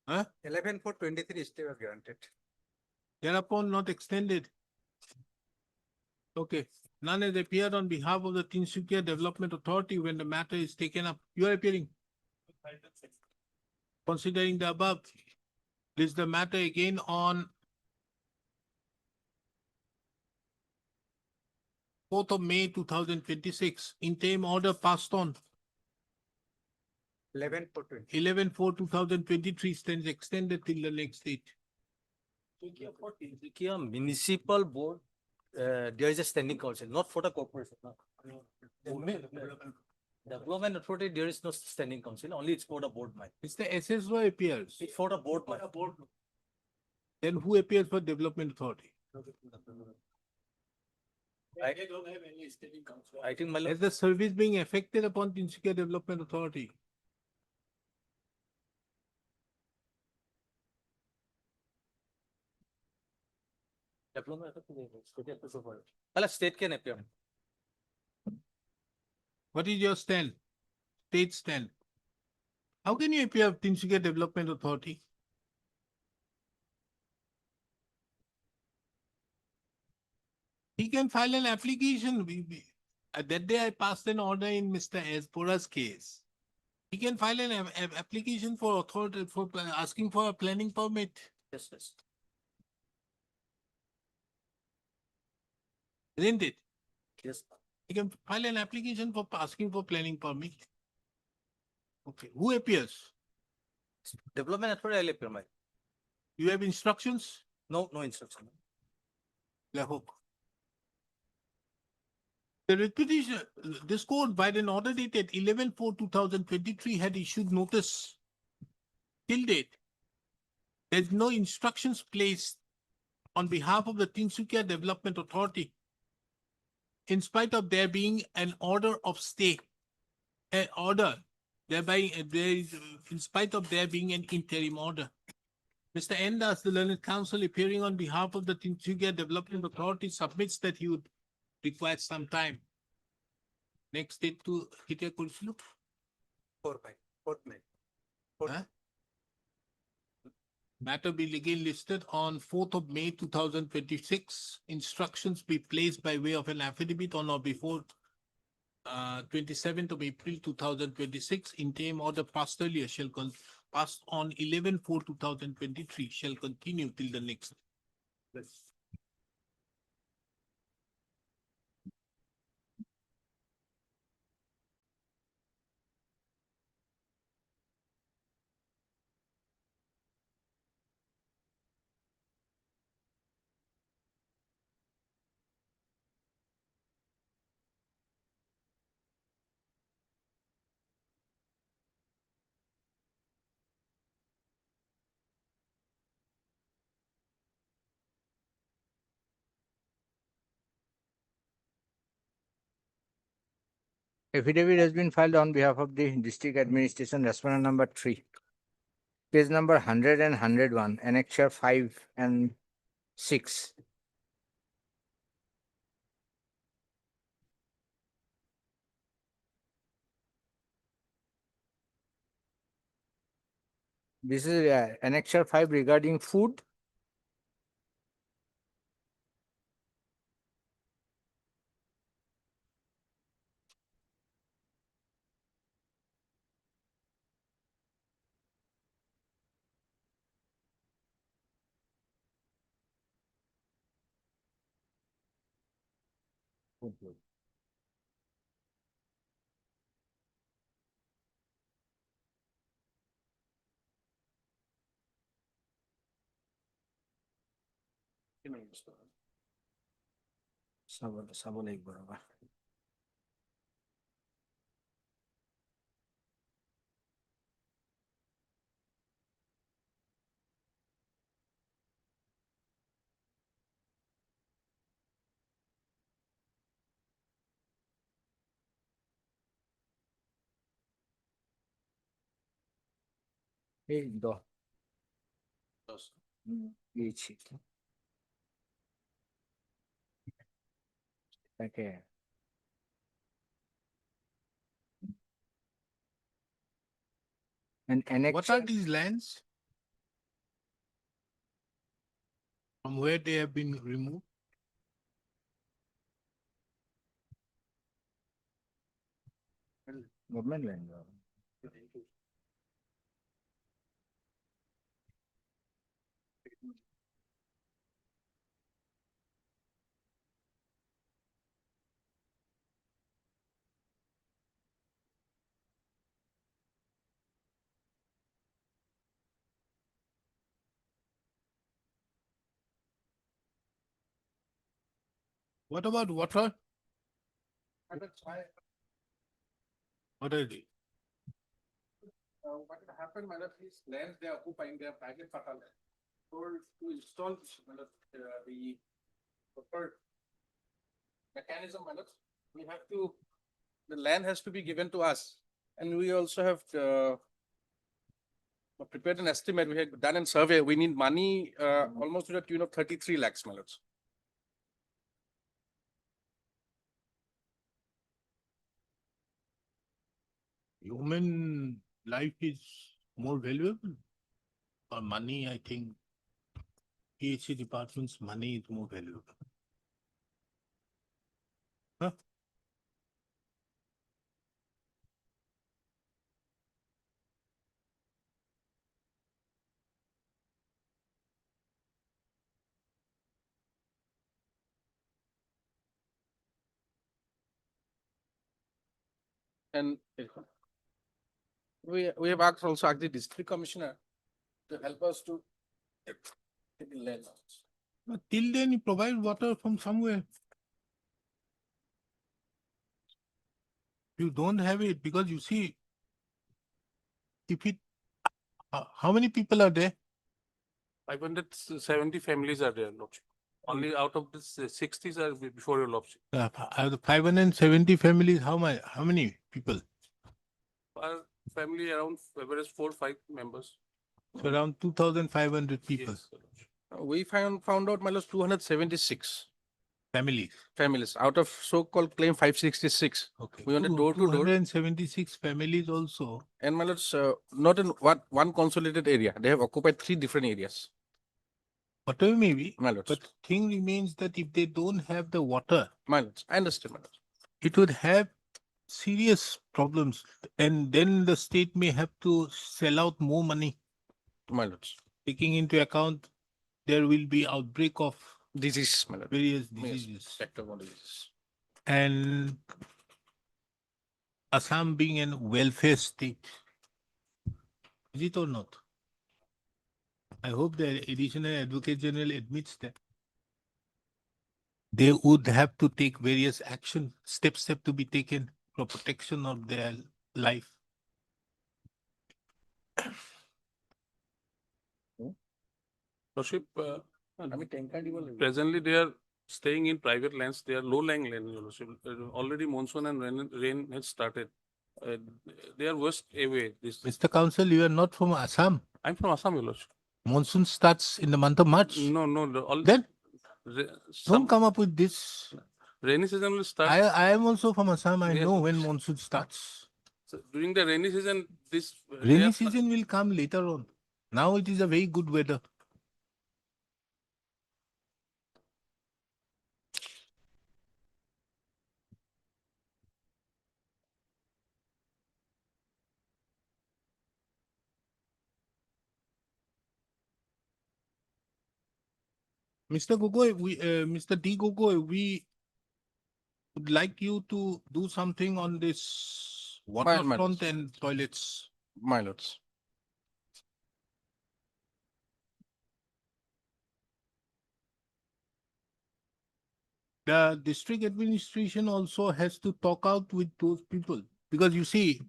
Huh? 11/4/23 stay was granted. Thereupon not extended. Okay. None has appeared on behalf of the Tinsukia Development Authority when the matter is taken up. You are appearing. Considering the above, This is the matter again on 4th of May 2026. Interim order passed on 11/4/2023 stands extended till the next date. Here municipal board, there is a standing council, not for the corporation. No. Development authority, there is no standing council, only it's for the board, mine. It's the SSO appears. It's for the board, mine. Then who appears for development authority? They don't have any standing council. I think, my Is lord, the service being affected upon Tinsukia Development Authority? development authority. Well, state can appear. What is your stand? State stand? How can you appear of Tinsukia Development Authority? He can file an application. That day I passed an order in Mr. Espora's case. He can file an application for authority for asking for a planning permit. Yes, yes. Isn't it? Yes. He can file an application for asking for planning permit. Okay, who appears? Development authority, I'll appear, mine. You have instructions? No, no instruction. I hope. The repetition, this court by an order dated 11/4/2023 had issued notice till date. There's no instructions placed on behalf of the Tinsukia Development Authority, in spite of there being an order of stay, an order, thereby there is, in spite of there being an interim order. Mr. Endas, the learned counsel appearing on behalf of the Tinsukia Development Authority, submits that he would require some time. Next date to Kitya Kulslu. 4th May. Huh? Matter be again listed on 4th of May 2026. Instructions be placed by way of an affidavit on or before 27th of April 2026. Interim order passed earlier shall passed on 11/4/2023 shall continue till the next. Affidavit has been filed on behalf of the district administration, respondent number 3. Page number 100 and 101, annexure 5 and 6. This is annexure 5 regarding food. চাব লাগিব ৰবা। এই 10 দিয়েছি তাকে। And What are these lands? From where they have been removed? government land. What about water? What are they? What happened, my lord, these lands they are occupying, they are private father land. So to install, my lord, the proper mechanism, my lord, we have to, the land has to be given to us. And we also have prepared an estimate, we have done a survey, we need money almost to the tune of 33 lakhs, my lords. Human life is more valuable. Or money, I think PhD department's money is more valuable. Huh? And we have also asked the district commissioner to help us to get the land. But till then, you provide water from somewhere. You don't have it because you see, if it, how many people are there? 570 families are there, Lordship. Only out of this 60s are before your Lordship. Out of 570 families, how many people? Our family around average 4-5 members. So around 2,500 people, Yes, Your Lordship. We found out, my lord, 276 families. families out of so-called claim 566. Okay. We went door to door. 276 families also. And my lords, not in one consolidated area. They have occupied 3 different areas. Whatever may be, My lords, but thing remains that if they don't have the water, my lords, I understand, my lords. it would have serious problems, and then the state may have to sell out more money, My lords, taking into account there will be outbreak of disease, my lord. various Yes, diseases. vector-borne diseases. And Assam being a welfare state, is it or not? I hope the additional advocate general admits that they would have to take various action, steps have to be taken for protection of their life. Lordship, presently they are staying in private lands. They are low-lying land, Your Lordship. Already monsoon and rain has started. They are worst away. Mr. Counsel, you are not from Assam. I'm from Assam, Your Lordship. Monsoon starts in the month of March. No, Then Re- don't come up with this. Rainy season will start. I am also from Assam. I Yes. know when monsoon starts. So during the rainy season, Rainy season will come later on. Now it is a very good weather. Mr. Gogoi, Mr. D. Gogoi, we would like you to do something on this waterfront and toilets. My lords. The district administration also has to talk out with those people because you see,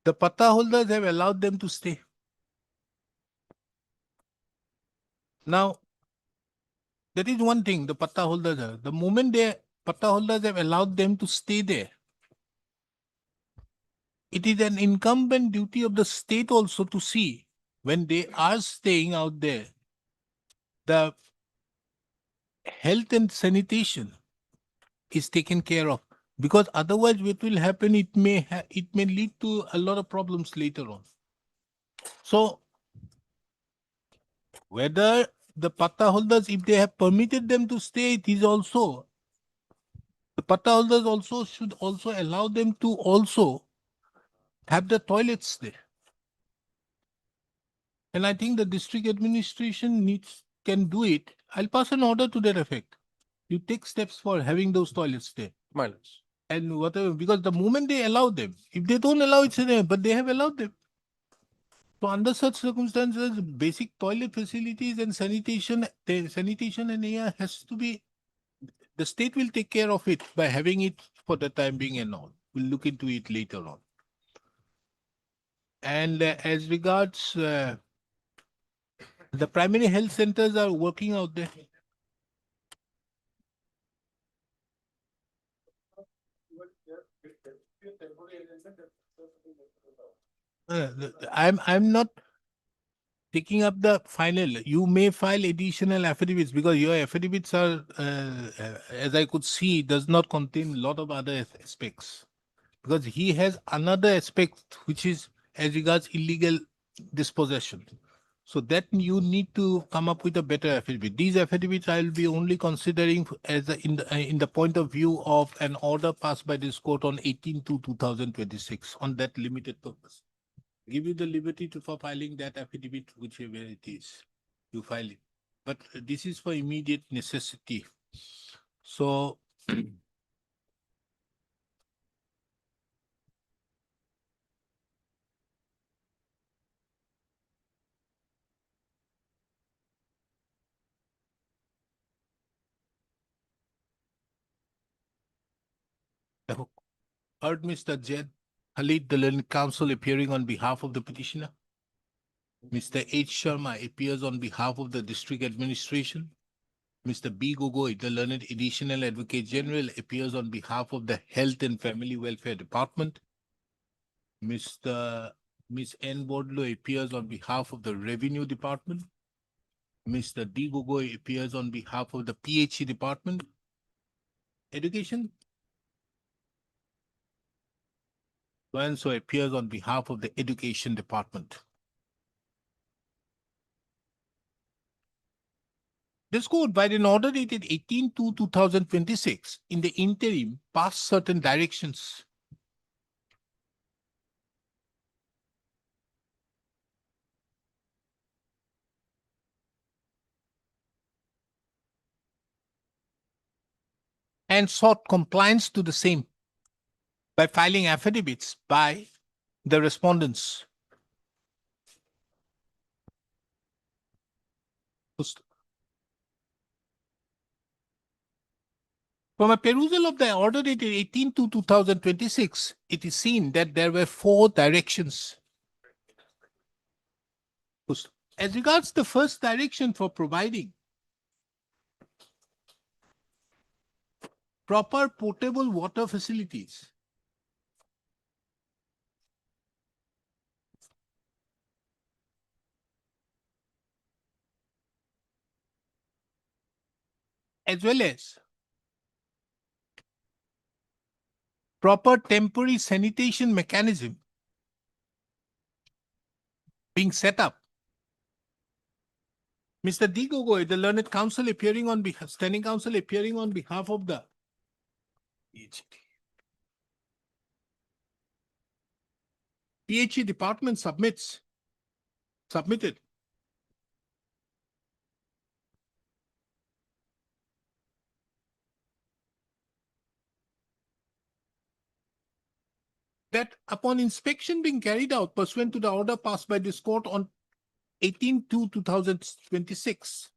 the patta holders have allowed them to stay. Now, that is one thing, the patta holders are. The moment the patta holders have allowed them to stay there, it is an incumbent duty of the state also to see when they are staying out there, the health and sanitation is taken care of. Because otherwise what will happen, it may lead to a lot of problems later on. So, whether the patta holders, if they have permitted them to stay, it is also, the patta holders also should also allow them to also have the toilets there. And I think the district administration can do it. I'll pass an order to that effect. You take steps for having those toilets there. My lords. And whatever, because the moment they allow them, if they don't allow it, but they have allowed them. So under such circumstances, basic toilet facilities and sanitation and air has to be the state will take care of it by having it for the time being and all. We'll look into it later on. And as regards the primary health centers are working out there. I'm not taking up the final. You may file additional affidavits because your affidavits are, as I could see, does not contain a lot of other aspects. Because he has another aspect which is as regards illegal dispossession. So that you need to come up with a better affidavit. These affidavits I will be only considering as in the point of view of an order passed by this court on 18/2/2026 on that limited purpose. Give you the liberty to for filing that affidavit, whichever it is, you file it. But this is for immediate necessity. So heard Mr. Jed Khalid, the learned counsel, appearing on behalf of the petitioner. Mr. H. Sharma appears on behalf of the district administration. Mr. B. Gogoi, the learned additional advocate general, appears on behalf of the Health and Family Welfare Department. Miss N. Bodlo appears on behalf of the Revenue Department. Mr. D. Gogoi appears on behalf of the PHE Department. Education. So and so appears on behalf of the Education Department. This court, by an order dated 18/2/2026, in the interim, passed certain directions. And sought compliance to the same by filing affidavits by the respondents. From a perusal of the order dated 18/2/2026, it is seen that there were 4 directions. As regards the first direction for providing proper potable water facilities, as well as proper temporary sanitation mechanism being set up. Mr. D. Gogoi, the learned counsel appearing on behalf, standing counsel appearing on behalf of the PHE department submitted that upon inspection being carried out pursuant to the order passed by this court on 18/2/2026,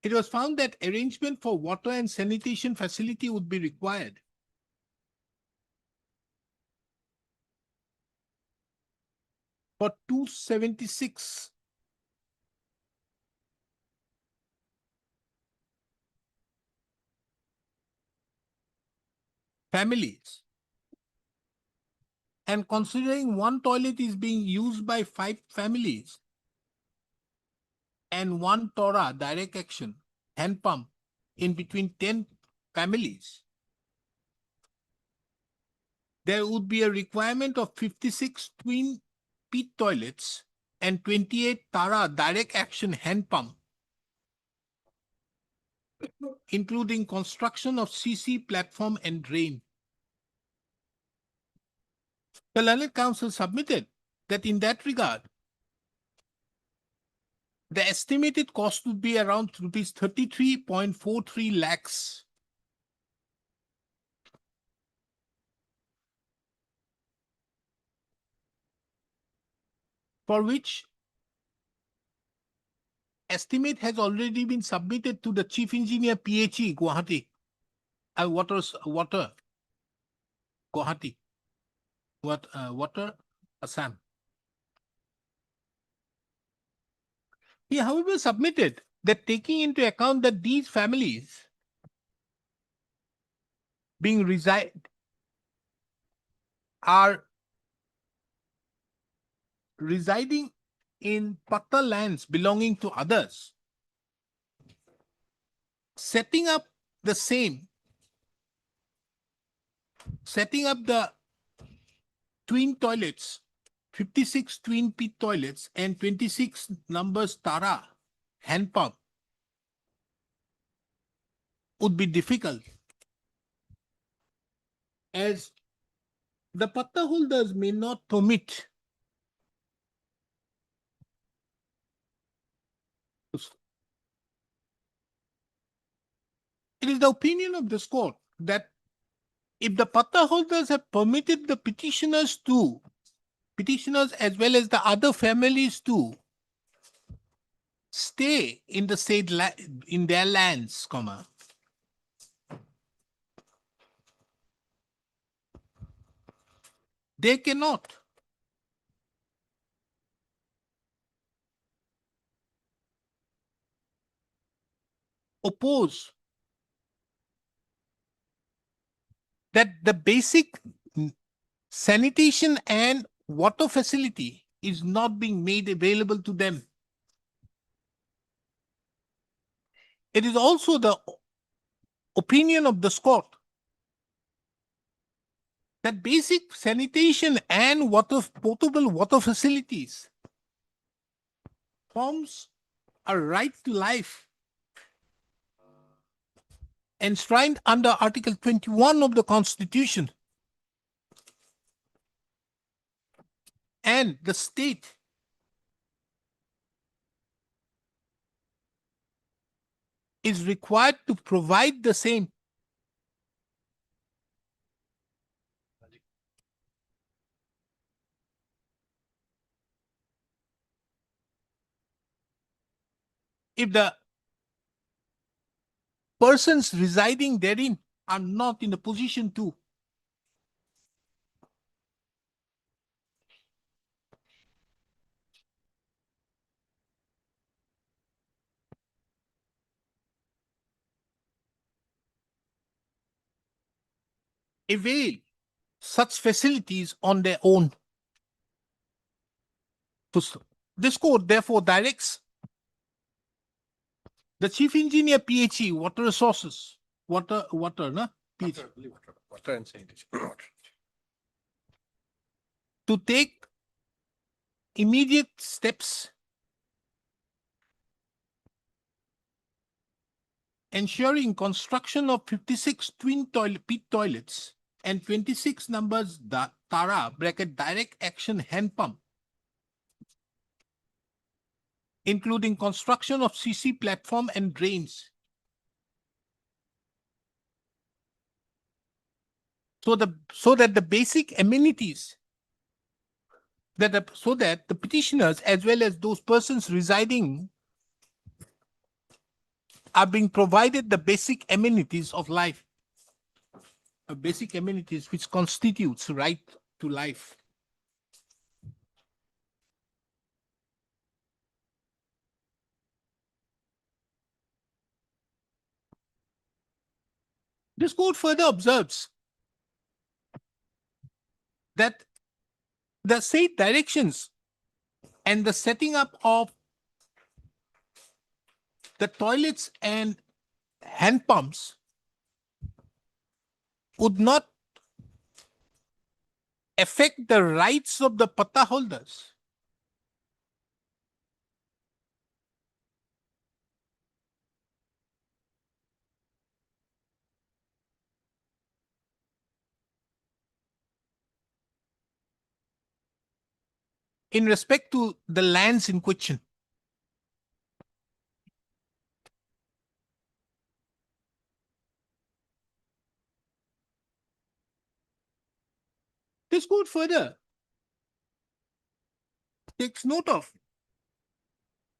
it was found that arrangement for water and sanitation facility would be required for 276 families. And considering one toilet is being used by 5 families and 1 Tora direct action hand pump in between 10 families, there would be a requirement of 56 twin pit toilets and 28 Tara direct action hand pump, including construction of CC platform and drain. The learned counsel submitted that in that regard, the estimated cost would be around rupees 33.43 lakhs. For which estimate has already been submitted to the Chief Engineer PHE, Gauhati. Water, Gauhati. Water, Assam. He, however, submitted that taking into account that these families are residing in patta lands belonging to others, setting up the twin toilets, 56 twin pit toilets and 26 numbers Tara hand pump would be difficult, as the patta holders may not permit It is the opinion of this court that if the patta holders have permitted the petitioners as well as the other families to stay in the said in their lands, they cannot oppose that the basic sanitation and water facility is not being made available to them. It is also the opinion of this court that basic sanitation and potable water facilities forms a right to life enshrined under Article 21 of the Constitution. And the state is required to provide the same. If the persons residing therein are not in a position to avail such facilities on their own. This court therefore directs the Chief Engineer PHE, Water Resources, Water, no? Water and sanitation. To take immediate steps ensuring construction of 56 twin pit toilets and 26 numbers Tara direct action hand pump, including construction of CC platform and drains. So that the basic amenities so that the petitioners as well as those persons residing are being provided the basic amenities of life, basic amenities which constitutes right to life. This court further observes that the said directions and the setting up of the toilets and hand pumps would not affect the rights of the patta holders. In respect to the lands in question. This court further takes note of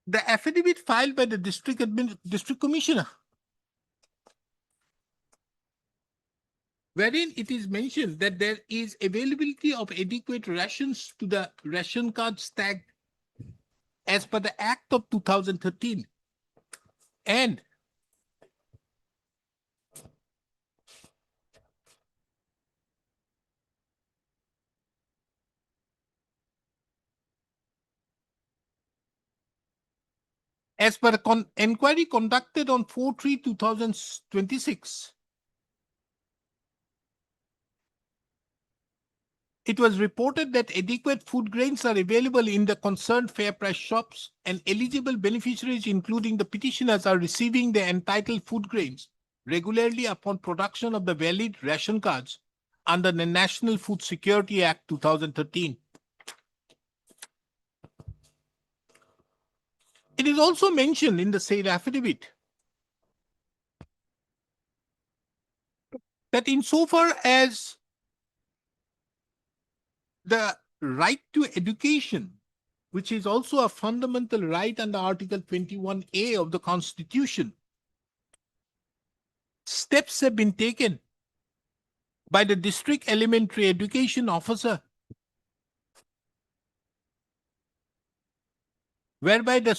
the affidavit filed by the district commissioner, wherein it is mentioned that there is availability of adequate rations to the ration cards tagged as per the Act of 2013. And as per the inquiry conducted on 4/3/2026, it was reported that adequate food grains are available in the concerned fair price shops, and eligible beneficiaries, including the petitioners, are receiving the entitled food grains regularly upon production of the valid ration cards under the National Food Security Act 2013. It is also mentioned in the said affidavit that insofar as the right to education, which is also a fundamental right under Article 21A of the Constitution, steps have been taken by the district elementary education officer, whereby the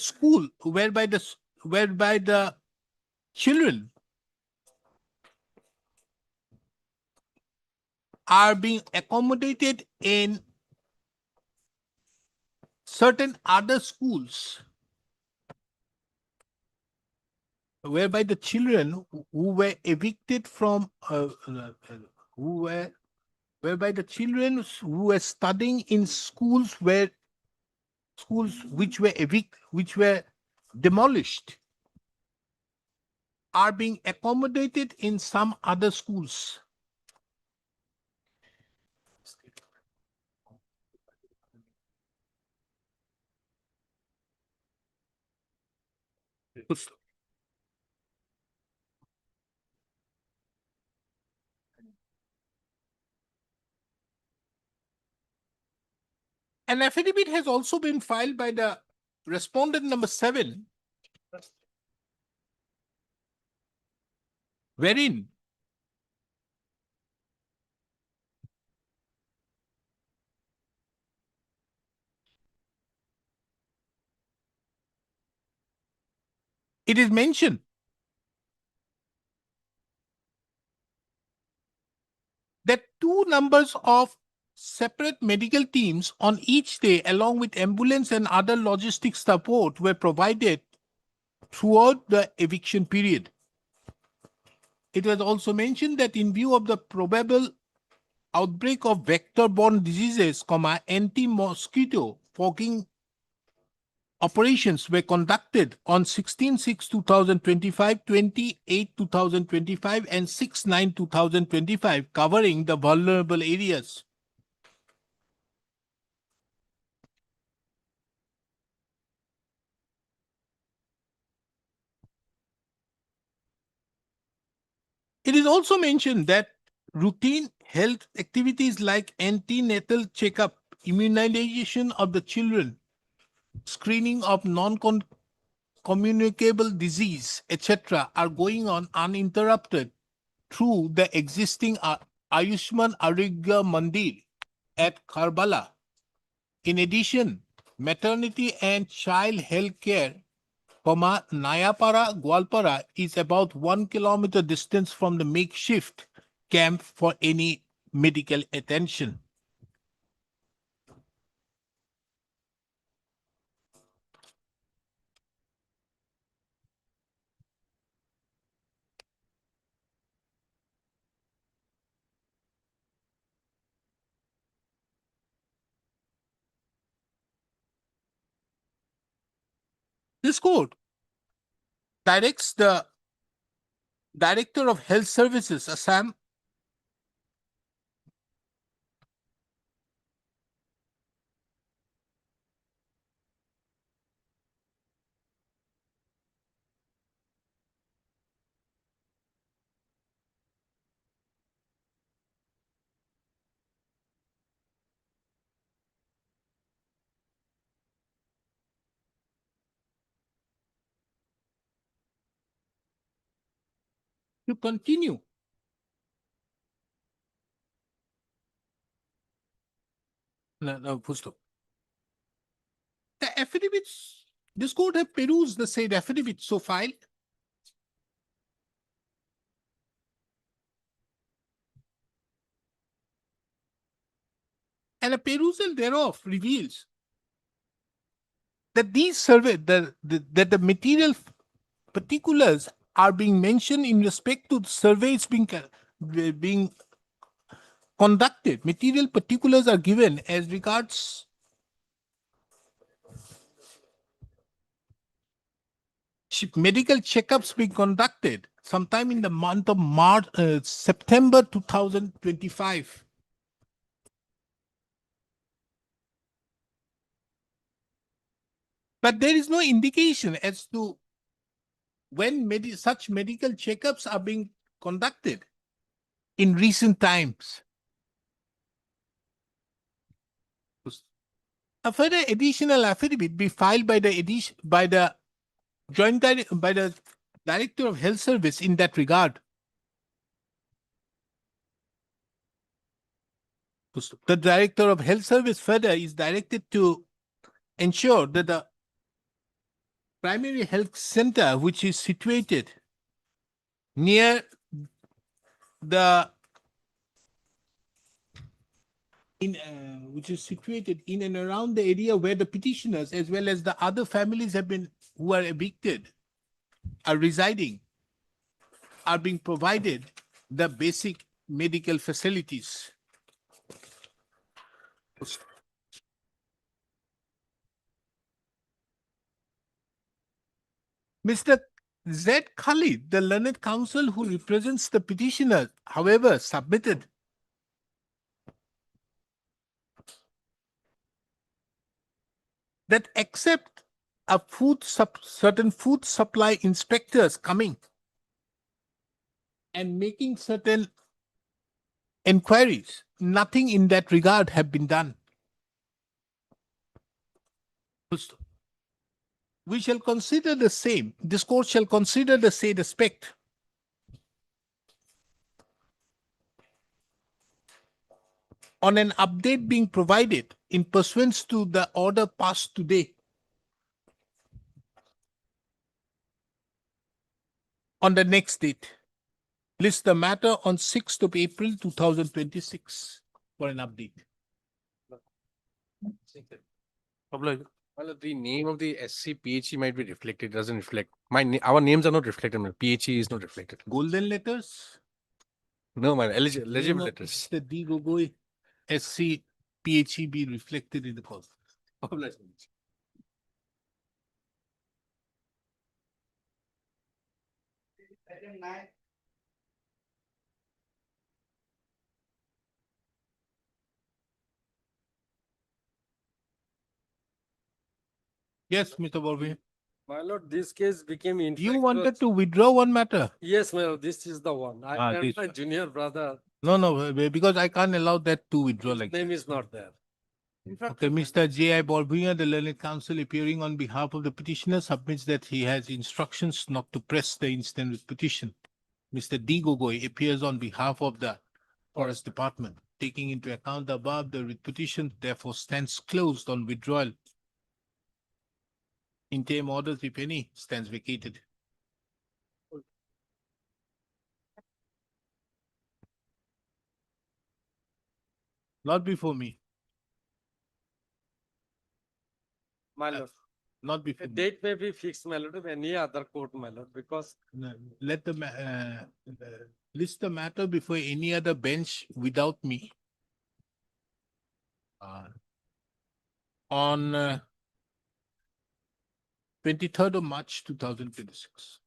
children are being accommodated in certain other schools, whereby the children who were evicted from whereby the children who were studying in schools which were demolished are being accommodated in some other schools. An affidavit has also been filed by the respondent number 7, wherein it is mentioned that 2 numbers of separate medical teams on each day, along with ambulance and other logistics support, were provided throughout the eviction period. It was also mentioned that in view of the probable outbreak of vector-borne diseases, anti-mosquito fogging operations were conducted on 16/6/2025, 28/2025, and 6/9/2025, covering the vulnerable areas. It is also mentioned that routine health activities like antenatal checkup, immunization of the children, screening of non-communicable disease, etc., are going on uninterrupted through the existing Ayushman Arogya Mandir at Karbala. In addition, maternity and child health care, Nayapara, Gwalpara is about 1 kilometer distance from the makeshift camp for any medical attention. This court directs the Director of Health Services, Assam, to continue. No, full stop. The affidavits, this court have perused the said affidavit so filed. And a perusal thereof reveals that these survey, that the material particulars are being mentioned in respect to the surveys being conducted. Material particulars are given as regards medical checkups being conducted sometime in the month of March, September 2025. But there is no indication as to when such medical checkups are being conducted in recent times. A further additional affidavit be filed by the Director of Health Service in that regard. The Director of Health Service further is directed to ensure that the primary health center, which is situated near which is situated in and around the area where the petitioners as well as the other families who are evicted are residing, are being provided the basic medical facilities. Mr. Z. Khalid, the learned counsel who represents the petitioner, however, submitted that except certain food supply inspectors coming and making certain inquiries, nothing in that regard have been done. We shall consider the same. This court shall consider the said aspect on an update being provided in pursuance to the order passed today on the next date. List the matter on 6th of April 2026 for an update. Well, the name of the SC PHE might be reflected. It doesn't reflect. Our names are not reflected. PHE is not reflected. Golden letters? No, man. Legible letters. The D. Gogoi SC PHE be reflected in the course. Yes, Mr. Borbi. My lord, this case became in. You wanted to withdraw one matter? Yes, my lord, this is the one. I am this my one. junior brother. No, because I can't allow that to withdraw like Name that. is not there. In fact, Okay, Mr. J.I. Balbuya, the learned counsel appearing on behalf of the petitioner, submits that he has instructions not to press the instant with petition. Mr. D. Gogoi appears on behalf of the Forest Department. Taking into account the above, the writ petition therefore stands closed on withdrawal. Interim orders, if any, stands vacated. Not before me. my lord, Not before a me. date may be fixed, my lord, of any other court, my lord, because No, let list the matter before any other bench without me. On 23rd of March 2026.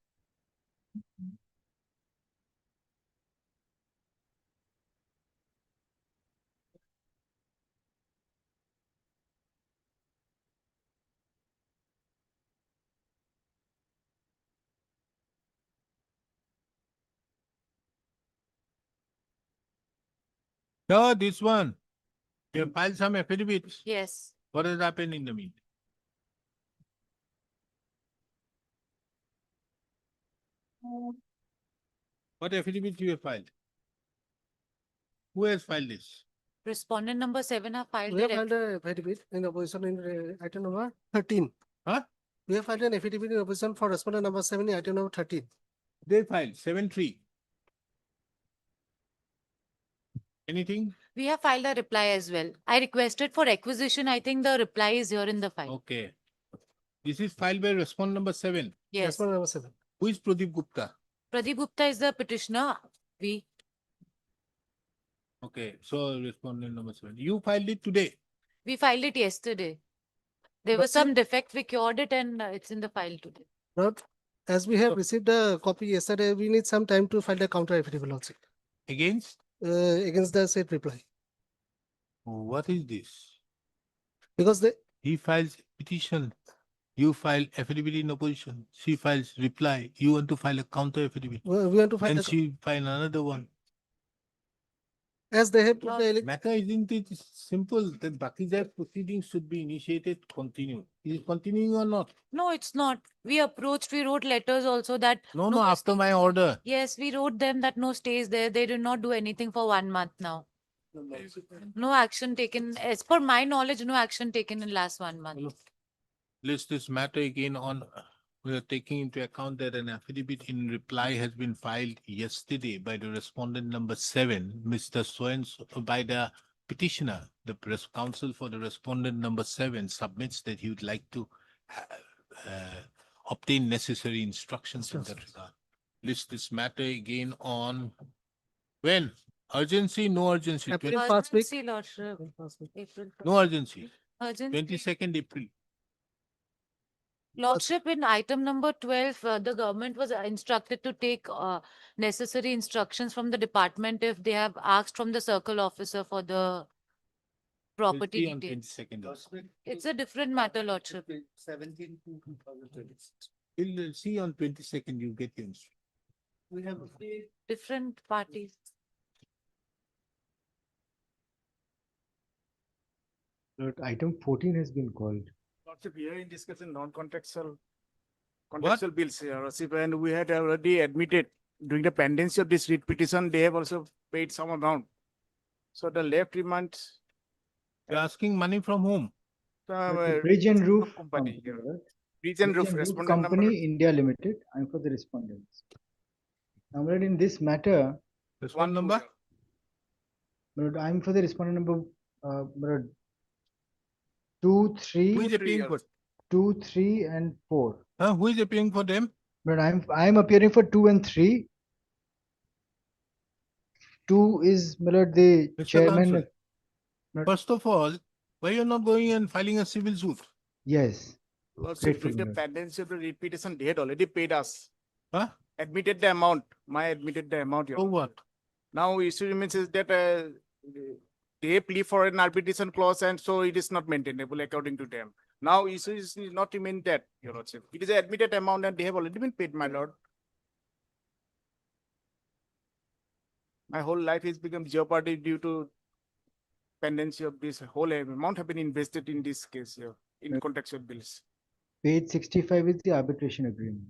No, this one. You have filed some affidavits. Yes. What has happened in the meantime? What affidavit you have filed? Who has filed this? Respondent number 7 have filed We have it. filed a affidavit in opposition in item number 13. Huh? We have filed an affidavit in opposition for respondent number 7 in item number 13. They filed 7-3. Anything? We have filed a reply as well. I requested for requisition. I think the reply is here in the file. Okay. This is filed by respondent number 7. Yes. Respondent number 7. Who is Pradeep Gupta? Pradeep Gupta is the petitioner. We, Okay, so respondent number 7. You filed it today. we filed it yesterday. There was some defect. We cured it and it's in the file today. Not as we have received a copy yesterday, we need some time to file the counter affidavit also Against? against the said reply. What is this? Because the He files petition. You file affidavit in opposition. She files reply. You want to file a counter affidavit. we want to file And the, she file another one. as they have put the Matter isn't it simple that Bakizai proceedings should be initiated, continued. Is it continuing or not? No, it's not. We approached, we wrote letters also that. No, after my order. Yes, we wrote them that no stays there. They did not do anything for 1 month now. No action taken. As per my knowledge, no action taken in last 1 month. List this matter again on, we are taking into account that an affidavit in reply has been filed yesterday by the respondent number 7, Mr. By the petitioner. The press counsel for the respondent number 7 submits that he would like to obtain necessary instructions in that regard. List this matter again on when? Urgency, no urgency. April first week. Urgency, Lordship. April No urgency. Urgency. 22nd April. Lordship, in item number 12, the government was instructed to take necessary instructions from the department if they have asked from the circle officer for the property On details. 22nd. also. It's a different matter, Lordship. 17 to 2026. We'll see on 22nd you get your instruction. We have Different parties. Item 14 has been called. Lordship, here in discussion, non-contractual What? bills, and we had already admitted during the pendency of this writ petition, they have also paid some amount. So the left remand. You're asking money from whom? Bridge and Roof Company. Company, Bridge and Roof, Roof respondent number. Company India Limited. I'm for the respondents. Now, my lord, in this matter, Respondent number? my lord, I'm for the respondent number my lord, 2, 3, Who is appearing for? 2, 3, and 4. Who is appearing for them? But I'm appearing for 2 and 3. 2 is my lord, the Mr. chairman. Counsel, first of all, why you're not going and filing a civil suit? Yes. Lordship, Grateful, during the my lord. pendency of the writ petition, they had already paid us. Huh? Admitted the amount, admitted the amount. So what? Now issue remains is that they plea for an arbitration clause and so it is not maintainable according to them. Now issue is not remain that, Your Lordship. It is an admitted amount and they have already been paid, my lord. My whole life has become jeopardy due to pendency of this whole amount have been invested in this case here, in contractual bills. Page 65 is the arbitration agreement.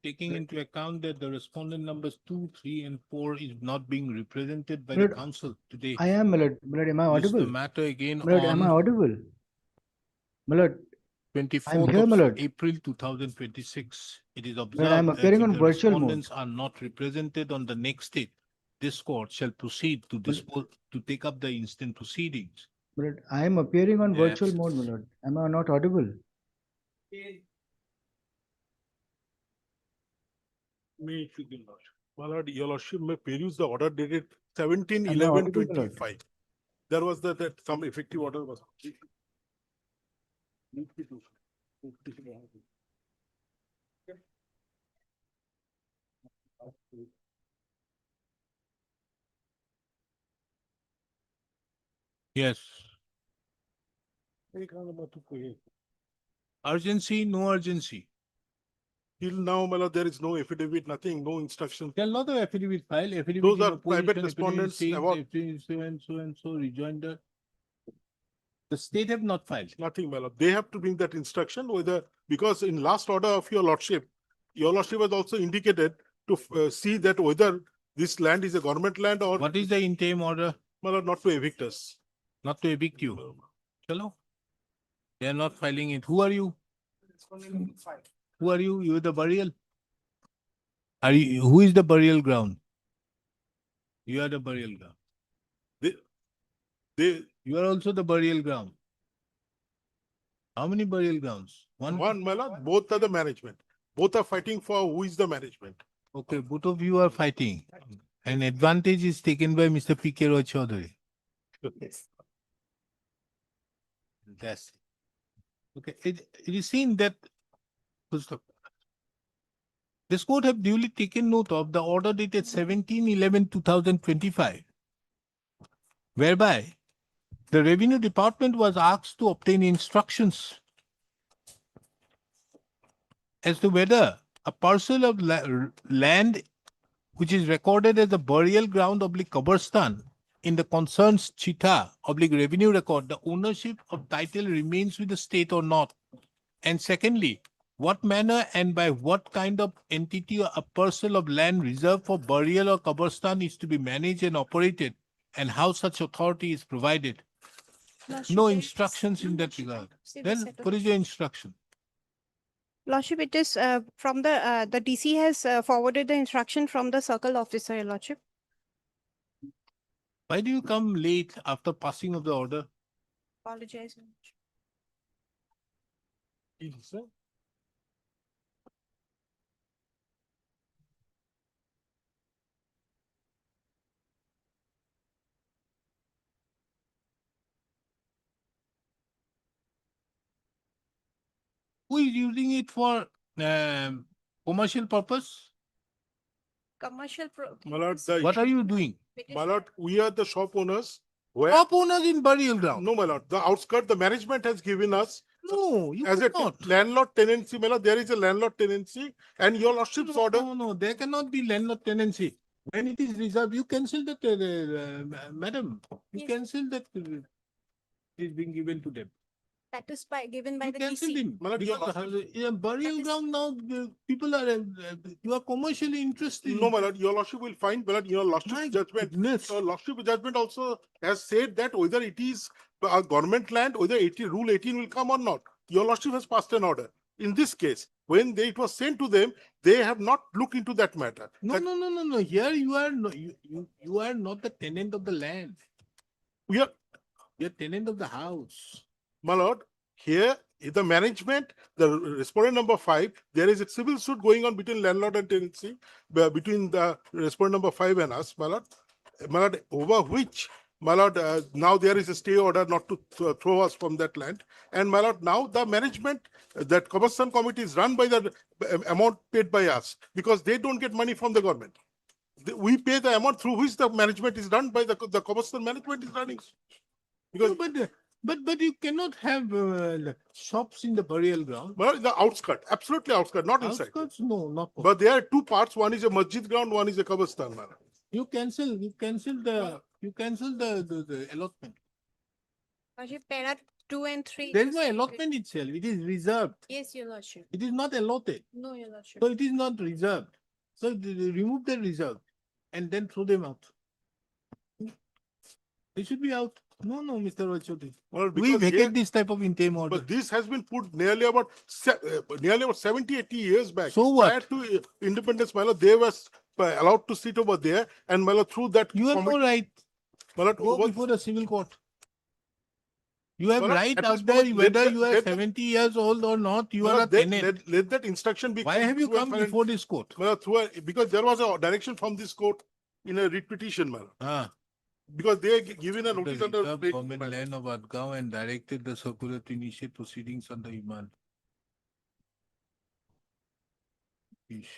Taking into account that the respondent numbers 2, 3, and 4 is not being represented by My the lord, council today. I am, my lord. My lord, am I List the audible? matter again My lord, am I on audible? My lord, I'm 24th here, my of lord. April 2026. It is I'm observed that appearing if on the virtual mode. respondents are not represented on the next date, this court shall proceed to dispose, to take up the instant proceedings. My lord, I am appearing on Yes. virtual mode, my lord. Am I not audible? May my lord, your lordship may peruse the order dated 17, Am I 11, audible, my lord? 25. There was that some effective order was. Yes. Urgency, no urgency. till now, my lord, there is no affidavit, nothing, no instruction. There are a lot of affidavit file, affidavit Those in are private opposition, affidavit respondents saying about- affidavit so and so rejoinder. The state have not filed. Nothing, my lord. They have to bring that instruction whether, because in last order of your lordship has also indicated to see that whether this land is a government land or. What is the interim order? My lord, not to evict us. Not to evict you. Chalo. They are not filing it. Who are you? Who are you? You are the burial. Are you, who is the burial ground? You are the burial ground. You are also the burial ground. How many burial grounds? One, my lord, both are the management. Both are fighting for who is the management. Okay, both of you are fighting. An advantage is taken by Mr. P.K. Roy Chaudhary. That's it. Okay, it is seen that this court have duly taken note of the order dated 17/11/2025, whereby the Revenue Department was asked to obtain instructions as to whether a parcel of land which is recorded as a burial ground / Kabristan in the concern's chita / revenue record, the ownership of title remains with the state or not. And secondly, what manner and by what kind of entity a parcel of land reserved for burial or Kabristan is to be managed and operated, and how such authority is provided. No instructions in that regard. Then what is your instruction? Lordship, it is from the DC has forwarded the instruction from the circle officer, Your Lordship. Why do you come late after passing of the order? Apologize. Who is using it for commercial purpose? Commercial. My lord, What are you doing? my lord, we are the shop owners. Where, Shop owners in burial ground. no, my lord, the outskirt, the management has given us. No, you As a cannot. landlord tenancy, my lord, there is a landlord tenancy and your lordship's order. No, there cannot be landlord tenancy. When it is reserved, you cancel that, madam. You Yes. cancel that it is being given to them. That is given by You the cancel DC. them. My lord, Because in a burial ground now, the people are, you are commercially interested. No, my lord, your lordship will find, my lord, your lordship's My judgment. goodness. So lordship judgment also has said that whether it is a government land, whether rule 18 will come or not. Your lordship has passed an order. In this case, when it was sent to them, they have not looked into that matter. No. Here you are you are not the tenant of the land. We are, You are tenant of the house. my lord, here the management, the respondent number 5, there is a civil suit going on between landlord and tenancy, between the respondent number 5 and us, my lord. My lord, over which, my lord, now there is a stay order not to throw us from that land. And my lord, now the management, that Kabristan committee is run by the amount paid by us because they don't get money from the government. We pay the amount through which the management is run by the Kabristan management is running. Because No, but you cannot have shops in the burial ground. well, the outskirt, absolutely outskirt, not inside. Outskirts, no, not. But there are two parts. One is a masjid ground, one is a Kabristan. Madam. You cancel the allotment. Lordship, there are 2 and 3. There is no allotment itself. It is reserved. Yes, Your Lordship. It is not allotted. No, Your Lordship. So it is not reserved. So remove the reserve and then throw them out. They should be out. No, Mr. Rachodi. Well, We because vacate here- this type of interim order. But this has been put nearly about 70, 80 years back. So what? Prior to independence, my lord, they were allowed to sit over there, and my lord, through that. You have no right. My lord, Go before the civil court. You have my lord, right at out this there, moment, whether let you are let 70 years old or not, you my are a lord, tenant. let that instruction be. Why have you through a come final- before this court? My lord, because there was a direction from this court in a writ petition, my lord. Ah. Because they are given a The notice under. reserved government land of Adgaon and directed the circular to initiate proceedings on the Iman.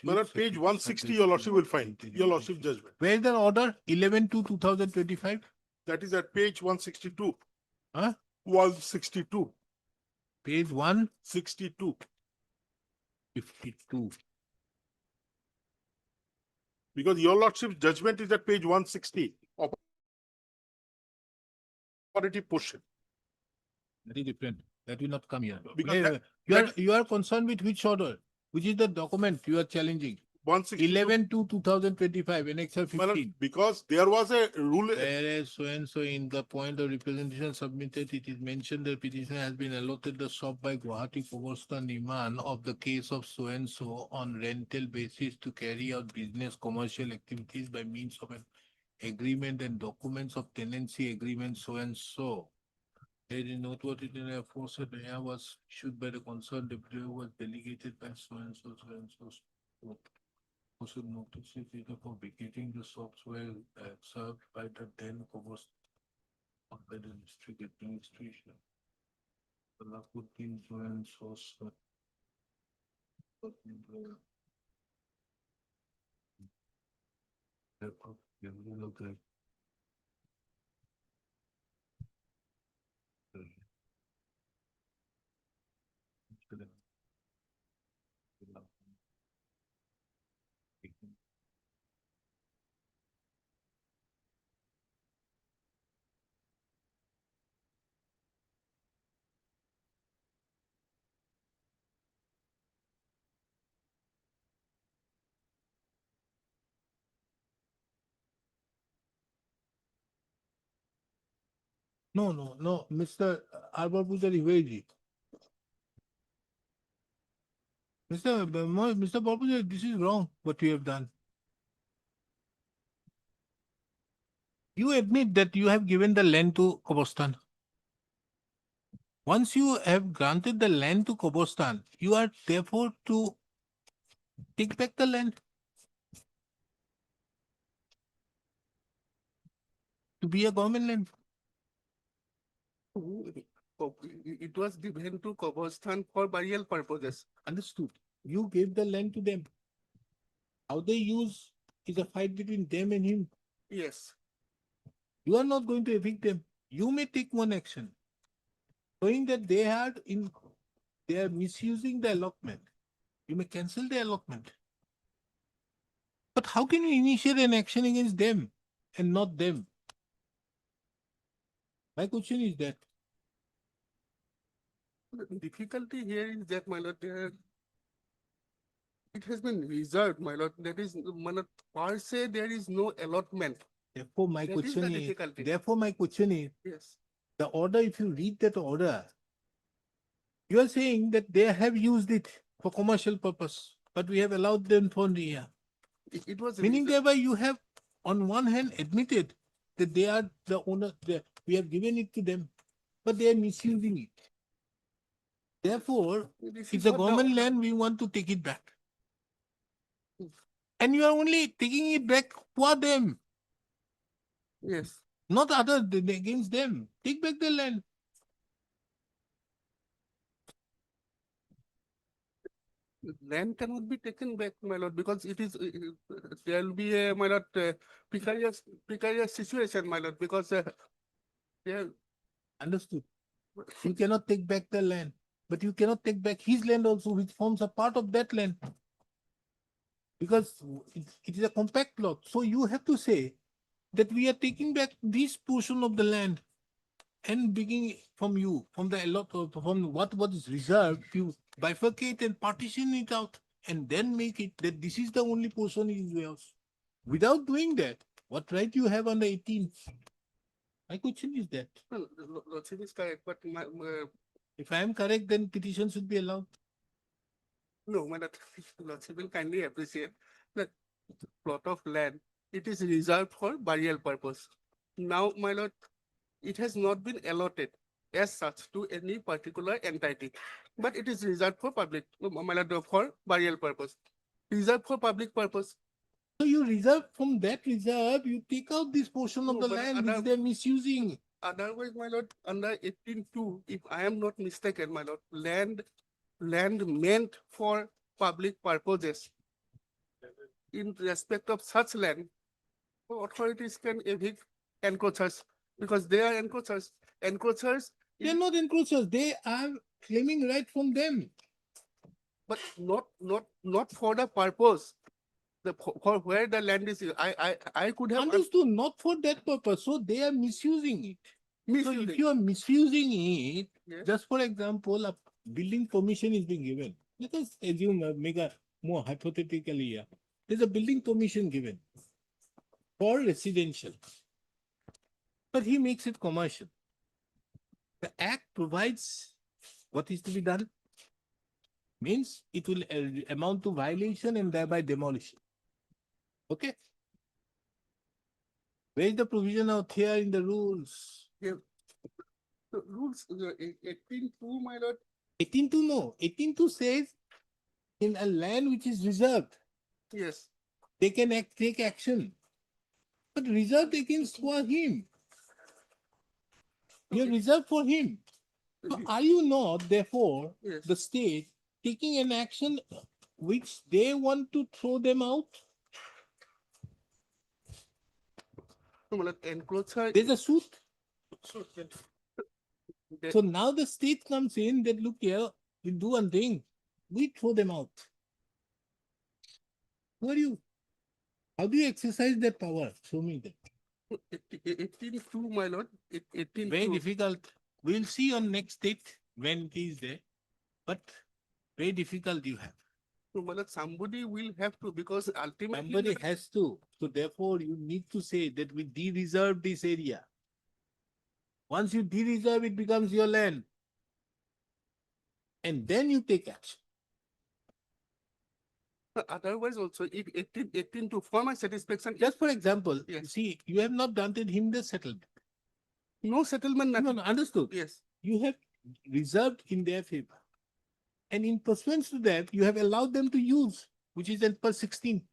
My lord, page 160, your lordship will find, your lordship judgment. Where is the order? 11/2/2025? That is at page 162. Huh? 162. Page 162. 62. 52. Because your lordship's judgment is at page 160. Operative portion. That is different. That will not come here. Because You are concerned with which order? Which is the document you are challenging? 162. 11/2/2025, annexure My lord, 15. because there was a rule. Whereas so and so in the point of representation submitted, it is mentioned the petitioner has been allotted the shop by Gauhati Kobostan Iman of the case of so and so on rental basis to carry out business commercial activities by means of an agreement and documents of tenancy agreement so and so. It is noteworthy that a aforesaid alia was issued by the concerned deputy who was delegated by so and so, so and so. Also notices either for vacating the shops were served by the then Kobos of the district administration. The Lakutin so and so. Okay. No, Mr. Arbor Pujari, where is it? Mr. Babu, this is wrong, what you have done. You admit that you have given the land to Kobostan. Once you have granted the land to Kobostan, you are therefore to take back the land. To be a government land. It was given to Kobostan for burial purposes. Understood. You gave the land to them. How they use is a fight between them and him. Yes. You are not going to evict them. You may take one action, showing that they are misusing the allotment. You may cancel the allotment. But how can you initiate an action against them and not them? My question is that. The difficulty here is that, my lord, it has been reserved, my lord. That is, my lord, per se, there is no allotment. Therefore, my That is the question is, difficulty. Yes. the order, if you read that order, you are saying that they have used it for commercial purpose, but we have allowed them for the year. It was Meaning reserved. thereby you have on one hand admitted that they are the owner, we have given it to them, but they are misusing it. Therefore, This it's is a what the government order- land, we want to take it back. And you are only taking it back for them, Yes. not against them. Take back the land. Land cannot be taken back, my lord, because it is, there will be a, my lord, precarious situation, my lord, because there, Understood. You cannot take back the land, but you cannot take back his land also, which forms a part of that land. Because it is a compact lot. So you have to say that we are taking back this portion of the land and beginning from you, from the allot, from what is reserved, you bifurcate and partition it out and then make it that this is the only portion is yours. Without doing that, what right you have under 18? My question is that. well, lordship is correct, but If I am correct, then petition should be allowed. no, my lord, lordship will kindly appreciate that plot of land, it is reserved for burial purpose. Now, my lord, it has not been allotted as such to any particular entity, but it is reserved for public, my lord, for burial purpose. Reserved for public purpose. So you reserve from that reserve, you take out this portion of No, the but land which other- they're misusing. Otherwise, my lord, under 18(2), if I am not mistaken, my lord, land meant for public purposes. In respect of such land, authorities can evict encroachers because they are encroachers. Encroachers, They're not encroachers, they are claiming right from them. but not for the purpose. for where the land is, I could have Understood, not for that purpose, so they are misusing it. So if misusing. you are misusing it, Yes. just for example, a building permission is being given. Let us assume, make a more hypothetically here. There's a building permission given for residential, but he makes it commercial. The act provides what is to be done. Means it will amount to violation and thereby demolition. Okay? Where is the provision out here in the rules? The rules, 18(2), my lord. 18(2) no. 18(2) says in a land which is reserved, Yes. they can take action. But reserved against for him. You are reserved for him. So are you not, therefore, Yes. the state taking an action which they want to throw them out? No, my lord, enclosure. There's a suit. That- So now the state comes in that look here, we do one thing, we throw them out. Who are you? How do you exercise that power? Show me that. 18(2), my lord. 18(2). Very difficult. We'll see on next date when it is there. But very difficult you have. No, my lord, somebody will have to, because ultimately. Somebody has to. So therefore you need to say that we de-reserve this area. Once you de-reserve, it becomes your land. And then you take action. Otherwise also, if 18(2), for my satisfaction, Just for example, Yes. see, you have not granted him the settlement. no settlement, No, nothing. no, understood. Yes. You have reserved in their favor. And in pursuance to that, you have allowed them to use, which is in per 16.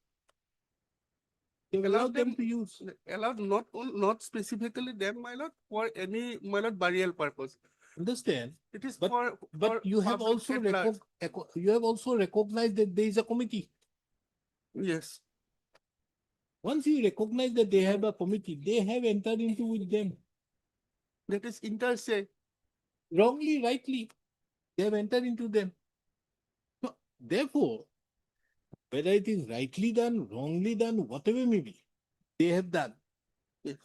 You have allowed them to use. Allowed not specifically them, my lord, for any, my lord, burial purpose. Understand? It is But- for. But you have public also at large. you have also recognized that there is a committee. Yes. Once you recognize that they have a committee, they have entered into with them. That is inter se. Wrongly, rightly, they have entered into them. So, therefore, whether it is rightly done, wrongly done, whatever may be, they have done. Yes.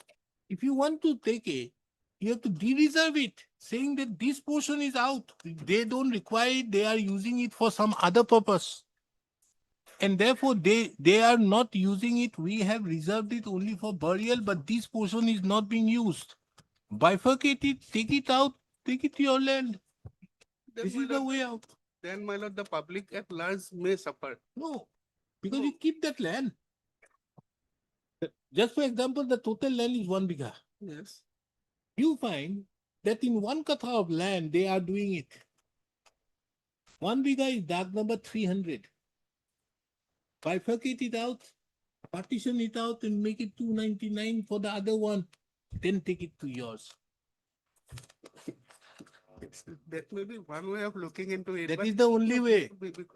If you want to take it, you have to de-reserve it, saying that this portion is out. They don't require it, they are using it for some other purpose. And therefore, they are not using it. We have reserved it only for burial, but this portion is not being used. Bifurcate it, take it out, take it to your land. Then, This my is the lord, way out. Then, my lord, the public at large may suffer. No, because No. you keep that land. Just for example, the total land is 1 bigha. Yes. You find that in 1 katha of land, they are doing it. 1 bigha is dark number 300. Bifurcate it out, partition it out and make it 299 for the other one. Then take it to yours. That may be one way of looking into it. That but- is the only way.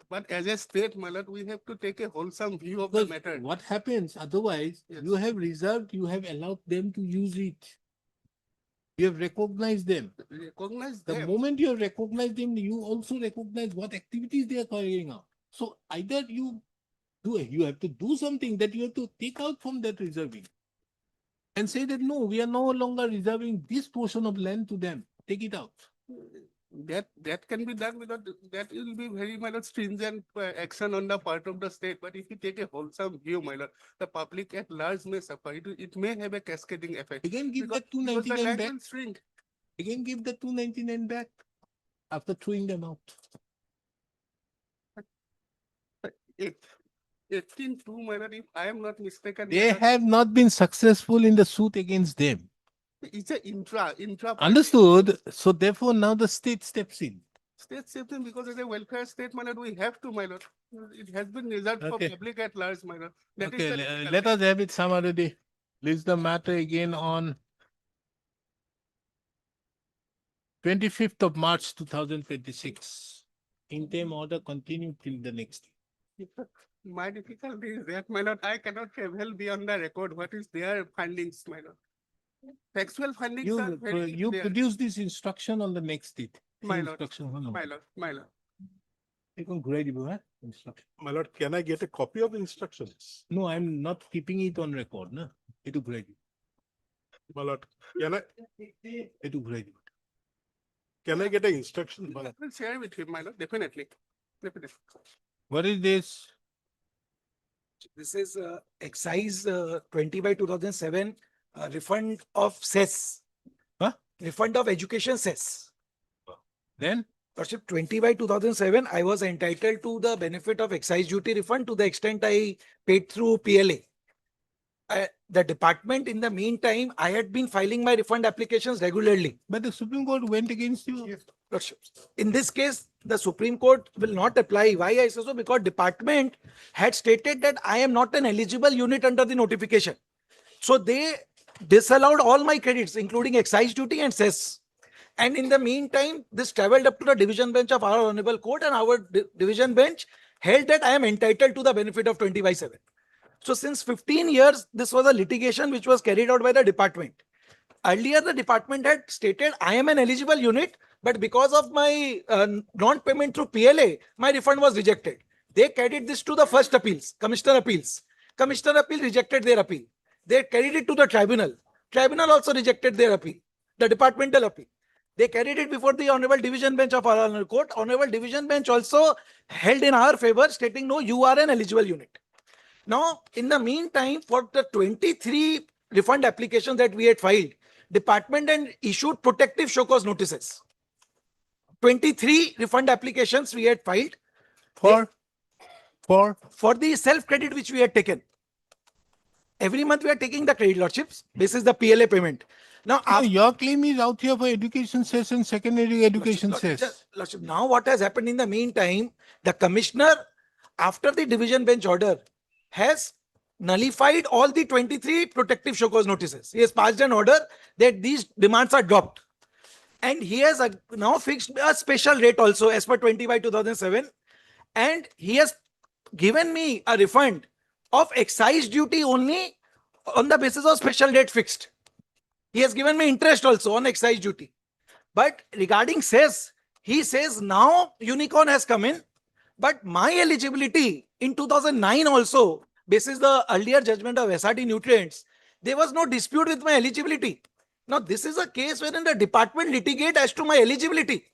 But as a state, my lord, we have to take a wholesome view of the Because matter. what happens otherwise, Yes. you have reserved, you have allowed them to use it. You have recognized them. Recognize The them. moment you have recognized them, you also recognize what activities they are carrying out. So either you have to do something that you have to take out from that reserving and say that no, we are no longer reserving this portion of land to them. Take it out. That can be done without, that will be very, my lord, stringent action on the part of the state. But if you take a wholesome view, my lord, the public at large may suffer. It may have a cascading effect. Again, give Because- that because the 299 land back. will shrink. Again, give the 299 back after throwing them out. 18(2), my lord, if I am not mistaken. my They lord, have not been successful in the suit against them. It's a intra. Understood. So therefore, now the state steps in. State safety, because it's a welfare state, my lord, we have to, my lord. It has been reserved for Okay. public at large, my lord. That is Okay, the difficulty. let us have it some other day. List the matter again on 25th of March 2026. Interim order continued till the next. My difficulty is that, my lord, I cannot travel beyond the record. What is their findings, my lord? Factual findings are very You clear. produce this instruction on the next date. My lord, Instruction. my lord, my lord. এখন ঘুরাই দিব হ্যাঁ My lord, can I get a copy of the instructions? No, I'm not keeping it on record, no? It will My lord, can I, It can I get an instruction? My lord? I will share with him, my lord, definitely. Definitely. What is this? This is excise 20/2007 refund of cess. Huh? Refund of education cess. Then? Lordship, 20/2007, I was entitled to the benefit of excise duty refund to the extent I paid through PLA. The department, in the meantime, I had been filing my refund applications regularly. But the Supreme Court went against you. Lordship, in this case, the Supreme Court will not apply. Why I say so? Because department had stated that I am not an eligible unit under the notification. So they disallowed all my credits, including excise duty and cess. And in the meantime, this traveled up to the division bench of our honorable court, and our division bench held that I am entitled to the benefit of 20/7. So since 15 years, this was a litigation which was carried out by the department. Earlier, the department had stated I am an eligible unit, but because of my non-payment through PLA, my refund was rejected. They carried this to the first appeals, Commissioner Appeals. Commissioner Appeal rejected their appeal. They carried it to the tribunal. Tribunal also rejected their appeal, the departmental appeal. They carried it before the Honorable Division Bench of our Honorable Court. Honorable Division Bench also held in our favor, stating, no, you are an eligible unit. Now, in the meantime, for the 23 refund applications that we had filed, department and issued protective show cause notices. 23 refund applications we had filed. For the self-credit which we had taken. Every month we are taking the credit, lordships. This is the PLA payment. Now, your claim is out here for education cess and secondary education cess. Lordship, now what has happened in the meantime, the commissioner, after the division bench order, has nullified all the 23 protective show cause notices. He has passed an order that these demands are dropped. And he has now fixed a special rate also as per 20/2007. And he has given me a refund of excise duty only on the basis of special rate fixed. He has given me interest also on excise duty. But regarding cess, he says now unicorn has come in, but my eligibility in 2009 also, basis the earlier judgment of SRD nutrients, there was no dispute with my eligibility. Now this is a case wherein the department litigate as to my eligibility.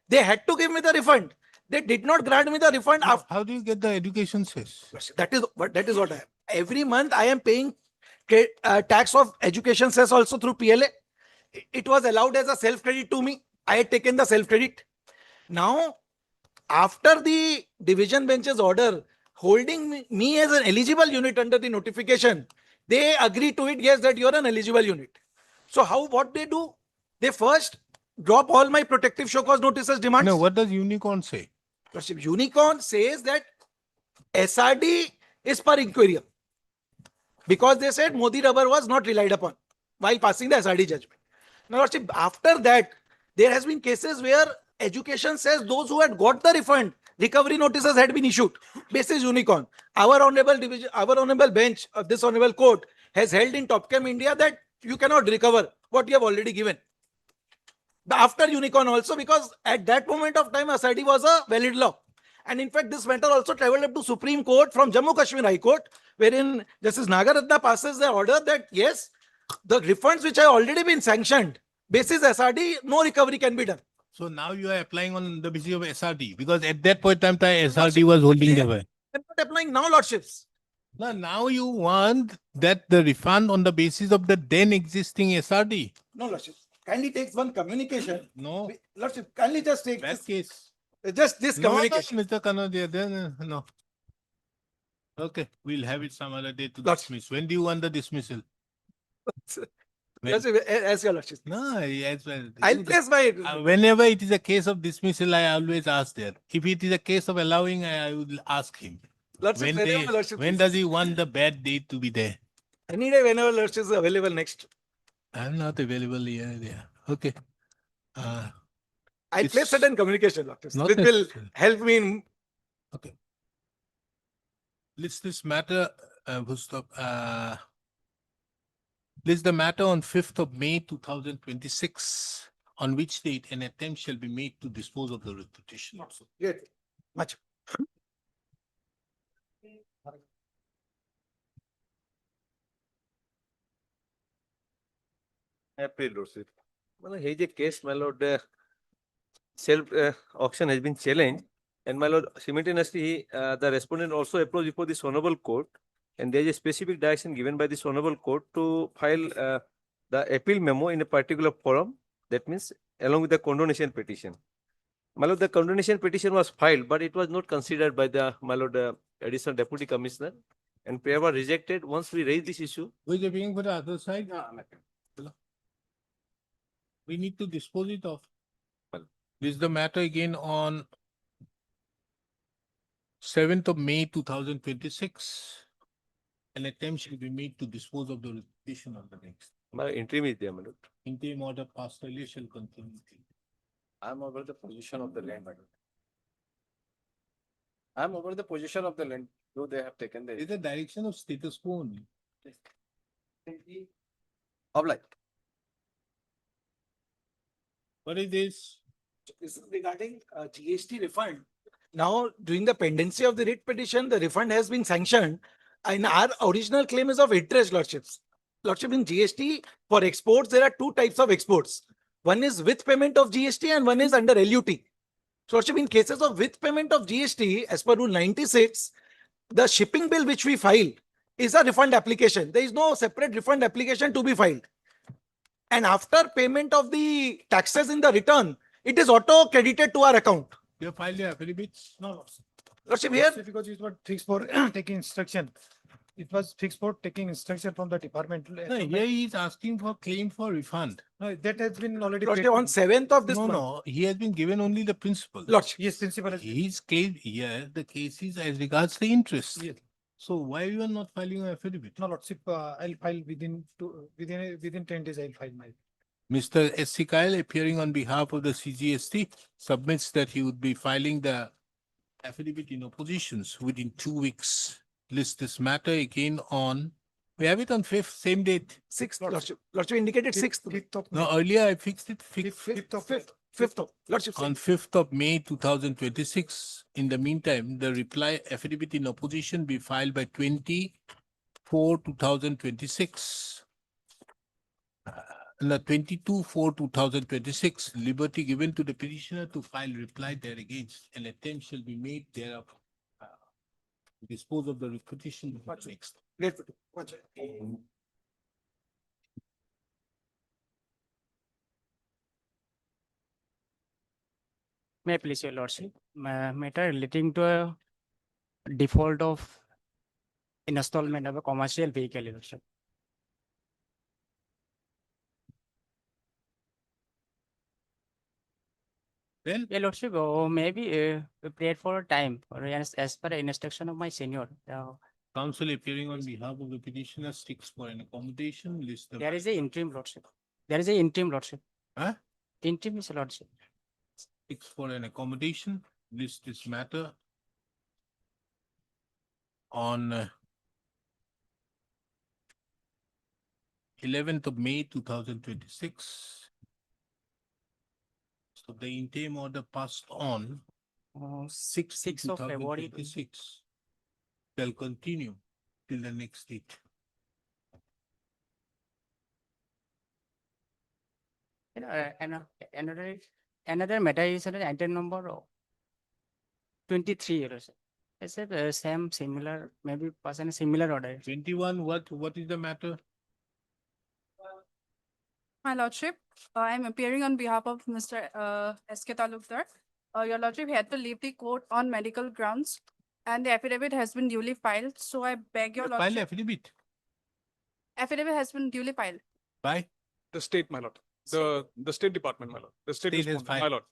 They had to give me the refund. They did not grant me the refund. How do you get the education cess? That is what I am. Every month I am paying tax of education cess also through PLA. It was allowed as a self-credit to me. I had taken the self-credit. Now, after the division bench's order holding me as an eligible unit under the notification, they agree to it, yes, that you're an eligible unit. So what they do? They first drop all my protective show cause notices demands. No, what does unicorn say? Unicorn says that SRD is per inquiry. Because they said Modi rubber was not relied upon while passing the SRD judgment. Now, after that, there has been cases where education says those who had got the refund, recovery notices had been issued. Basis unicorn. Our honorable bench of this honorable court has held in Topcam India that you cannot recover what you have already given. After unicorn also, because at that moment of time, SRD was a valid law. And in fact, this matter also traveled up to Supreme Court from Jammu Kashmir High Court, wherein Justice Nagaratna passes the order that yes, the refunds which have already been sanctioned, basis SRD, no recovery can be done. So now you are applying on the basis of SRD, because at that point in time, SRD was holding the way. I'm not applying now, lordships. Now you want that the refund on the basis of the then existing SRD. No, lordships. Kindly take one communication. No. Lordship, kindly just take that case. Just this communication. No, Mr. Kanodia, then no. Okay, we'll have it some other day to dismiss. When do you want the dismissal? As your lordship. No, as well. I'll place my. Whenever it is a case of dismissal, I always ask there. If it is a case of allowing, I will ask him. When does he want the bad date to be there? Any day, whenever lordship is available next. I'm not available here. Yeah. Okay. I'll place certain communication, lordships. Not It will necessary. help me in. Okay. This matter, this the matter on 5th of May 2026, on which date an attempt shall be made to dispose of the writ petition. Good. Much. April, Lordship. Well, here is a case, my lord, self auction has been challenged. And my lord, simultaneously, the respondent also approached before this honorable court. And there is a specific direction given by this honorable court to file the appeal memo in a particular forum. That means along with the condonation petition. My lord, the condonation petition was filed, but it was not considered by the, my lord, additional deputy commissioner. And prayer was rejected. Once we raised this issue, Who is appearing for the other side? We need to dispose it of. This is the matter again on 7th of May 2026. An attempt shall be made to dispose of the petition on the next. my interim is there, my lord. Interim order passed earlier shall continue. I'm over the position of the land, madam. I'm over the position of the land, though they have taken the. It's the direction of status quo only. Obliged. What is this? This is regarding GST refund. Now, during the pendency of the writ petition, the refund has been sanctioned. And our original claim is of interest, Lordships. Lordship, in GST, for exports, there are two types of exports. One is with payment of GST and one is under LUT. So, Lordship, in cases of with payment of GST, as per Rule 96, the shipping bill which we file is a refund application. There is no separate refund application to be filed. And after payment of the taxes in the return, it is auto credited to our account. You filed your affidavits? No, Lordship, here, Because it was fixed for taking instruction. It was fixed for taking instruction from the department. No, here he is asking for claim for refund. No, that has been already. Lordship, paid. on 7th of this No, month. no, he has been given only the principal. Lordship, yes, principal has. His claim here, the case is as regards the interest. Yes. So why you are not filing an affidavit? No, Lordship, I'll file within 10 days, I'll file my. Mr. S.C. Kyle, appearing on behalf of the CGST, submits that he would be filing the affidavit in oppositions within 2 weeks. List this matter again on, we have it on 5th, same date. 6th, Lordship. Lordship indicated 6th. No, earlier I fixed it, 5th of, Lordship. on 5th of May 2026. In the meantime, the reply affidavit in opposition be filed by 24/2026. And the 22/4/2026, liberty given to the petitioner to file reply thereagainst. An attempt shall be made thereof. Dispose of the petition next. May I please, your lordship, matter relating to a default of installment of a commercial vehicle, your lordship. Then, Your lordship, or maybe we prayed for a time, or as per the instruction of my senior. counsel appearing on behalf of the petitioner seeks for an accommodation, list the. There is a interim lordship. There is a interim lordship. Huh? Interim is a lordship. Seeks for an accommodation, list this matter on 11th of May 2026. So the interim order passed on 6th of February. 2026. Shall continue till the next date. Another matter is an item number 23. Is it same similar, maybe person similar order? 21, what is the matter? My lordship, I am appearing on behalf of Mr. S.K. Talukdar. Your lordship had to leave the court on medical grounds and the affidavit has been duly filed. So I beg your File lordship. affidavit Affidavit has been duly filed. by The state, my lord. The State Department, my lord. The state State has responded, my filed. lord.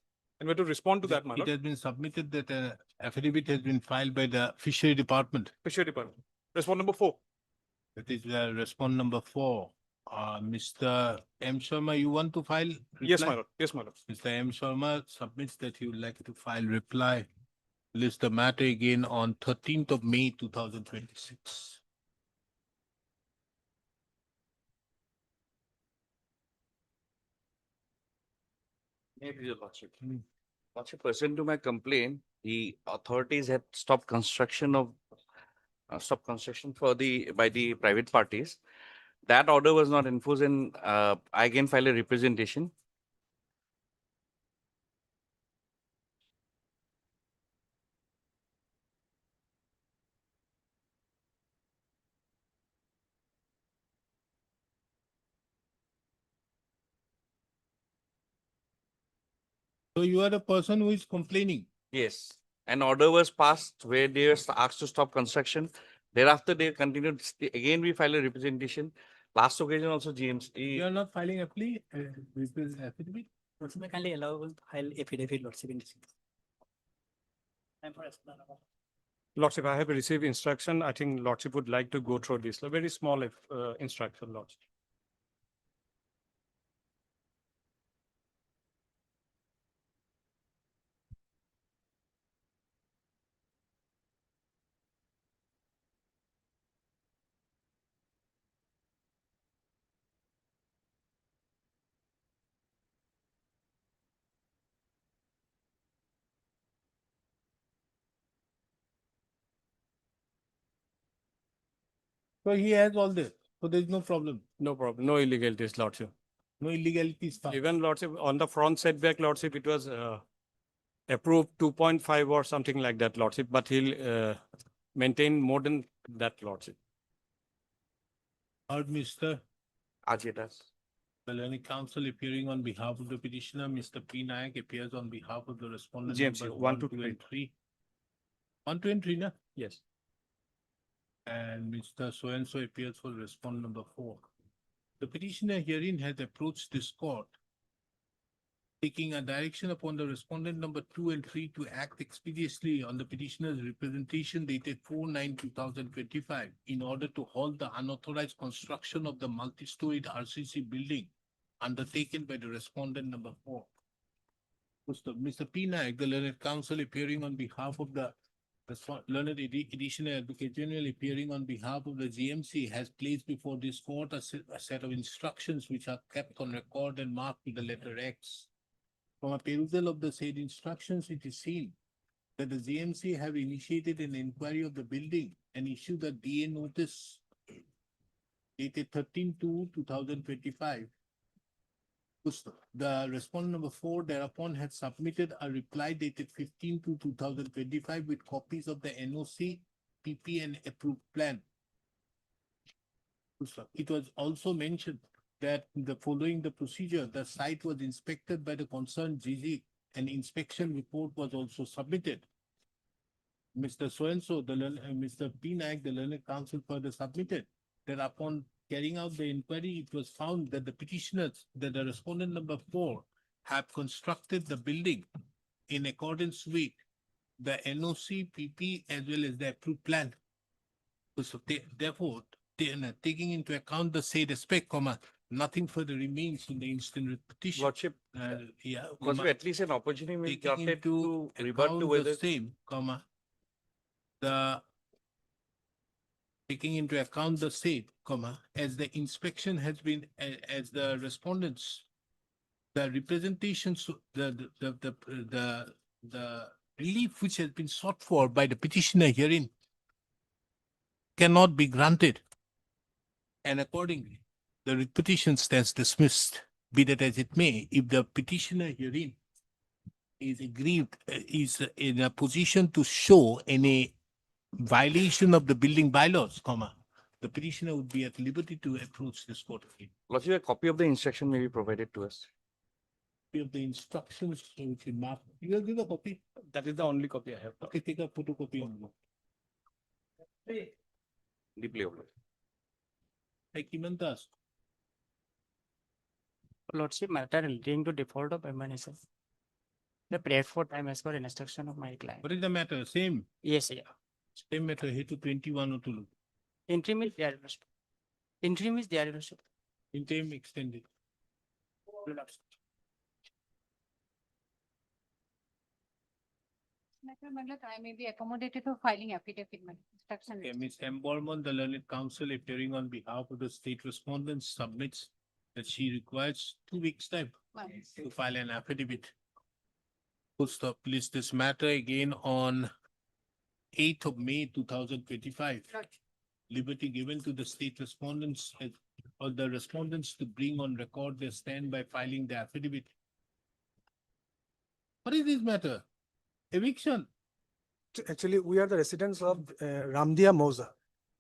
And we're to respond to that, my It lord. has been submitted that an affidavit has been filed by the Fishery Department. Fishery Department. Respond number 4. That is response number 4. Mr. M. Sharma, you want to file? Yes, my reply? lord. Yes, my lord. Mr. M. Sharma submits that he would like to file reply. List the matter again on 13th of May 2026. Maybe your lordship. Lordship, pursuant to my complaint, the authorities have stopped construction of by the private parties. That order was not enforced and I again filed a representation. So you are the person who is complaining. Yes, an order was passed where they were asked to stop construction. Thereafter, they continued, again, we filed a representation. Last occasion also You GMC. are not filing a plea, affidavit? Lordship, may kindly allow file affidavit, Lordship, in this case. Time for explanation. Lordship, I have received instruction. I think Lordship would like to go through this, a very small instruction, Lordship. So he has all this, so there is no problem, No problem, no illegalities, Lordship. no illegalities found. Even Lordship, on the front setback, Lordship, it was approved 2.5 or something like that, Lordship, but he'll maintain more than that, Lordship. Heard Mr. Ajetas. The learned counsel appearing on behalf of the petitioner, Mr. P. Nayak appears on behalf of the respondent. GMC, numbers 1 to 2 and 3. 1, 2 and 3, na? Yes. And Mr. So-and-so appears for respondent number 4. The petitioner herein has approached this court taking a direction upon the respondent number 2 and 3 to act expeditiously on the petitioner's representation dated 4/9/2025 in order to halt the unauthorized construction of the multi-storied RCC building undertaken by the respondent number 4. Mr. P. Nayak, the learned counsel appearing on behalf of the learned additional advocate general appearing on behalf of the GMC has placed before this court a set of instructions which are kept on record and marked with the letter X. From a perusal of the said instructions, it is seen that the GMC have initiated an inquiry of the building and issued a DA notice dated 13/2/2025. The respondent number 4 thereupon had submitted a reply dated 15/2/2025 with copies of the NOC, PP and approved plan. It was also mentioned that following the procedure, the site was inspected by the concerned GZ and inspection report was also submitted. Mr. So-and-so, Mr. P. Nayak, the learned counsel further submitted that upon carrying out the inquiry, it was found that the petitioners, that the respondent number 4 have constructed the building in accordance with the NOC, PP as well as the approved plan. So therefore, taking into account the said aspect, nothing further remains in the instant petition. Lordship, Yeah, was at least an opportunity taking granted into to rebut account to the whether same, the taking into account the said, as the inspection has been, as the respondents, the representations, the relief which has been sought for by the petitioner herein cannot be granted. And accordingly, the petition stands dismissed, be that as it may, if the petitioner herein is aggrieved, is in a position to show any violation of the building bylaws, the petitioner would be at liberty to approach this court again. Lordship, a copy of the instruction may be provided to us. Copy of the instructions, which you mark, you will give a copy. That is the only copy I have. Okay, take a photocopy on you. Deeply overlooked. Like Imantas. Lordship, matter relating to default of emanations. The prayer for time as per instruction of my client. What is the matter? Same, Yes, yeah. same matter, here to 2102. Interim is there, Lordship. Interim is there, Lordship. Interim extended. Lordship. I may be accommodated for filing affidavit, instruction. Okay, Ms. M. Borman, the learned counsel appearing on behalf of the state respondent submits that she requires 2 weeks' time to file an affidavit. Full stop, list this matter again on 8th of May 2025. Liberty given to the state respondents or the respondents to bring on record their stand by filing the affidavit. What is this matter? Eviction. Actually, we are the residents of Ramdia Moza.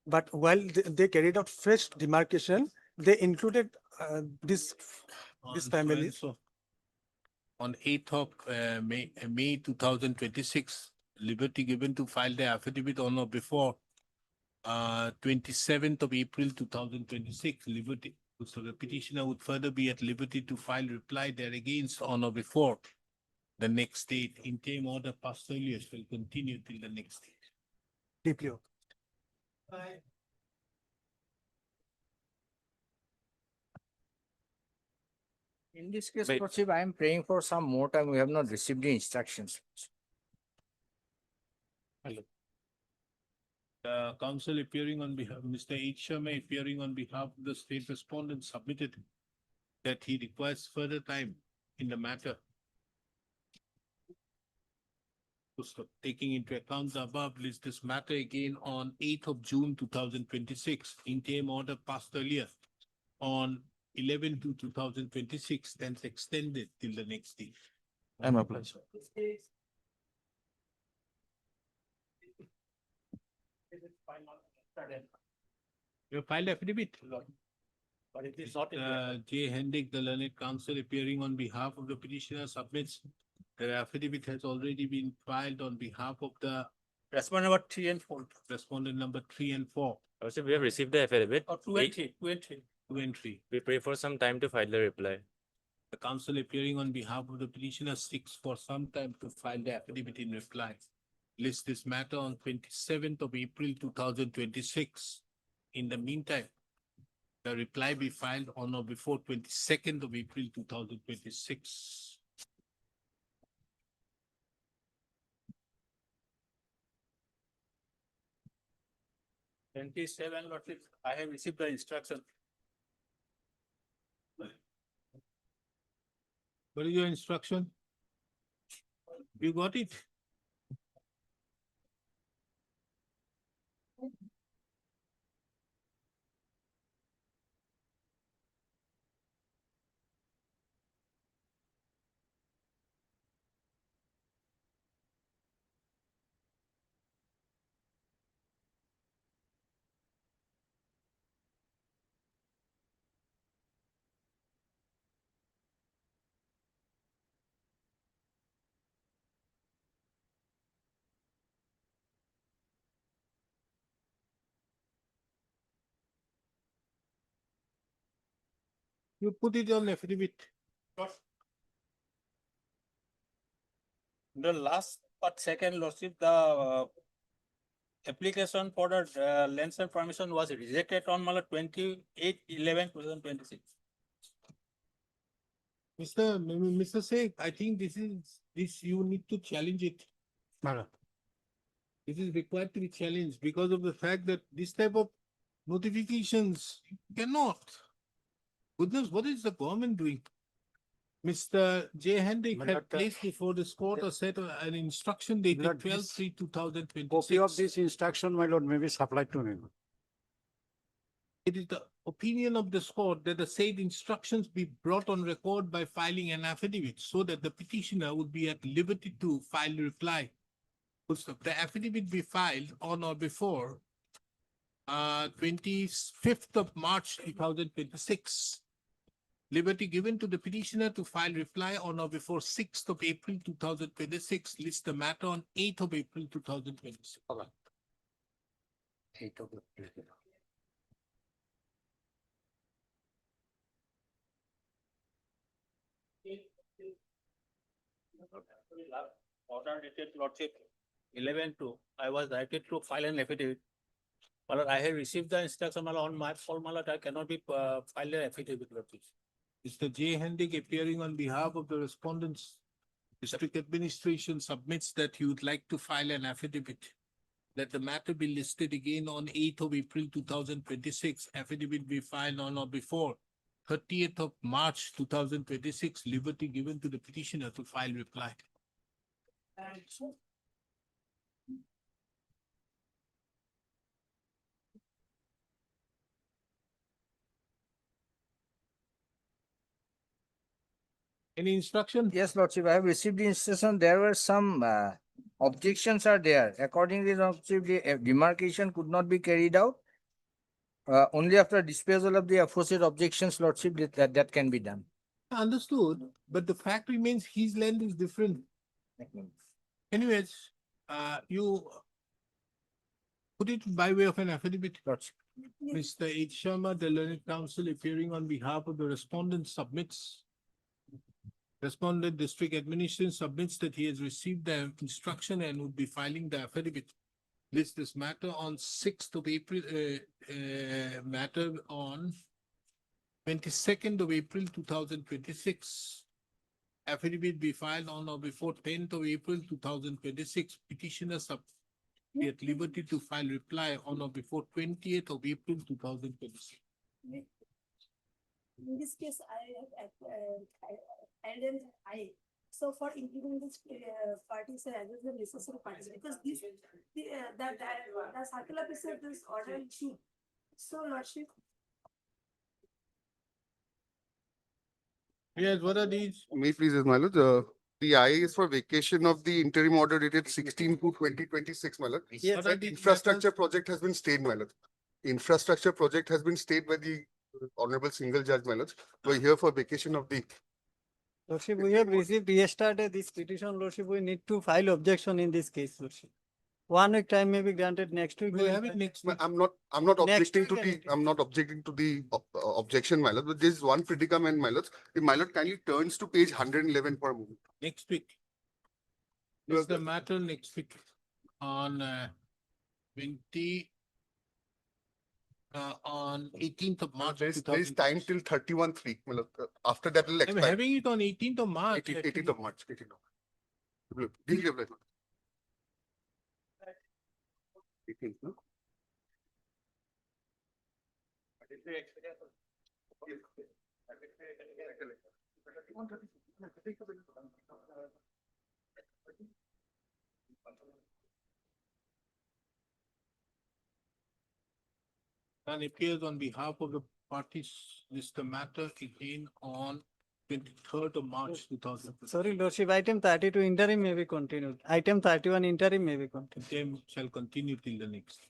But while they carried out fresh demarcation, they included this family. On 8th of May 2026, liberty given to file the affidavit on or before 27th of April 2026, liberty. So the petitioner would further be at liberty to file reply thereagainst on or before the next date. Interim order passed earlier will continue till the next date. Deeply. In this case, Wait. Proceed, I am praying for some more time. We have not received the instructions. The counsel appearing on behalf, Mr. H. Sharma appearing on behalf of the state respondent submitted that he requires further time in the matter. So taking into account the above, list this matter again on 8th of June 2026. Interim order passed earlier on 11 to 2026, then extended till the next day. I'm obliged. You filed affidavit. But it is not in J. Hendick, the learned counsel appearing on behalf of the petitioner submits the affidavit has already been filed on behalf of the Respondent number 3 and 4. respondent number 3 and 4. Also, we have received the affidavit. Or 2 and 3. 2 and 3. 2 and 3. We pray for some time to file the reply. The counsel appearing on behalf of the petitioner seeks for some time to file the affidavit in reply. List this matter on 27th of April 2026. In the meantime, the reply be filed on or before 22nd of April 2026. Lordship, I have received the instruction. What is your instruction? You got it? You put it on affidavit. The last but second Lordship, the application for the license permission was rejected on 28/11/2026. Mr. Sheikh, I think this you need to challenge it. This is required to be challenged because of the fact that this type of notifications cannot. Goodness, what is the government doing? Mr. J. Hendrick had placed before this court a set of an instruction dated 12/3/2026. Copy of this instruction, my lord, may be supplied to me. It is the opinion of this court that the said instructions be brought on record by filing an affidavit so that the petitioner would be at liberty to file reply. The affidavit be filed on or before 25th of March 2026. Liberty given to the petitioner to file reply on or before 6th of April 2026. List the matter on 8th of April 2026. 8th of April. Order dated Lordship 11/2, I was directed to file an affidavit. But I have received the instruction on my phone, I cannot be file an affidavit, Lordship. Mr. J. Hendick appearing on behalf of the respondents, district administration submits that he would like to file an affidavit that the matter be listed again on 8th of April 2026. Affidavit be filed on or before 30th of March 2026. Liberty given to the petitioner to file reply. Any instruction? Yes, Lordship, I have received the instruction. There were some objections are there. According to the Lordship, the demarcation could not be carried out. Only after disposal of the aforesaid objections, Lordship, that can be done. Understood, but the fact remains his land is different. Anyways, you put it by way of an affidavit. Lordship. Mr. H. Sharma, the learned counsel appearing on behalf of the respondent submits. Respondent district administration submits that he has received the instruction and would be filing the affidavit. List this matter on 6th of April, matter on 22nd of April 2026. Affidavit be filed on or before 10th of April 2026. Petitioner be at liberty to file reply on or before 20th of April 2026. In this case, I have added I. So for including this parties as the necessary parties, because this the circular said this order issue. So Lordship, Yes, what are these? May please, my lord, the I is for vacation of the interim order dated 16/2/2026, my lord. Yes. What are these Infrastructure project has been stayed, my lord. Infrastructure project has been stayed by the honorable single judge, my lord. We're here for vacation of the. Lordship, we have received yesterday this petition, Lordship, we need to file objection in this case, Lordship. 1 week time may be granted, next week. We'll have it next week. I'm not Next objecting week to the, anything. I'm not objecting to the objection, my lord, but there is one predicament, my lord. If my lord kindly turns to page 111 for a moment. Next week. This is the matter next week on 18th of March. There is time till 31/3, my lord. After that will I'm expire. having it on 18th of March. 18th of March. 18th of March. Give me a minute. 18th, no? And appears on behalf of the parties. This the matter again on 23rd of March 2000. Sorry, Lordship, item 32 interim may be continued. Item 31 interim may be continued. Them shall continue till the next.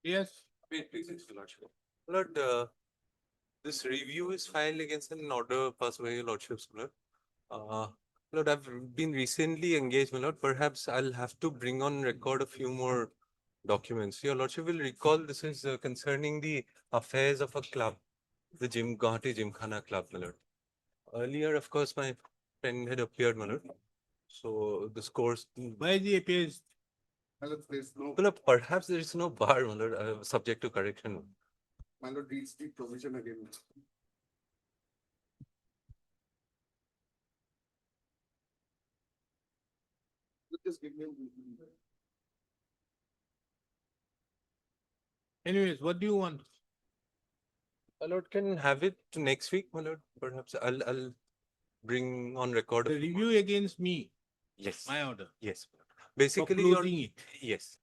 Yes. Lord, this review is filed against an order passed by your lordships, Lord. Lord, I've been recently engaged, my lord. Perhaps I'll have to bring on record a few more documents. Your lordship will recall this is concerning the affairs of a club, the Gauhati Gymkhana Club, my lord. Earlier, of course, my friend had appeared, my lord. So the scores. Where the appears? My lord, there is no. Well, perhaps there is no bar, my lord, subject to correction. My lord reads the provision again. Just give me. Anyways, what do you want? My lord can have it to next week, my lord. Perhaps I'll bring on record. The review against me. Yes. My order. Yes. Basically, For closing it. yes.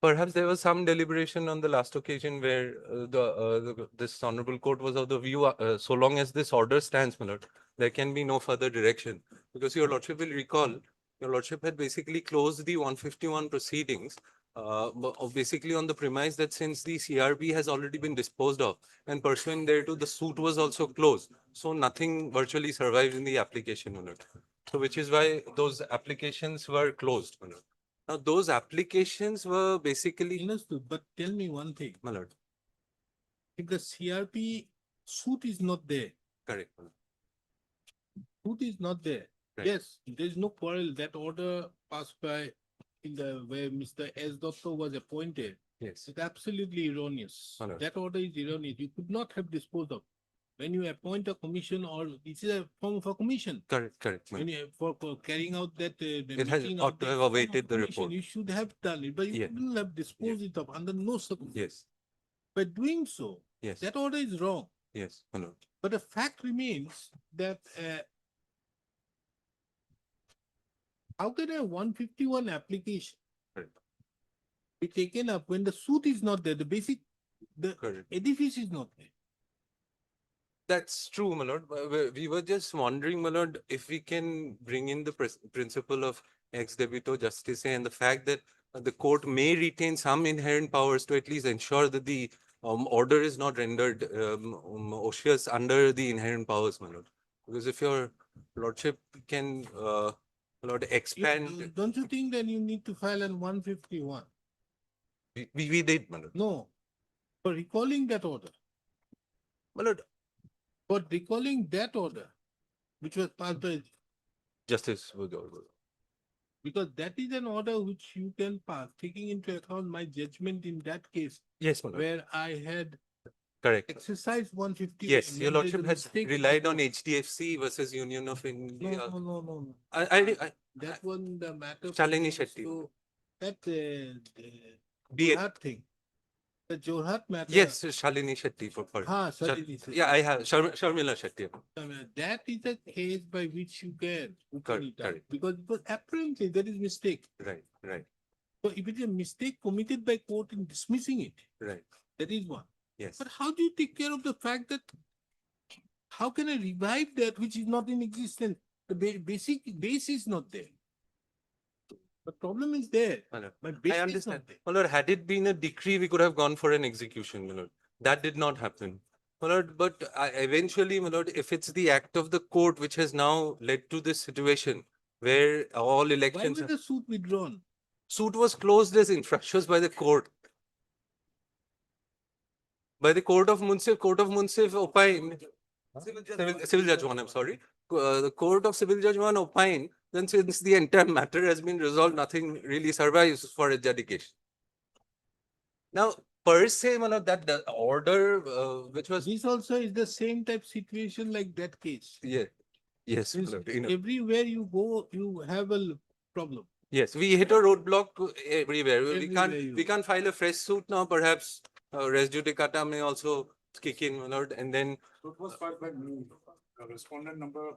Perhaps there was some deliberation on the last occasion where this honorable court was of the view, so long as this order stands, my lord, there can be no further direction. Because your lordship will recall, your lordship had basically closed the 151 proceedings, basically on the premise that since the CRB has already been disposed of and pursuant thereto, the suit was also closed. So nothing virtually survived in the application, my lord. So which is why those applications were closed, my lord. Now, those applications were basically. Understood, but tell me one thing. My lord. If the CRP suit is not there. Correct, my lord. Suit is not there. Right. Yes, there is no quarrel. That order passed by in the where Mr. S. Dotto was appointed. Yes. It's absolutely erroneous. My lord. That order is erroneous. You could not have disposed of. When you appoint a commission, or this is a form of a commission. Correct, correct. When you, for carrying out that, It has ought to have awaited the report. You should have done it, but you Yes. couldn't have disposed it of under no circumstances. Yes. By doing so, Yes. that order is wrong. Yes, my lord. But the fact remains that how can a 151 application Correct. be taken up when the suit is not there? The Correct. edifice is not there. That's true, my lord. We were just wondering, my lord, if we can bring in the principle of ex debito justice and the fact that the court may retain some inherent powers to at least ensure that the order is not rendered odious under the inherent powers, my lord. Because if your lordship can, my lord, expand, Don't you think that you need to file an 151? we did, my lord. No, for recalling that order. My lord, For recalling that order, which was passed by, justice. because that is an order which you can pass, taking into account my judgment in that case, Yes, my lord. where I had Correct. exercised 150. Yes, your when there is a lordship has mistake. relied on HDFC versus Union of India. No. I That one, the matter. Shalini pertains Shetty. to That Be it- Jorhat thing. The Jorhat matter. Yes, Shalini Shetty for Shalini Shetty. Yeah, I have Sharmila Shetty. That is a case by which you can open Correct, it up, correct. because apparently there is mistake. Right, right, So if it is a mistake committed by court in dismissing it, right. that is one. Yes. But how do you take care of the fact that how can I revive that which is not in existence? The basic base is not there. The problem is there. My lord, My base I is understand. not there. My lord, had it been a decree, we could have gone for an execution, my lord. That did not happen. My lord, but eventually, my lord, if it's the act of the court which has now led to this situation where all Why elections, was the suit withdrawn? suit was closed as infractions by the court. By the Court of Munsif opined, civil judge one, I'm sorry. The Court of Civil Judge one opined, then since the entire matter has been resolved, nothing really survives for adjudication. Now, per se, one of that the order, which was, This also is the same type situation like that case. yeah, yes, Means my lord, you know. everywhere you go, you have a problem. Yes, we hit a roadblock everywhere. Everywhere We can't file a fresh suit now. Perhaps res judicata may also kick in, my lord, and then It was filed by me, respondent number.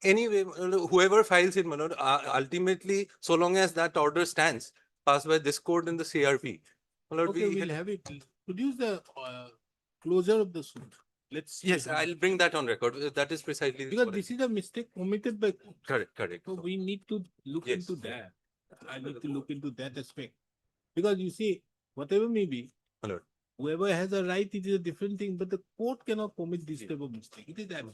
anyway, whoever files it, my lord, ultimately, so long as that order stands, passed by this court and the CRP, my lord, Okay, we we'll have it. Produce the closure of the suit. Let's. yes, I'll bring that on record. That is precisely Because what this is a mistake committed by court. correct. So we need to look Yes. into that. I need to look into that aspect. Because you see, whatever may be, My lord. whoever has a right, it is a different thing, but the court cannot commit this type of mistake. It is that.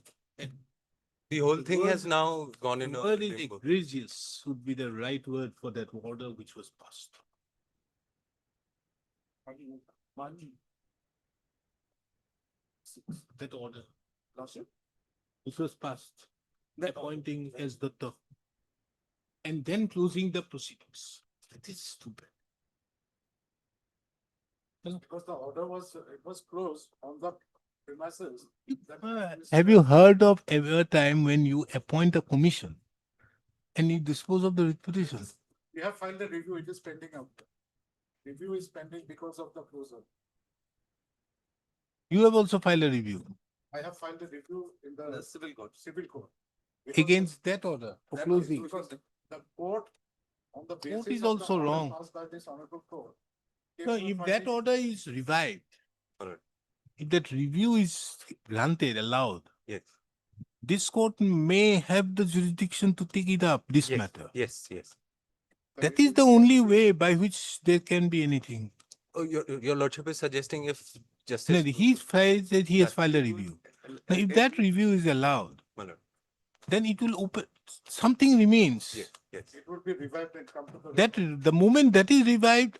The whole The thing has word- now gone in The a word is limbo. egregious would be the right word for that order which was passed. That order. Which was passed, appointing as the and then closing the proceedings. That is stupid. Because the order was, it was closed on the premises. Have you heard of ever time when you appoint a commission and you dispose of the petition? We have filed a review, it is pending out. Review is pending because of the closure. You have also filed a review I have filed a review in the civil court. Civil court. against that order for That is closing. because the court, on the basis is of the also order wrong. passed by this honorable court. No, came to a if that finding- order is revived, Alright. if that review is granted, allowed, Yes. this court may have the jurisdiction to take it up, this Yes. matter. Yes. That is the only way by which there can be anything. Oh, your lordship is suggesting if No, justice. he filed that he has filed a review. Now, if that review is allowed, My lord. then it will open, something remains. Yes. It would be revived and come to the. That the moment that is revived,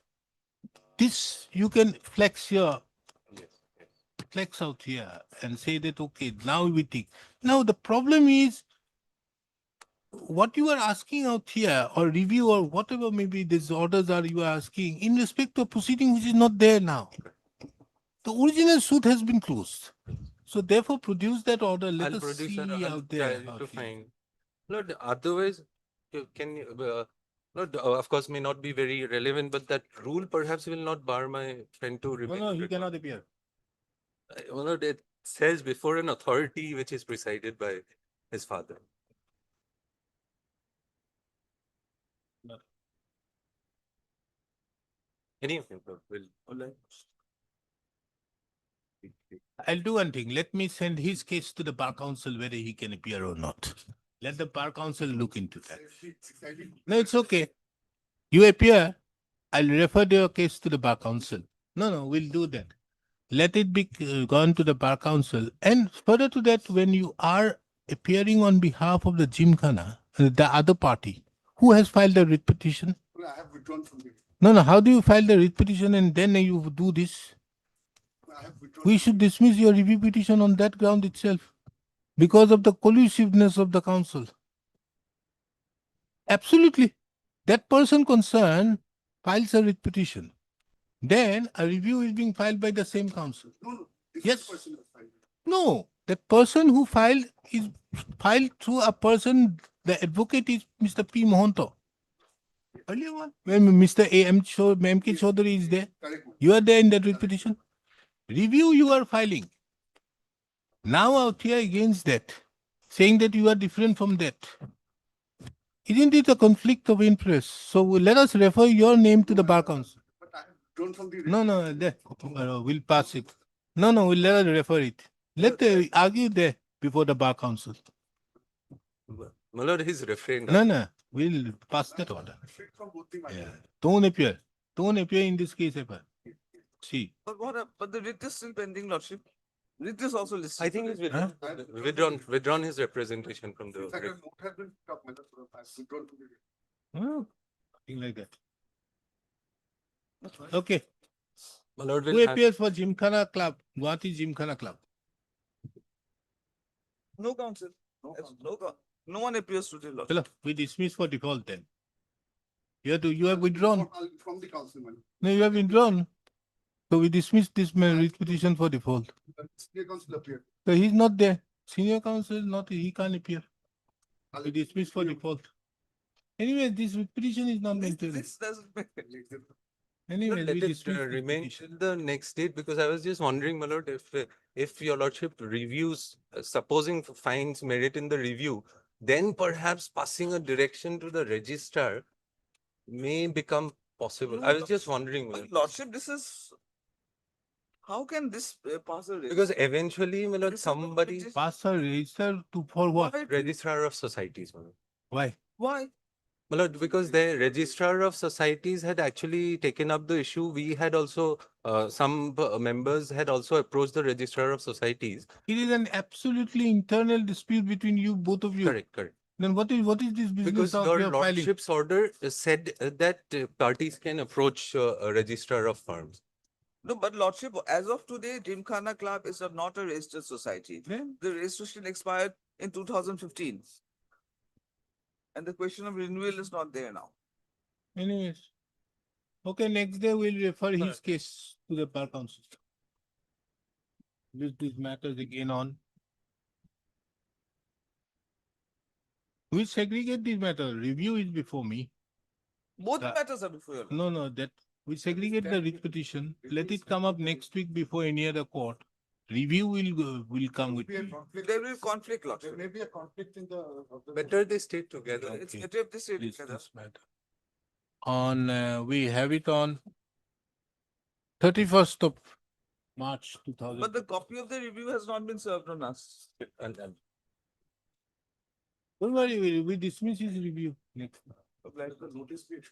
this you can flex here, flex out here and say that, okay, now we think. Now the problem is what you are asking out here or review or whatever maybe these orders are you are asking in respect to a proceeding which is not there now. The original suit has been closed. So therefore produce that order. Let I'll us produce see that. I'll out there. try out to here. find. Lord, otherwise, can you, Lord, of course, may not be very relevant, but that rule perhaps will not bar my friend to No, remain. no, on he record. cannot appear. My lord, it says before an authority which is presided by his father. Any of them will. I'll do one thing. Let me send his case to the bar council whether he can appear or not. Let the bar council look into that. No, it's okay. You appear, I'll refer your case to the bar council. No, we'll do that. Let it be gone to the bar council. And further to that, when you are appearing on behalf of the Gymkhana, the other party, who has filed the writ petition? I have withdrawn from the. No, how do you file the writ petition and then you do this? I have withdrawn. We should dismiss your review petition on that ground itself because of the collusiveness of the council. Absolutely. That person concerned files a writ petition. Then a review is being filed by the same council. No, Yes. person has filed. No, the person who filed is filed through a person, the advocate is Mr. P. Mohanto. Earlier one, when Mr. M. K. Chaudhary is there, Correct. you are there in that writ petition. Review you are filing. Now out here against that, saying that you are different from that. Isn't it a conflict of interest? So let us refer your name to the bar council. But I have withdrawn from the. No, there, we'll pass it. No, we'll let us refer it. Let the argue there before the bar council. My lord, he's refrained. No, we'll pass that order. From both the Yeah. Don't appear in this case ever. See. But the writ is still pending, Lordship. Writ is also listed. I think he's withdrawn his representation from the. In fact, a note has been stopped, my lord, so I have withdrawn from the. Something like that. Okay. My lord, Who appears for Gymkhana Club, Gauhati Gymkhana Club? No counsel. No one appears today, Lordship. Hello, we dismiss for default then. You have withdrawn. From the council, my lord. No, you have withdrawn. So we dismiss this writ petition for default. Senior council appeared. So he's not there. Senior counsel is not, he can't appear. We dismiss for default. Anyway, this writ petition is not maintained. This doesn't make Anyway, Let we it dismiss this remain petition. till the next date, because I was just wondering, my lord, if your lordship reviews, supposing finds merit in the review, then perhaps passing a direction to the registrar may become possible. I was just wondering. my lord. Lordship, this is. How can this pass a Because eventually, my lord, somebody Pass a register to for what? registrar of societies. My lord. Why? Why? My lord, because the registrar of societies had actually taken up the issue. We had also, some members had also approached the registrar of societies. It is an absolutely internal dispute between you, both of you. Correct. Then what is this business Because of your your filing? lordship's order said that parties can approach a registrar of firms. No, but Lordship, as of today, Gymkhana Club is not a registered society. Then? The registration expired in 2015. And the question of renewal is not there now. Anyways. Okay, next day we'll refer his case to the bar council. These matters again on. We segregate these matters. Review is before me. Both matters are before you. No, that we segregate the writ petition. Let it come up next week before any other court. Review will come with me. There will be conflict, Lordship. There may be a conflict in the. Better they stay together. It's better if they stay This together. matter. On we have it on 31st of March 2000. But the copy of the review has not been served on us. Don't worry, we dismiss his review next. Notice please.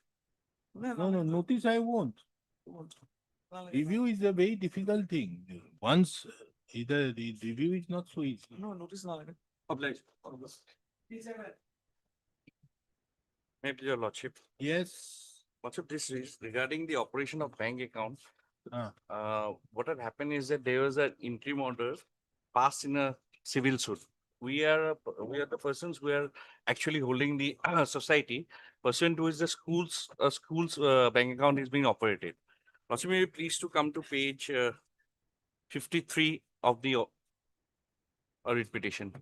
No, notice I won't. Review is a very difficult thing. Once either the review is not so easy. No, notice now. Obliged. Maybe your lordship. Yes. Lordship, this is regarding the operation of bank accounts. Ah. What had happened is that there was an interim order passed in a civil suit. We are the persons who are actually holding the society, pursuant to which the school's bank account is being operated. Also, may you please to come to page 53 of the writ petition.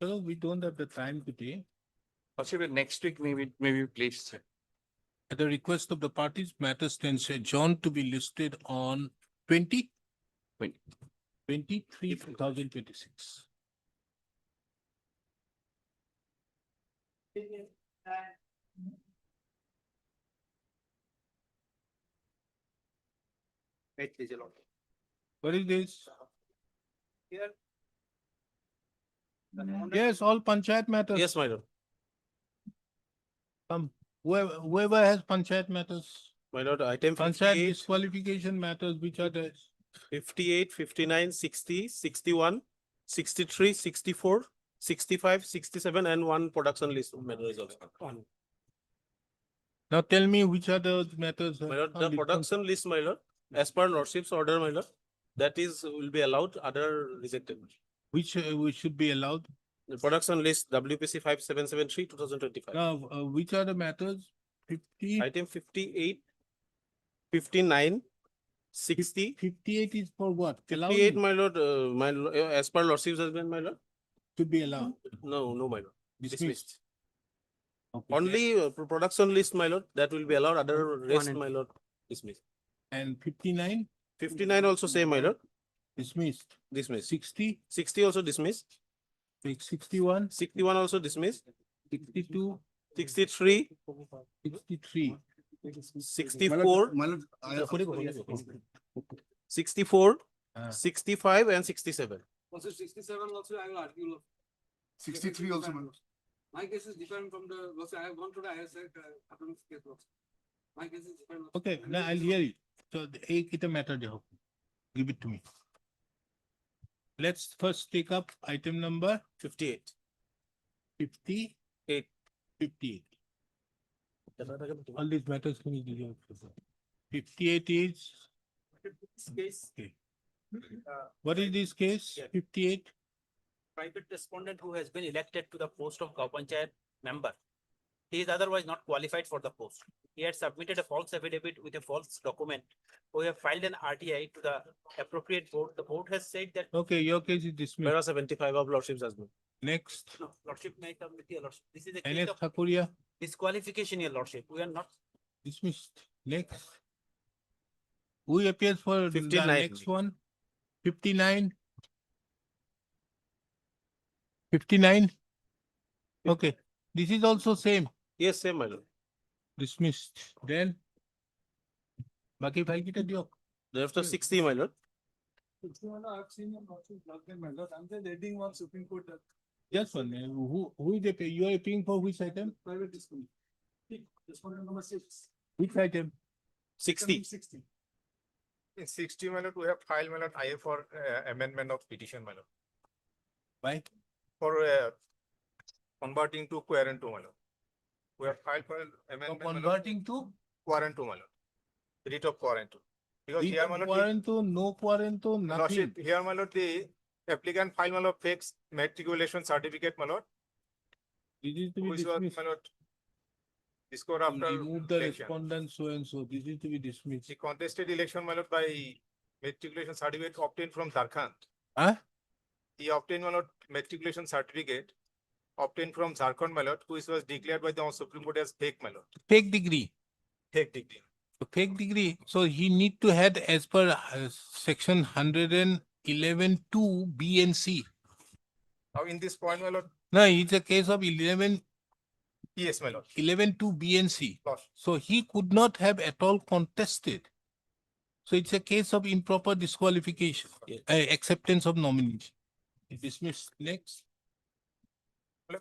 So we don't have the time today. Also, next week maybe please. At the request of the parties, matter stands adjourned to be listed on 20? 23, 2026. Wait, please, your lordship. What is this? Here. Yes, all panchayat matters. Yes, my lord. Come, whoever has panchayat matters, My lord, item panchayat 58, disqualification matters, which are the 58, 59, 60, 61, 63, 64, 65, 67, and one production list matter is also. now tell me which are the matters. My lord, on the list. production list, my lord, as per lordship's order, my lord, that is, will be allowed, other rejected. Which should be allowed. The production list, WPC 5773, 2025. Now, which are the matters? 50, Item 58, 59, 60. 58 is for what? 58, Allowing, my lord, as per lordship's husband, my lord. should be allowed. No, no, my lord. Dismissed. Okay. Only production list, my lord, that will be allowed, other rest, my lord, dismissed. And 59 59 also same, my lord, dismissed. dismissed. 60, 60 also dismissed. like 61, 61 also dismissed. 62, 63, 63. 64, 64, 65, and 67. Also 67 also I will argue. 63 also, my lord. My case is different from the, I have gone to the higher side, case also. My case is different. Okay, now I'll hear it. So the matter, give it to me. Let's first take up item number 58. 58. 58. All these matters can be done. 58 is. Case. Okay. What is this case? 58? Private respondent who has been elected to the post of Gauhati Panchayat member. He is otherwise not qualified for the post. He had submitted a false affidavit with a false document. We have filed an RTI to the appropriate board. The board has said that. Okay, your case is dismissed. Para 75 of lordship's husband. Next, No, lordship may come with your lordship. This is a NS case of Thakuria, disqualification, your lordship. We are not. dismissed. Next. Who appears for the 59. next one? 59. 59. Okay, this is also same, Yes, same, my lord. dismissed. Then. Baki file kita diyo. Thereafter 60, my lord. I've seen your lordship log them, my lord. I'm just reading one Supreme Court. Just one. Who is the, you are appealing for which item? Private discussion. Respondent number 6. Which item? 60. 60. In 60, my lord, we have filed, my lord, IA for amendment of petition, my lord. Why? For converting to quarant 2, my lord. We have filed for amendment, my lord, Converting to? quarant 2, my lord. Writ of quarant 2. Because here, my lord, Quaranto, no quaranto, nothing. lordship, here, my lord, the applicant filed, my lord, fake matriculation certificate, my lord, This is to be which was, dismissed. my lord, scored after Remove the election. respondent so and so. This is to be dismissed. The contested election, my lord, by matriculation certificate obtained from Jharkhand. Huh? He obtained, my lord, matriculation certificate obtained from Jharkhand, my lord, which was declared by the Supreme Court as fake, my lord. Fake degree. Fake degree. Fake degree. So he need to have as per section 111(2) B and C. Now, in this point, my lord, No, it's a case of 11, yes, my lord. 11(2) B and C. Lordship. So he could not have at all contested. So it's a case of improper disqualification, acceptance of nomination. Dismissed. Next.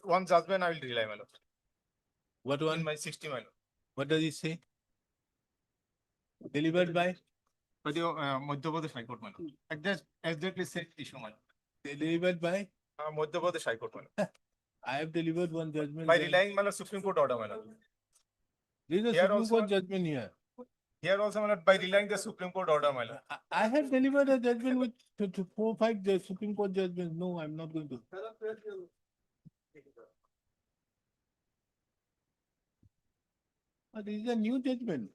One judgment I will rely, my lord. What In one? my 60, my lord. What does it say? Delivered by? By the Madhya Pradesh High Court, my lord. Exactly same issue, my lord. Delivered by? Madhya Pradesh High Court, my lord. I have delivered one judgment. By there. relying, my lord, Supreme Court order, my lord. There is a Here Supreme also, Court judgment here. Here also, my lord, by relying the Supreme Court order, my lord. I have delivered a judgment with 4, 5 Supreme Court judgments. No, I'm not going to. But this is a new judgment.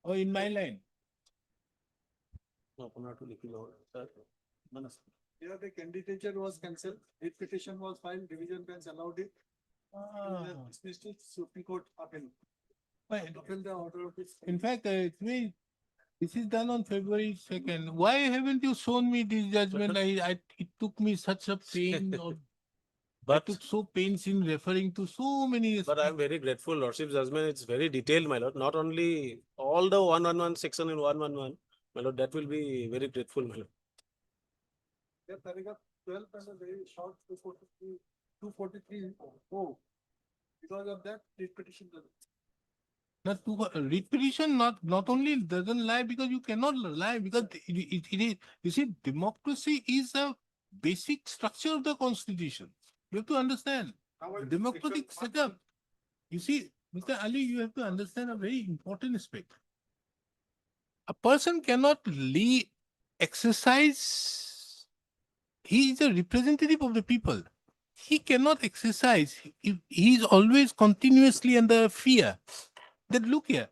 Oh, in my line. No, sir. Here the candidature was cancelled. If petition was filed, division bench allowed it. Supreme Court appeal. Fine. Appeal the order of this. In fact, this is done on February 2nd. Why haven't you shown me this judgment? It took me such a pain of, I took so pains in referring to so many. But I'm very grateful, Lordship's judgment. It's very detailed, my lord. Not only all the 111 section in 111, my lord, that will be very grateful, my lord. Yeah, paragraph 12 and a very short 243. Oh, because of that, this petition doesn't. Not to writ petition not only doesn't lie because you cannot lie because it is, you see, democracy is a basic structure of the constitution. You have to understand democratic setup. You see, Mr. Ali, you have to understand a very important aspect. A person cannot exercise. He is a representative of the people. He cannot exercise if he is always continuously under fear. That look here,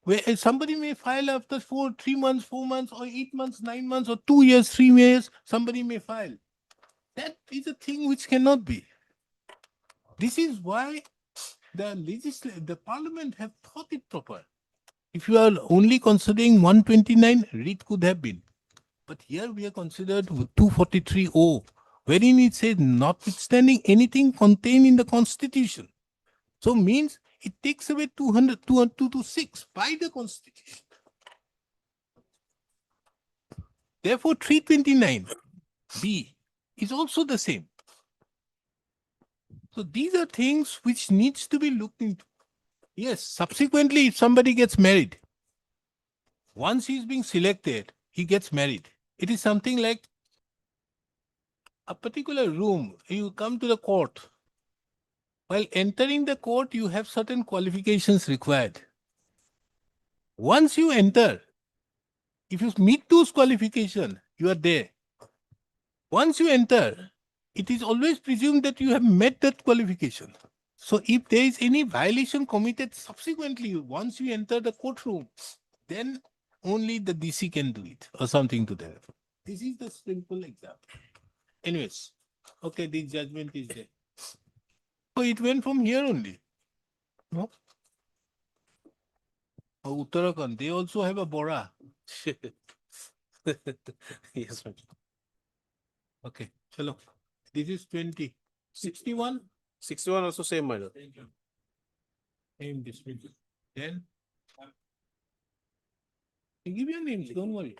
where somebody may file after 3 months, 4 months, or 8 months, 9 months, or 2 years, 3 years, somebody may file. That is a thing which cannot be. This is why the parliament have thought it proper. If you are only considering 129, writ could have been. But here we are considered 243O, wherein it says notwithstanding anything contained in the constitution. So means it takes away 226 by the constitution. Therefore, 329B is also the same. So these are things which needs to be looked into. Yes, subsequently, if somebody gets married, once he's being selected, he gets married. It is something like a particular room. You come to the court. While entering the court, you have certain qualifications required. Once you enter, if you meet those qualifications, you are there. Once you enter, it is always presumed that you have met that qualification. So if there is any violation committed subsequently, once you enter the courtroom, then only the DC can do it or something to that. This is the simple example. Anyways, okay, the judgment is there. So it went from here only. No? Oh, Uttarakhand, they also have a Bora. Yes, ma'am. Okay, chalo. This is 20. 61? 61 also same, my lord. Name dismissed. Then? I give you names, don't worry.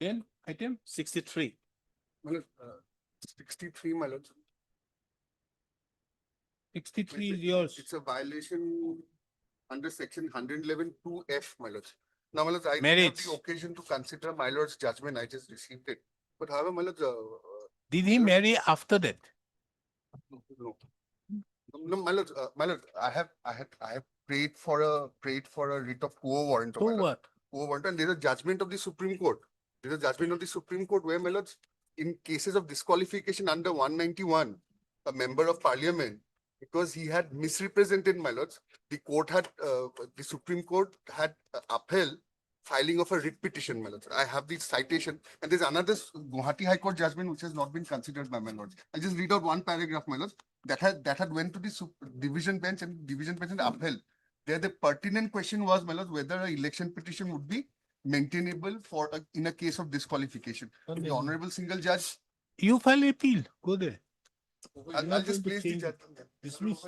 Then, item? 63. 63, my lord. 63 is yours. It's a violation under section 111(2)(f, my lord. Now, my lord, I didn't have Marriage. the occasion to consider my lord's judgment. I just received it. But however, my lord, Did he marry after that? no, no, my lord, I have prayed for a writ of quo warranto. So my lord. what? Quo warranto, and there's a judgment of the Supreme Court. There's a judgment of the Supreme Court where, my lords, in cases of disqualification under 191, a member of parliament, because he had misrepresented, my lords, the Supreme Court had upheld filing of a writ petition, my lords. I have the citation, and there's another Gauhati High Court judgment which has not been considered by my lords. I'll just read out one paragraph, my lords, that had went to the division bench, and division bench upheld. There, the pertinent question was, my lords, whether an election petition would be maintainable in a case of disqualification. The honorable single judge. You file appeal. Go there. I'll just place the judgment. Dismiss.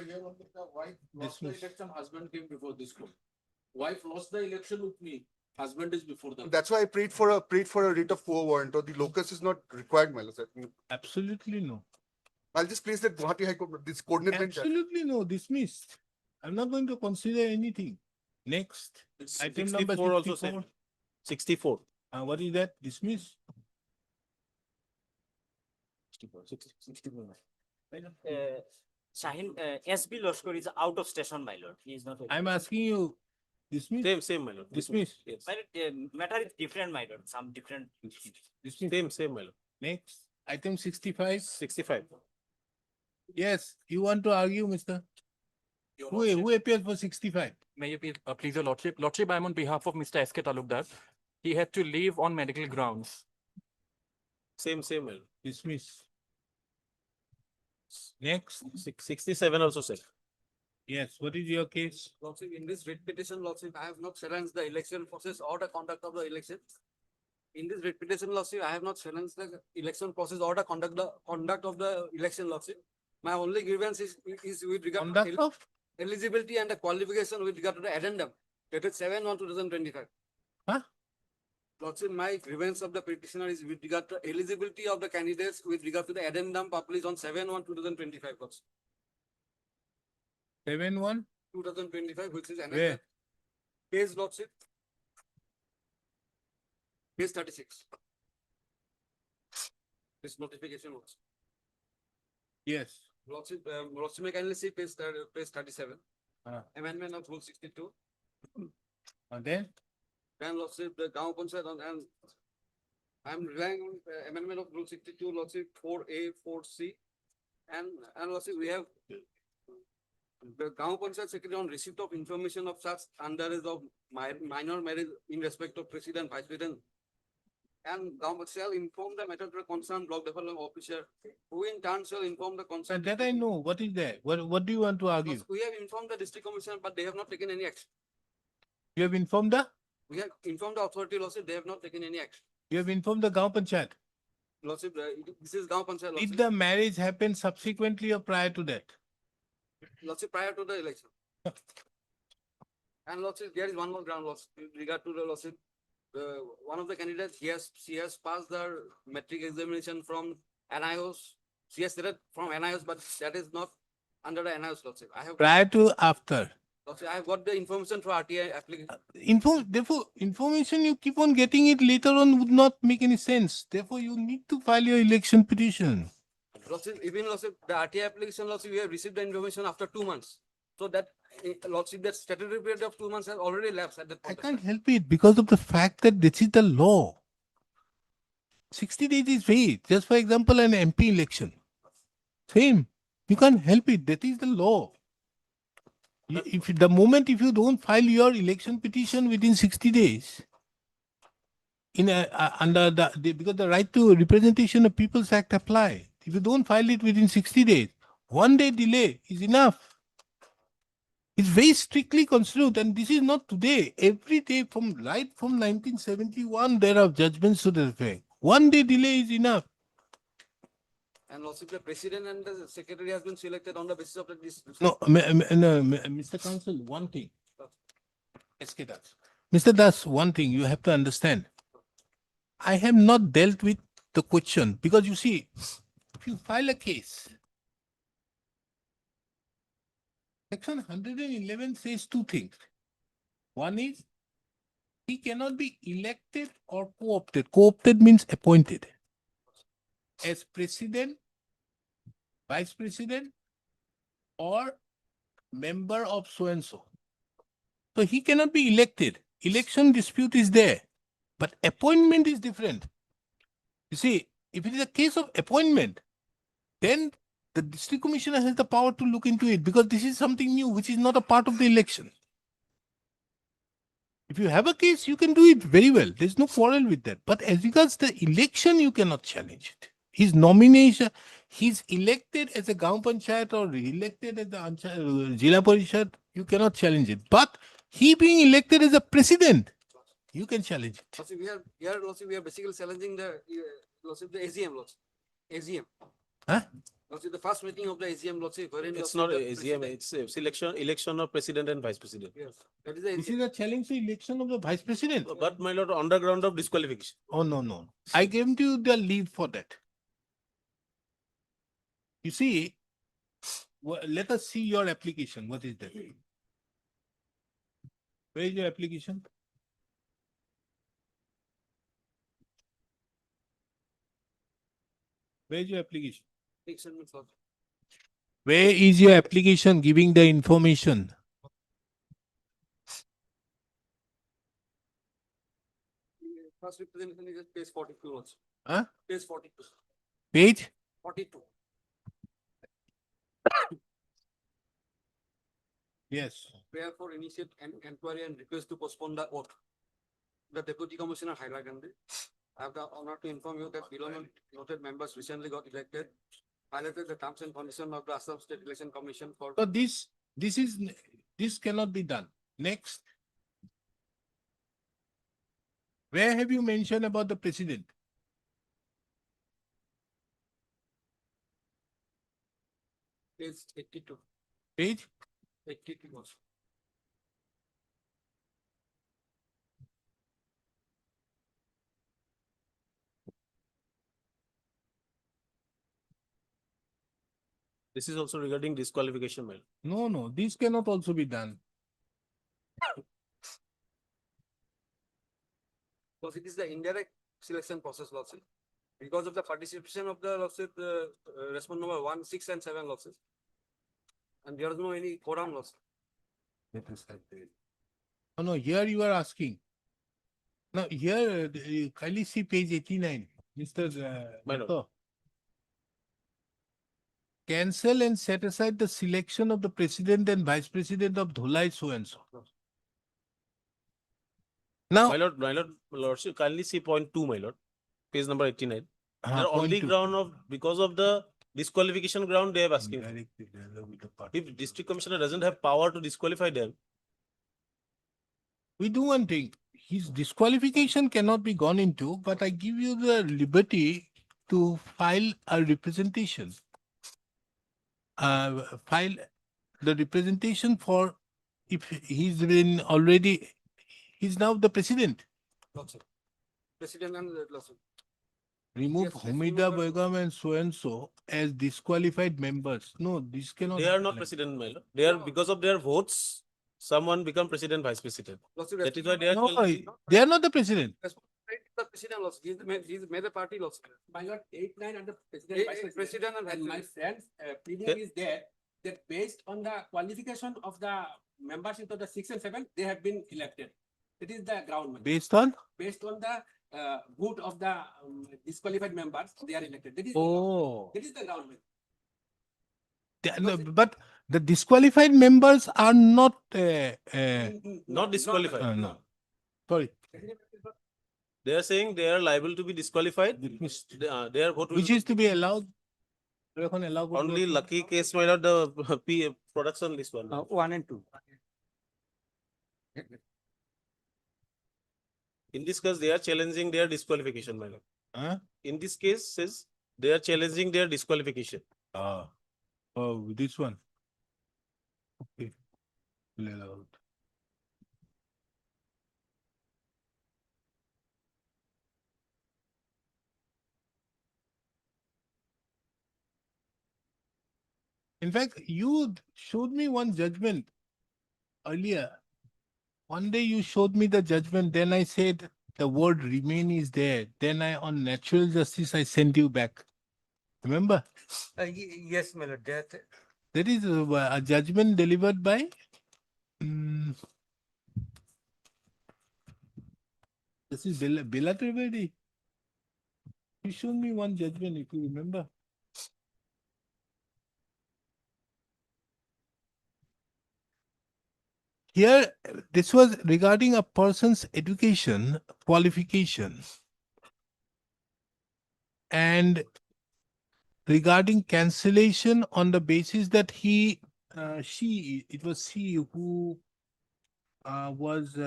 Lost the election, husband came before this court. Wife lost the election with me. Husband is before the. That's why I prayed for a writ of quo warranto. The locus is not required, my lords. Absolutely no. I'll just place that Gauhati High Court, this coordinate bench. Absolutely no. Dismissed. I'm not going to consider anything. Next. Item number 64 also 64. same. 64. What is that? Dismiss. 64. Shahin, SB Loshkar is out of station, my lord. He is not. I'm asking you. Dismiss. Same, my lord. Dismiss. Yes. But matter is different, my lord. Some different. Dismiss. Same, my lord. Next. Item 65. 65. Yes. You want to argue, Mr. Who appears for 65? May you please, your lordship. Lordship, I'm on behalf of Mr. S.K. Talukdar. He had to leave on medical grounds. Same, my lord. Dismiss. Next. 67 also said. Yes, what is your case? Lordship, in this writ petition, Lordship, I have not challenged the election process or the conduct of the election. In this writ petition, Lordship, I have not challenged the election process or the conduct of the election, Lordship. My only grievance is with regard Conduct to of? eligibility and the qualification with regard to the addendum dated 7/1/2025. Huh? Lordship, my grievance of the petitioner is with regard to eligibility of the candidates with regard to the addendum published on 7/1/2025, Lordship. 7-1? 2025, which is Where? another page, Lordship. Page 36. This notification was. Yes. Lordship, Lordship, may kindly see page 37. Ah. Amendment of Rule 62. And then? Then Lordship, the Gaon Panchayat and I'm relying on amendment of Rule 62, Lordship 4A, 4C. And Lordship, we have the Gaon Panchayat Secretary on receipt of information of such underage of minor marriage in respect of President, Vice President. And government shall inform the matter to the concerned block development officer, who in turn shall inform the concerned. That I know. What is that? What do you want to argue? We have informed the district commissioner, but they have not taken any action. You have informed the? We have informed the authority, Lordship, they have not taken any action. You have informed the Gaon Panchayat. Lordship, this is Gaon Panchayat, Did Lordship. the marriage happen subsequently or prior to that? Lordship, prior to the election. And Lordship, there is one more ground, Lordship, with regard to the Lordship. One of the candidates, she has passed the metric examination from NIOS. She has said from NIOS, but that is not under the NIOS, Lordship. I have Prior to after? Lordship, I have got the information through RTI application. Therefore, information you keep on getting it later on would not make any sense. Therefore, you need to file your election petition. Lordship, even Lordship, the RTI application, Lordship, we have received the information after 2 months. So that, Lordship, that statutory period of 2 months has already lapsed at that I point. can't help it because of the fact that this is the law. 60 days is vague. Just for example, an MP election. Same. You can't help it. That is the law. If the moment if you don't file your election petition within 60 days, under because the Right to Representation of People's Act apply. If you don't file it within 60 days, 1 day delay is enough. It's very strictly construed, and this is not today. Every day from 1971, there are judgments to the effect. 1 day delay is enough. And Lordship, the president and the secretary has been selected on the basis of this. No, Mr. Counsel, one thing. SK Das. Mr. Das, one thing you have to understand. I have not dealt with the question because you see, if you file a case, Section 111 says 2 things. One is, he cannot be elected or co-opted. Co-opted means appointed as president, vice president, or member of so-and-so. So he cannot be elected. Election dispute is there, but appointment is different. You see, if it is a case of appointment, then the district commissioner has the power to look into it because this is something new, which is not a part of the election. If you have a case, you can do it very well. There's no quarrel with that. But as regards the election, you cannot challenge it. His nomination, he's elected as a Gaon Panchayat or elected as the Jila Parishad, you cannot challenge it. But he being elected as a president, you can challenge it. Lordship, we are basically challenging the Lordship, the AGM, Lordship. AGM. Huh? Lordship, the first meeting of the AGM, Lordship. It's not AGM, it's election of president and vice president. Yes. That is the This is a challenge to election of the vice president. But my lord, on the ground of disqualification. Oh, no. I gave you the leave for that. You see, let us see your application. What is that? Where is your application? Where is your application? Where is your application giving the information? First representation is page 42 also. Huh? Page 42. Page? 42. Yes. Therefore, initiate an inquiry and request to postpone the oath. The Deputy Commissioner Haila Gandhi. I have the honor to inform you that below noted members recently got elected violated the terms and conditions of the Assam State Election Commission for. So this cannot be done. Next. Where have you mentioned about the president? Page 82. Page? 82 also. This is also regarding disqualification, my lord. No, this cannot also be done. Because it is the indirect selection process lawsuit. Because of the participation of the lawsuit, response number 1, 6 and 7 lawsuit. And there is no any quorum lawsuit. No, here you are asking. Now here, kindly see page 89, Mr. My lord. Dato. Cancel and set aside the selection of the president and vice president of Dholai so and so. Now, My lordship, kindly see point 2, my lord, page number 89. Ah, They're point only 2. ground of, because of the disqualification ground they have asking. If district commissioner doesn't have power to disqualify them, we do one thing. His disqualification cannot be gone into, but I give you the liberty to file a representation. File the representation for if he's been already, he's now the president. Lawsuit. President and lawsuit. Remove Yes, let's Humida remove Begum and so as disqualified members. No, this cannot. they are be not like- president, my lord. They are, No. because of their votes, someone become president, vice president. Lawsuit That is why they are. No, they are not the president. The president lawsuit. He's made a party lawsuit. My lord, 8-9 under president, vice president. President and And my vice friend's opinion Yeah. is that based on the qualification of the membership of the 6 and 7, they have been elected. It is the ground. my lord. Based on? Based on the vote of the disqualified members, they are elected. That is, Oh. that is the ground. my lord. No, but the disqualified members are not. Not disqualified. No. Sorry. They are saying they are liable to be disqualified. Their vote will Which is to be allowed. only lucky case, my lord, the production list one. 1 and 2. In this case, they are challenging their disqualification, my lord. Huh? In this case, says they are challenging their disqualification. Oh, this one. Okay. Allowed. In fact, you showed me one judgment earlier. One day you showed me the judgment, then I said the word remain is there. Then on natural justice, I sent you back. Remember? Yes, my lord, That is a judgment delivered by this is Bela Trivedi. You showed me one judgment, if you remember. Here, this was regarding a person's education qualifications and regarding cancellation on the basis that it was she who was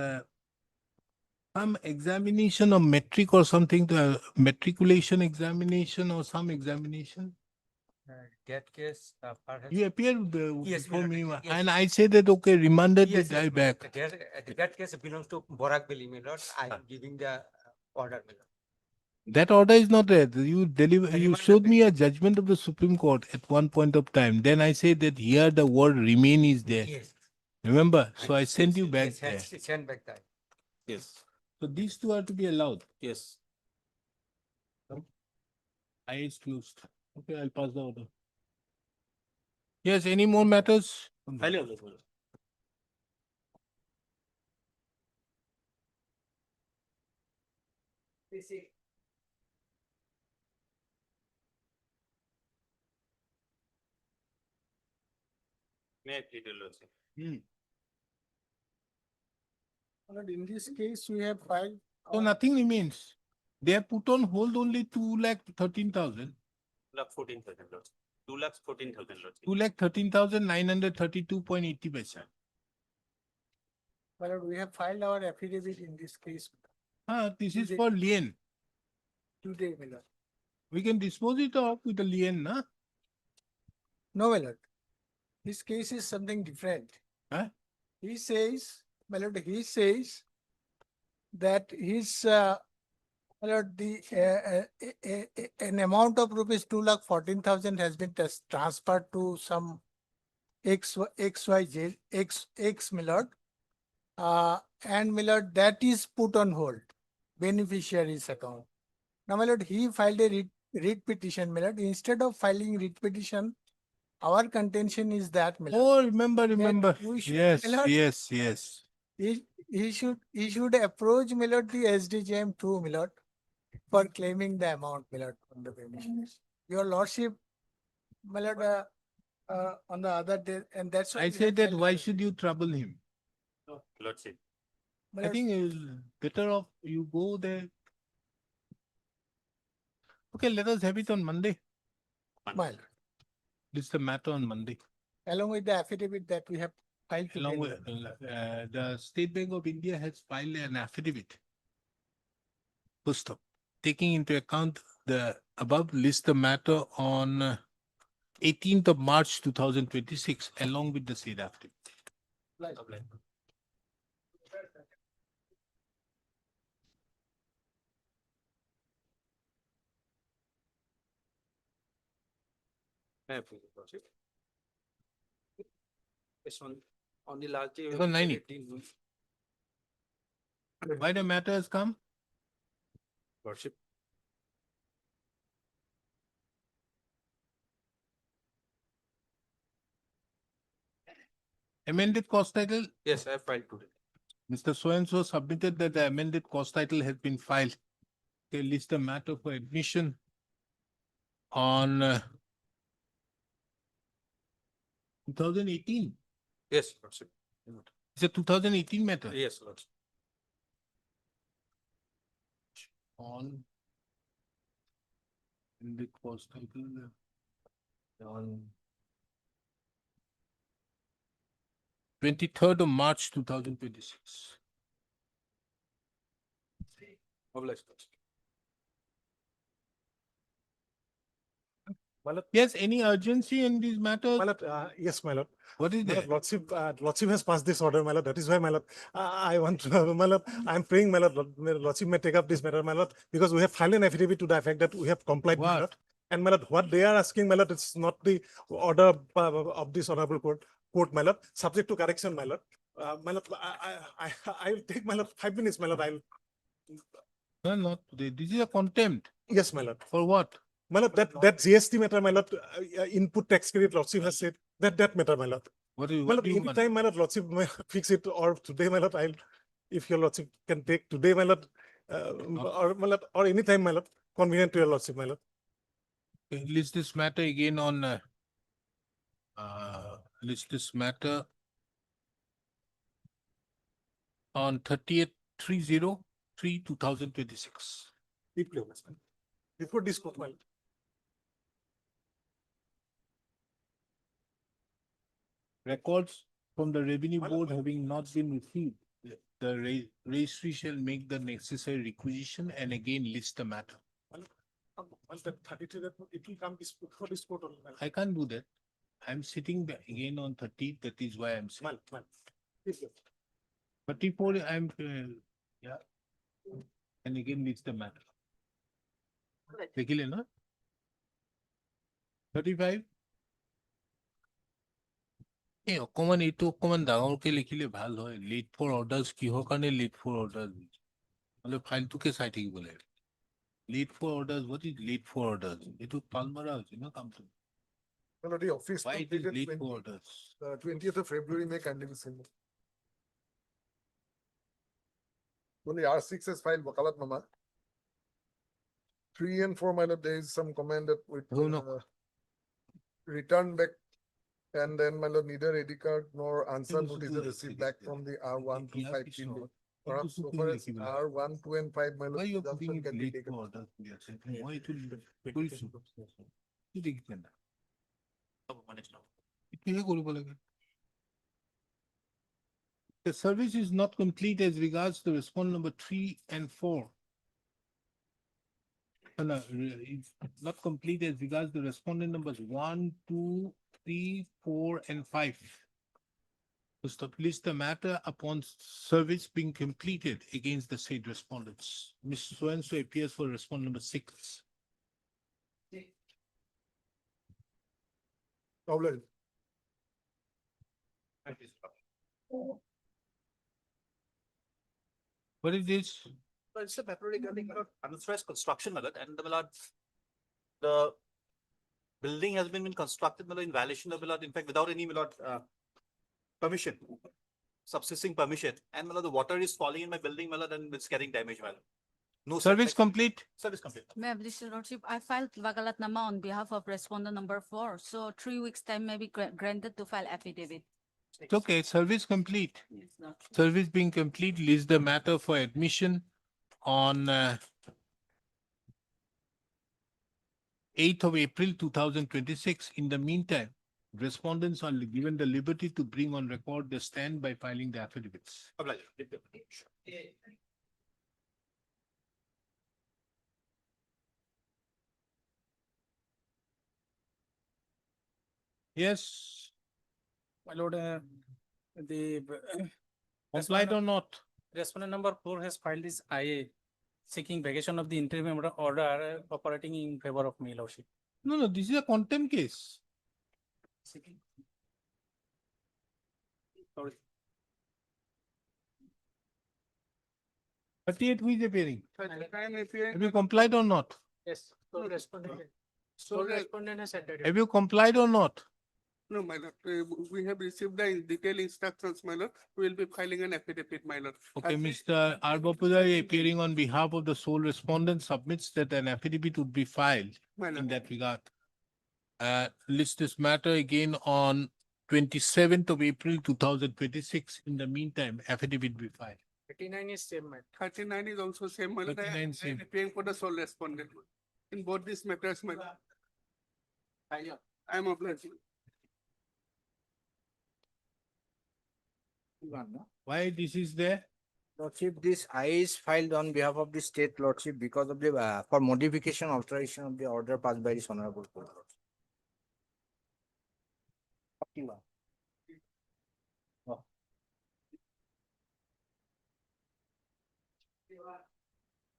some examination of metric or something, the matriculation examination or some examination. That case, perhaps. You appeared Yes, before me, yes. and I said that, okay, remanded Yes, the guy yes, my lord. back. That case belongs to Borak Valley, my lord. I am giving the order, my lord. That order is not there. You remanded showed the- me a judgment of the Supreme Court at one point of time. Then I said that here the word remain is there. Yes. Remember? So I sent you back Yes, there. send back that. Yes. So these two are to be allowed. Yes. Eyes closed. Okay, I'll pass the order. Yes, any more matters? Highly obliged, my lord. May I plead your lordship? But in this case, we have filed. So nothing remains. They have put on hold only 2,13,000. Lakh 14,000, lordship. 2,14,000, Lordship. 2,13,932.80 paisa. My lord, we have filed our affidavit in this case This is for lien. today, my lord. We can dispose it off with a lien, na? No, my lord. This case is something different. Huh? He says, my lord, he says that his, my lord, an amount of rupees 2,14,000 has been transferred to some XYZ, X, my lord. And my lord, that is put on hold, beneficiary's account. Now, my lord, he filed a writ petition, my lord. Instead of filing writ petition, our contention is that, my lord. Oh, remember. we should- Yes, my lord, yes. he should approach, my lord, the SDJM too, my lord, for claiming the amount, my lord, from the beneficiaries. Your lordship, my lord, on the other day, and that's why I we said have that filed why our- should you trouble him? Lordship. my I lord, think it's better off you go there. Okay, let us have it on Monday. my lord, This is the matter on Monday. along with the affidavit that we have filed today. Along my with lord. the State Bank of India has filed an affidavit. First up, taking into account the above, list the matter on 18th of March 2026 along with the said affidavit. This one, on the last day. Because 90. Why the matter has come? Lordship. Amended cost title. Yes, I have filed today. Mr. So-and-so submitted that the amended cost title has been filed. Okay, list the matter for admission on 2018. Yes, Lordship. It's a 2018 matter. Yes, Lordship. On the cost title on 23rd of March 2026. Obliged, Lordship. Yes, any urgency in these matters? Yes, my lord. What is My there? lord, Lordship has passed this order, my lord. That is why, my lord, I want to, my lord, I am praying, my lord, Lordship may take up this matter, my lord, because we have filed an affidavit to the effect that we have complied, my lord. And my lord, what they are asking, my lord, it's not the order of this honorable court, my lord, subject to correction, my lord. My lord, I will take, my lord, 5 minutes, my lord. I'll. No, not today. This is a contempt. Yes, my lord. For what? My lord, that GST matter, my lord, input tax credit, Lordship has said that matter, my lord. What My lord, any time, my lord, Lordship may fix it, or today, my lord, if your Lordship can take today, my lord, or my lord, or any time, my lord, convenient to your Lordship, my lord. List this matter again on list this matter on 30th 3/03/2026. Before this court, my lord. Records from the revenue board having not been received, the registry shall make the necessary requisition and again list the matter. Once that 33, it will come before this court only, my lord. I can't do that. I'm sitting again on 30th. That is why I'm saying. 34, I'm, yeah. And again list the matter. Dekhile na? 35. অকমান এইটো অকমান ডাঙৰকে লিখিলে ভাল হয় late for অৰ্ডাৰ্ছ কিহৰ কাৰণে late for অৰ্ডাৰ্ছ নহলে ফাইলটোকে চাই থাকিব লাগে late for orders what is late for orders এইটো পাল মাৰা হৈছে ন কামটো The office why it is late for orders 20th of February may kindly be seen. Only R6 has filed Wakalat Mama. 3 and 4, my lord, there is some comment that with return back, and then my lord, neither ID card nor answer notice is received back from the R1 to 5 team. Perhaps so far as R1, 2 and 5, my lord, presumption can be taken. The service is not complete as regards the respondent number 3 and 4. No, it's not complete as regards the respondent numbers 1, 2, 3, 4, and 5. To establish the matter upon service being completed against the said respondents. Ms. So-and-so appears for respondent number 6. Problem. What is this? So it's a matter regarding unauthorized construction, my lord, and the building has been constructed, my lord, in violation of the law, in fact, without any, my lord, permission, subsisting permission, and my lord, the water is falling in my building, my lord, and it's getting damaged, my lord. No Service setback. complete? Service complete. Ma'am, please, Your Lordship, I filed Vagalatnama on behalf of respondent number 4, so 3 weeks' time may be granted to file affidavit. It's okay, service complete. Service being complete, list the matter for admission on 8th of April 2026. In the meantime, respondents are given the liberty to bring on record the stand by filing the affidavits. Yes, My lord, the complied or not? respondent number 4 has filed his IA seeking vacation of the interim order operating in favor of me, lordship. No, this is a contempt case. Seeking. Sorry. 38 who is appearing? Have Have you complied or not? Yes, so respondent has entered. Have you complied or not? No, my lord, we have received the detailed instructions, my lord. We will be filing an affidavit, my lord. Okay, Mr. Arbapudari appearing on behalf of the sole respondent submits that an affidavit would be filed My in lord. that regard. List this matter again on 27th of April 2026. In the meantime, affidavit be filed. 39 is same, man. 39 is also same, my lord. 39 same. I am appearing for the sole respondent. In both these matters, my lord. I am obliged. Why this is there? Lordship, this IA is filed on behalf of the state lordship because of the, for modification alteration of the order passed by this honorable court.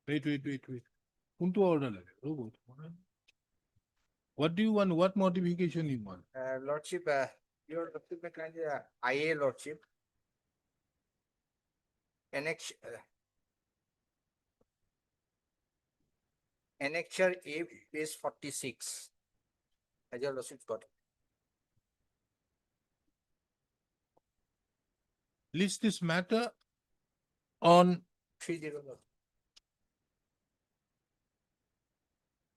Wait. Kuntu order lage. What do you want? What modification you want? Lordship, your lordship may kindly, IA lordship. Annexure A, page 46. Has your lordship got it? List this matter on 30.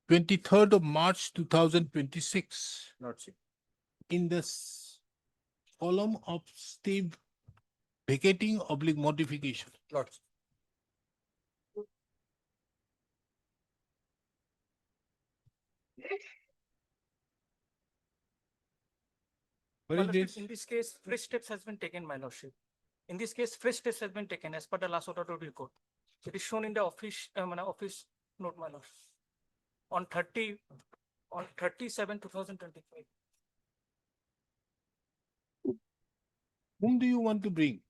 23rd of March 2026 Lordship. in the column of stay vacating / modification. Lordship. What My is lordship, this? in this case, fresh steps has been taken, my lordship. In this case, fresh steps has been taken as per the last order of the court. It is shown in the office note, my lord. On 37/2025. Whom do you want to bring?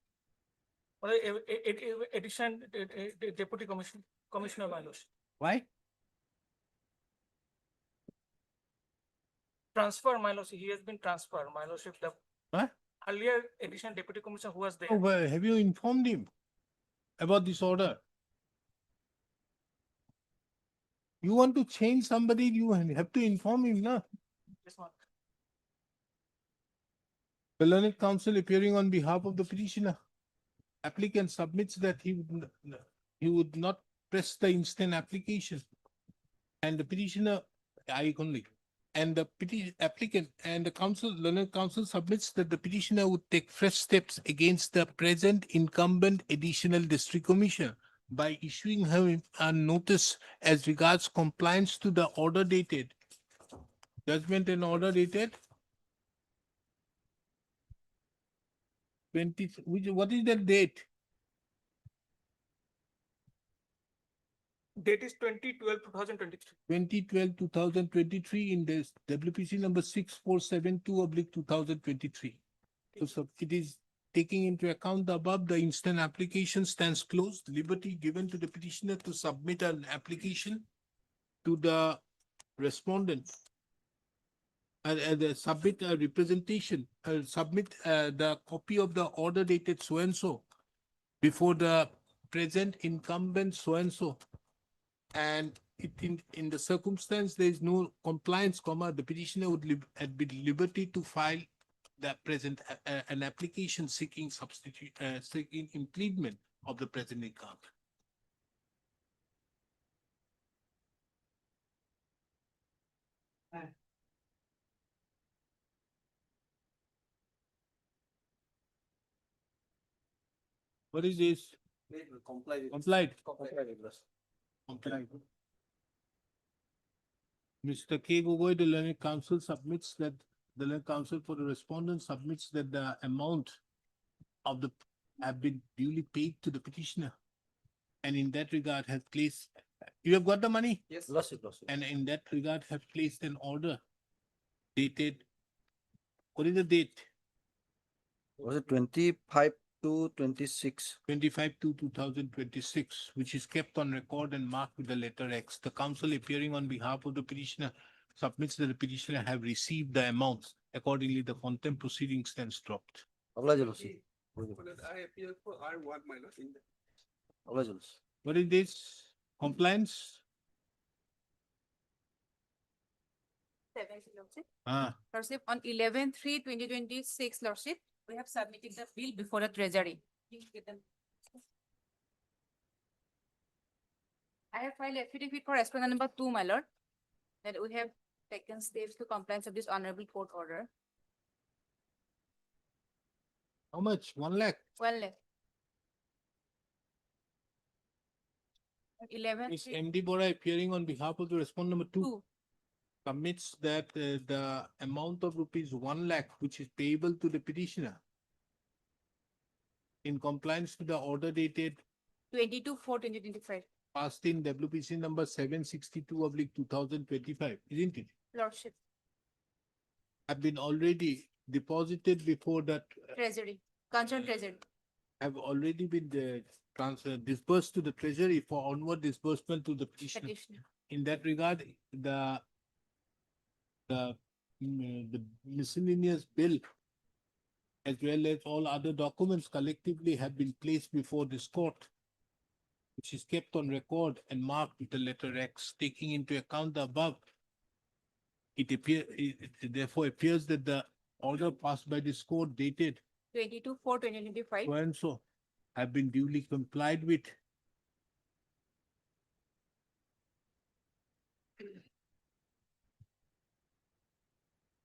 Addition, deputy commissioner, my lord. Why? Transfer, my lordship, he has been transferred, my lordship, the What? earlier additional deputy commissioner who was there. Oh, well, have you informed him about this order? You want to change somebody, you have to inform him, no? This one. The learned counsel appearing on behalf of the petitioner. Applicant submits that he would not press the instant application. And the petitioner, I only. And the applicant and the counsel, learned counsel submits that the petitioner would take fresh steps against the present incumbent additional district commissioner by issuing him a notice as regards compliance to the order dated. Judgment and order dated what is the date? Date is 2012-2023. 2012-2023 in this WPC number 6472/2023. So it is taking into account the above, the instant application stands closed. Liberty given to the petitioner to submit an application to the respondent. Submit a representation, submit the copy of the order dated so and so before the present incumbent so and so. And in the circumstance, there is no compliance, the petitioner would be liberty to file the present an application seeking seeking impleadment of the present income. What is this? Complied. Complied. Complied. Mr. K. Gogoi, the learned counsel submits that the learned counsel for the respondent submits that the amount of the have been duly paid to the petitioner. And in that regard have placed, you have got the money? Yes. Lordship. And in that regard have placed an order dated, what is the date? Was it 25/2/26? 25/2/2026, which is kept on record and marked with the letter X. The counsel appearing on behalf of the petitioner submits that the petitioner have received the amounts. Accordingly, the contempt proceeding stands dropped. I appear for R1, my lord. In the- What is this? Compliance? Lordship, on 11/3/2026, Lordship, we have submitted the bill before the treasury. I have filed affidavit for respondent number 2, my lord, that we have taken steps to compliance of this honorable court order. How much? 1 lakh? 1 lakh. 11. Is MD Bora appearing on behalf of the respondent number 2? 2. Submits that the amount of rupees 1 lakh, which is payable to the petitioner in compliance with the order dated 22/4/2025, passed in WPC number 762/2025, isn't it? Lordship, Have been already deposited before that, treasury, concerned treasury. have already been disbursed to the treasury for onward disbursement to the petitioner. Petitioner. In that regard, the miscellaneous bill as well as all other documents collectively have been placed before this court, which is kept on record and marked with the letter X. Taking into account the above, it therefore appears that the order passed by this court dated 22/4/2025. so and so have been duly complied with.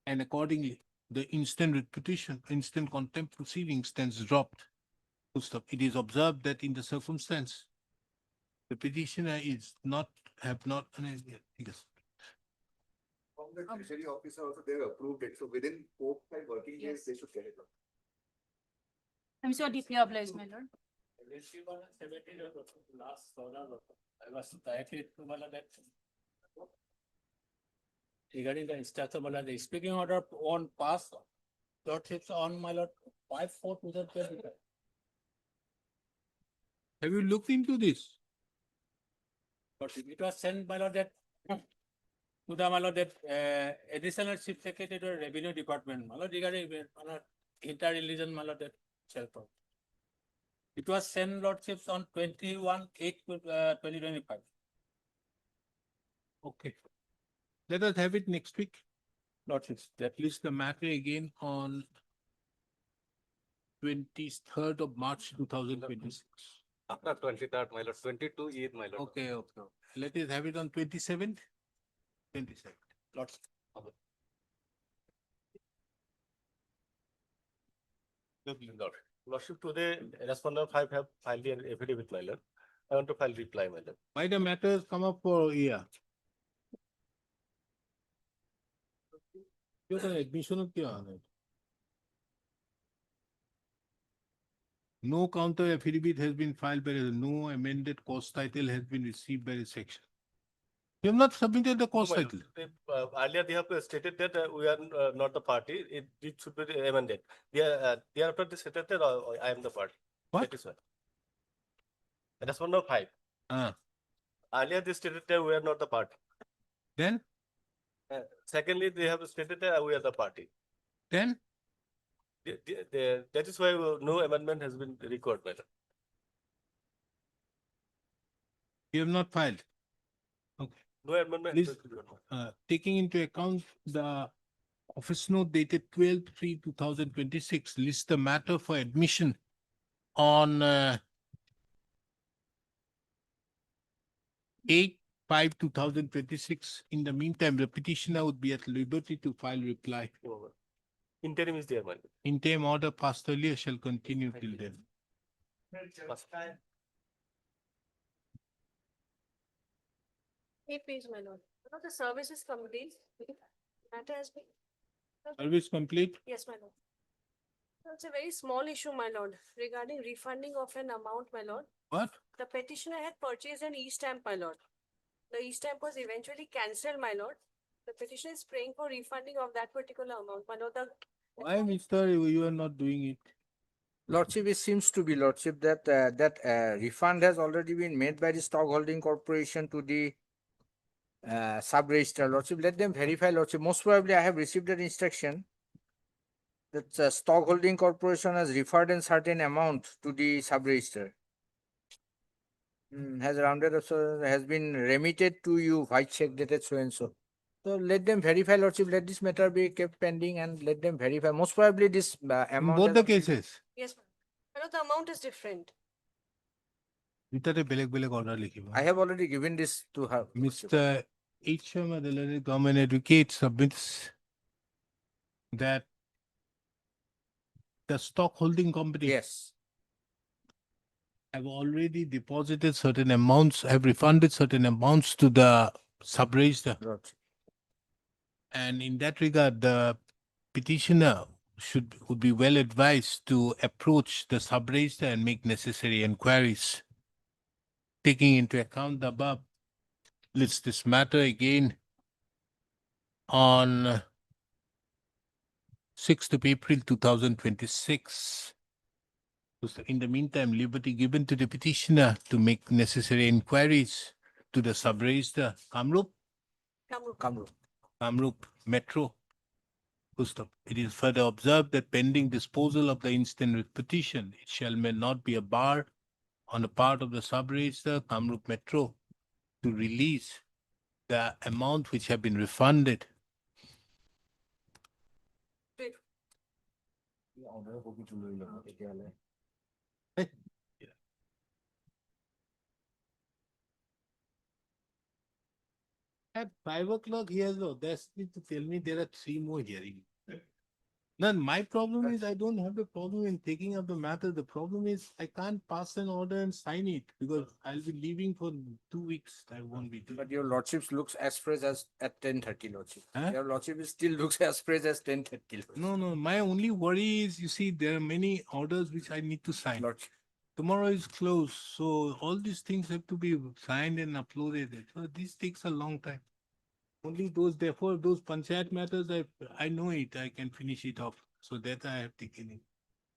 And accordingly, the instant contempt proceeding stands dropped. Full stop. It is observed that in the circumstance, the petitioner have not. Yes. From the treasury officer also, they have approved it. So within 4-5 working days, Yes. they should get it. I'm so deeply obliged, my lord. Regarding the instruction, my lord, the speaking order on pass, Lordships on, my lord, 5/4/2025. Have you looked into this? But it was sent, my lord, that to the, my lord, that additional chief secretary to revenue department, my lord, regarding, my lord, inter-religion, my lord, that self. It was sent, Lordships, on 21/8/2025. Okay. Let us have it next week. Lordships. That list the matter again on 23rd of March 2026. Not 23rd, my lord, 22 Eid, my lord. Okay. Let us have it on 27th. 27th. Lords. Lordship, today, respondent 5 have filed an affidavit, my lord. I want to file reply, my lord. Why the matter has come up for year? Your admission of No counter affidavit has been filed by the, no amended cause title has been received by the section. You have not submitted the cause title. Earlier they have stated that we are not the party. It should be amended. Thereafter they stated that I am the party. What? That is why. That's 105. Earlier they stated that we are not the party. Then? Secondly, they have stated that we are the party. Then? That is why no amendment has been recorded, madam. You have not filed. Okay. No amendment. Please, taking into account the office note dated 12/3/2026 lists the matter for admission on 8/5/2026. In the meantime, the petitioner would be at liberty to file reply. Interim is there, madam. Interim order passed earlier shall continue till then. Hey, please, my lord. One of the service is complete. Matter has been. Service complete? Yes, my lord. So it's a very small issue, my lord, regarding refunding of an amount, my lord. What? The petitioner had purchased an e-stamp, my lord. The e-stamp was eventually cancelled, my lord. The petitioner is praying for refunding of that particular amount, my lord. Why, Mr. You are not doing it? Lordship, it seems to be, Lordship, that refund has already been made by the stockholding corporation to the sub-registrar. Lordship, let them verify, Lordship. Most probably, I have received an instruction that stockholding corporation has referred a certain amount to the sub-registrar. Has rounded up, so has been remitted to you by check dated so and so. So let them verify, Lordship. Let this matter be kept pending and let them verify. Most probably, this amount. In both the cases? Yes, ma'am. My lord, the amount is different. I have already given this to her. Mr. H. Sharma, the learned government advocate, submits that the stockholding company have already deposited certain amounts, have refunded certain amounts to the sub-registrar. And in that regard, the petitioner would be well advised to approach the sub-registrar and make necessary inquiries. Taking into account the above, let's this matter again on 6th of April 2026. In the meantime, liberty given to the petitioner to make necessary inquiries to the sub-registrar, Kamrup Metro. It is further observed that pending disposal of the instant petition, it shall may not be a bar on the part of the sub-registrar, Kamrup Metro, to release the amount which have been refunded. At 5 o'clock, he has the audacity to tell me there are 3 more hearings. Now, my problem is I don't have the problem in taking up the matter. The problem is I can't pass an order and sign it because I'll be leaving for 2 weeks. I won't be doing. But your lordship looks as fresh as at 10:30, lordship. Your lordship still looks as fresh as 10:30. No, my only worry is, you see, there are many orders which I need to sign. Tomorrow is closed, so all these things have to be signed and uploaded. So this takes a long time. Only therefore, those panchayat matters, I know it, I can finish it off. So that I have taken it.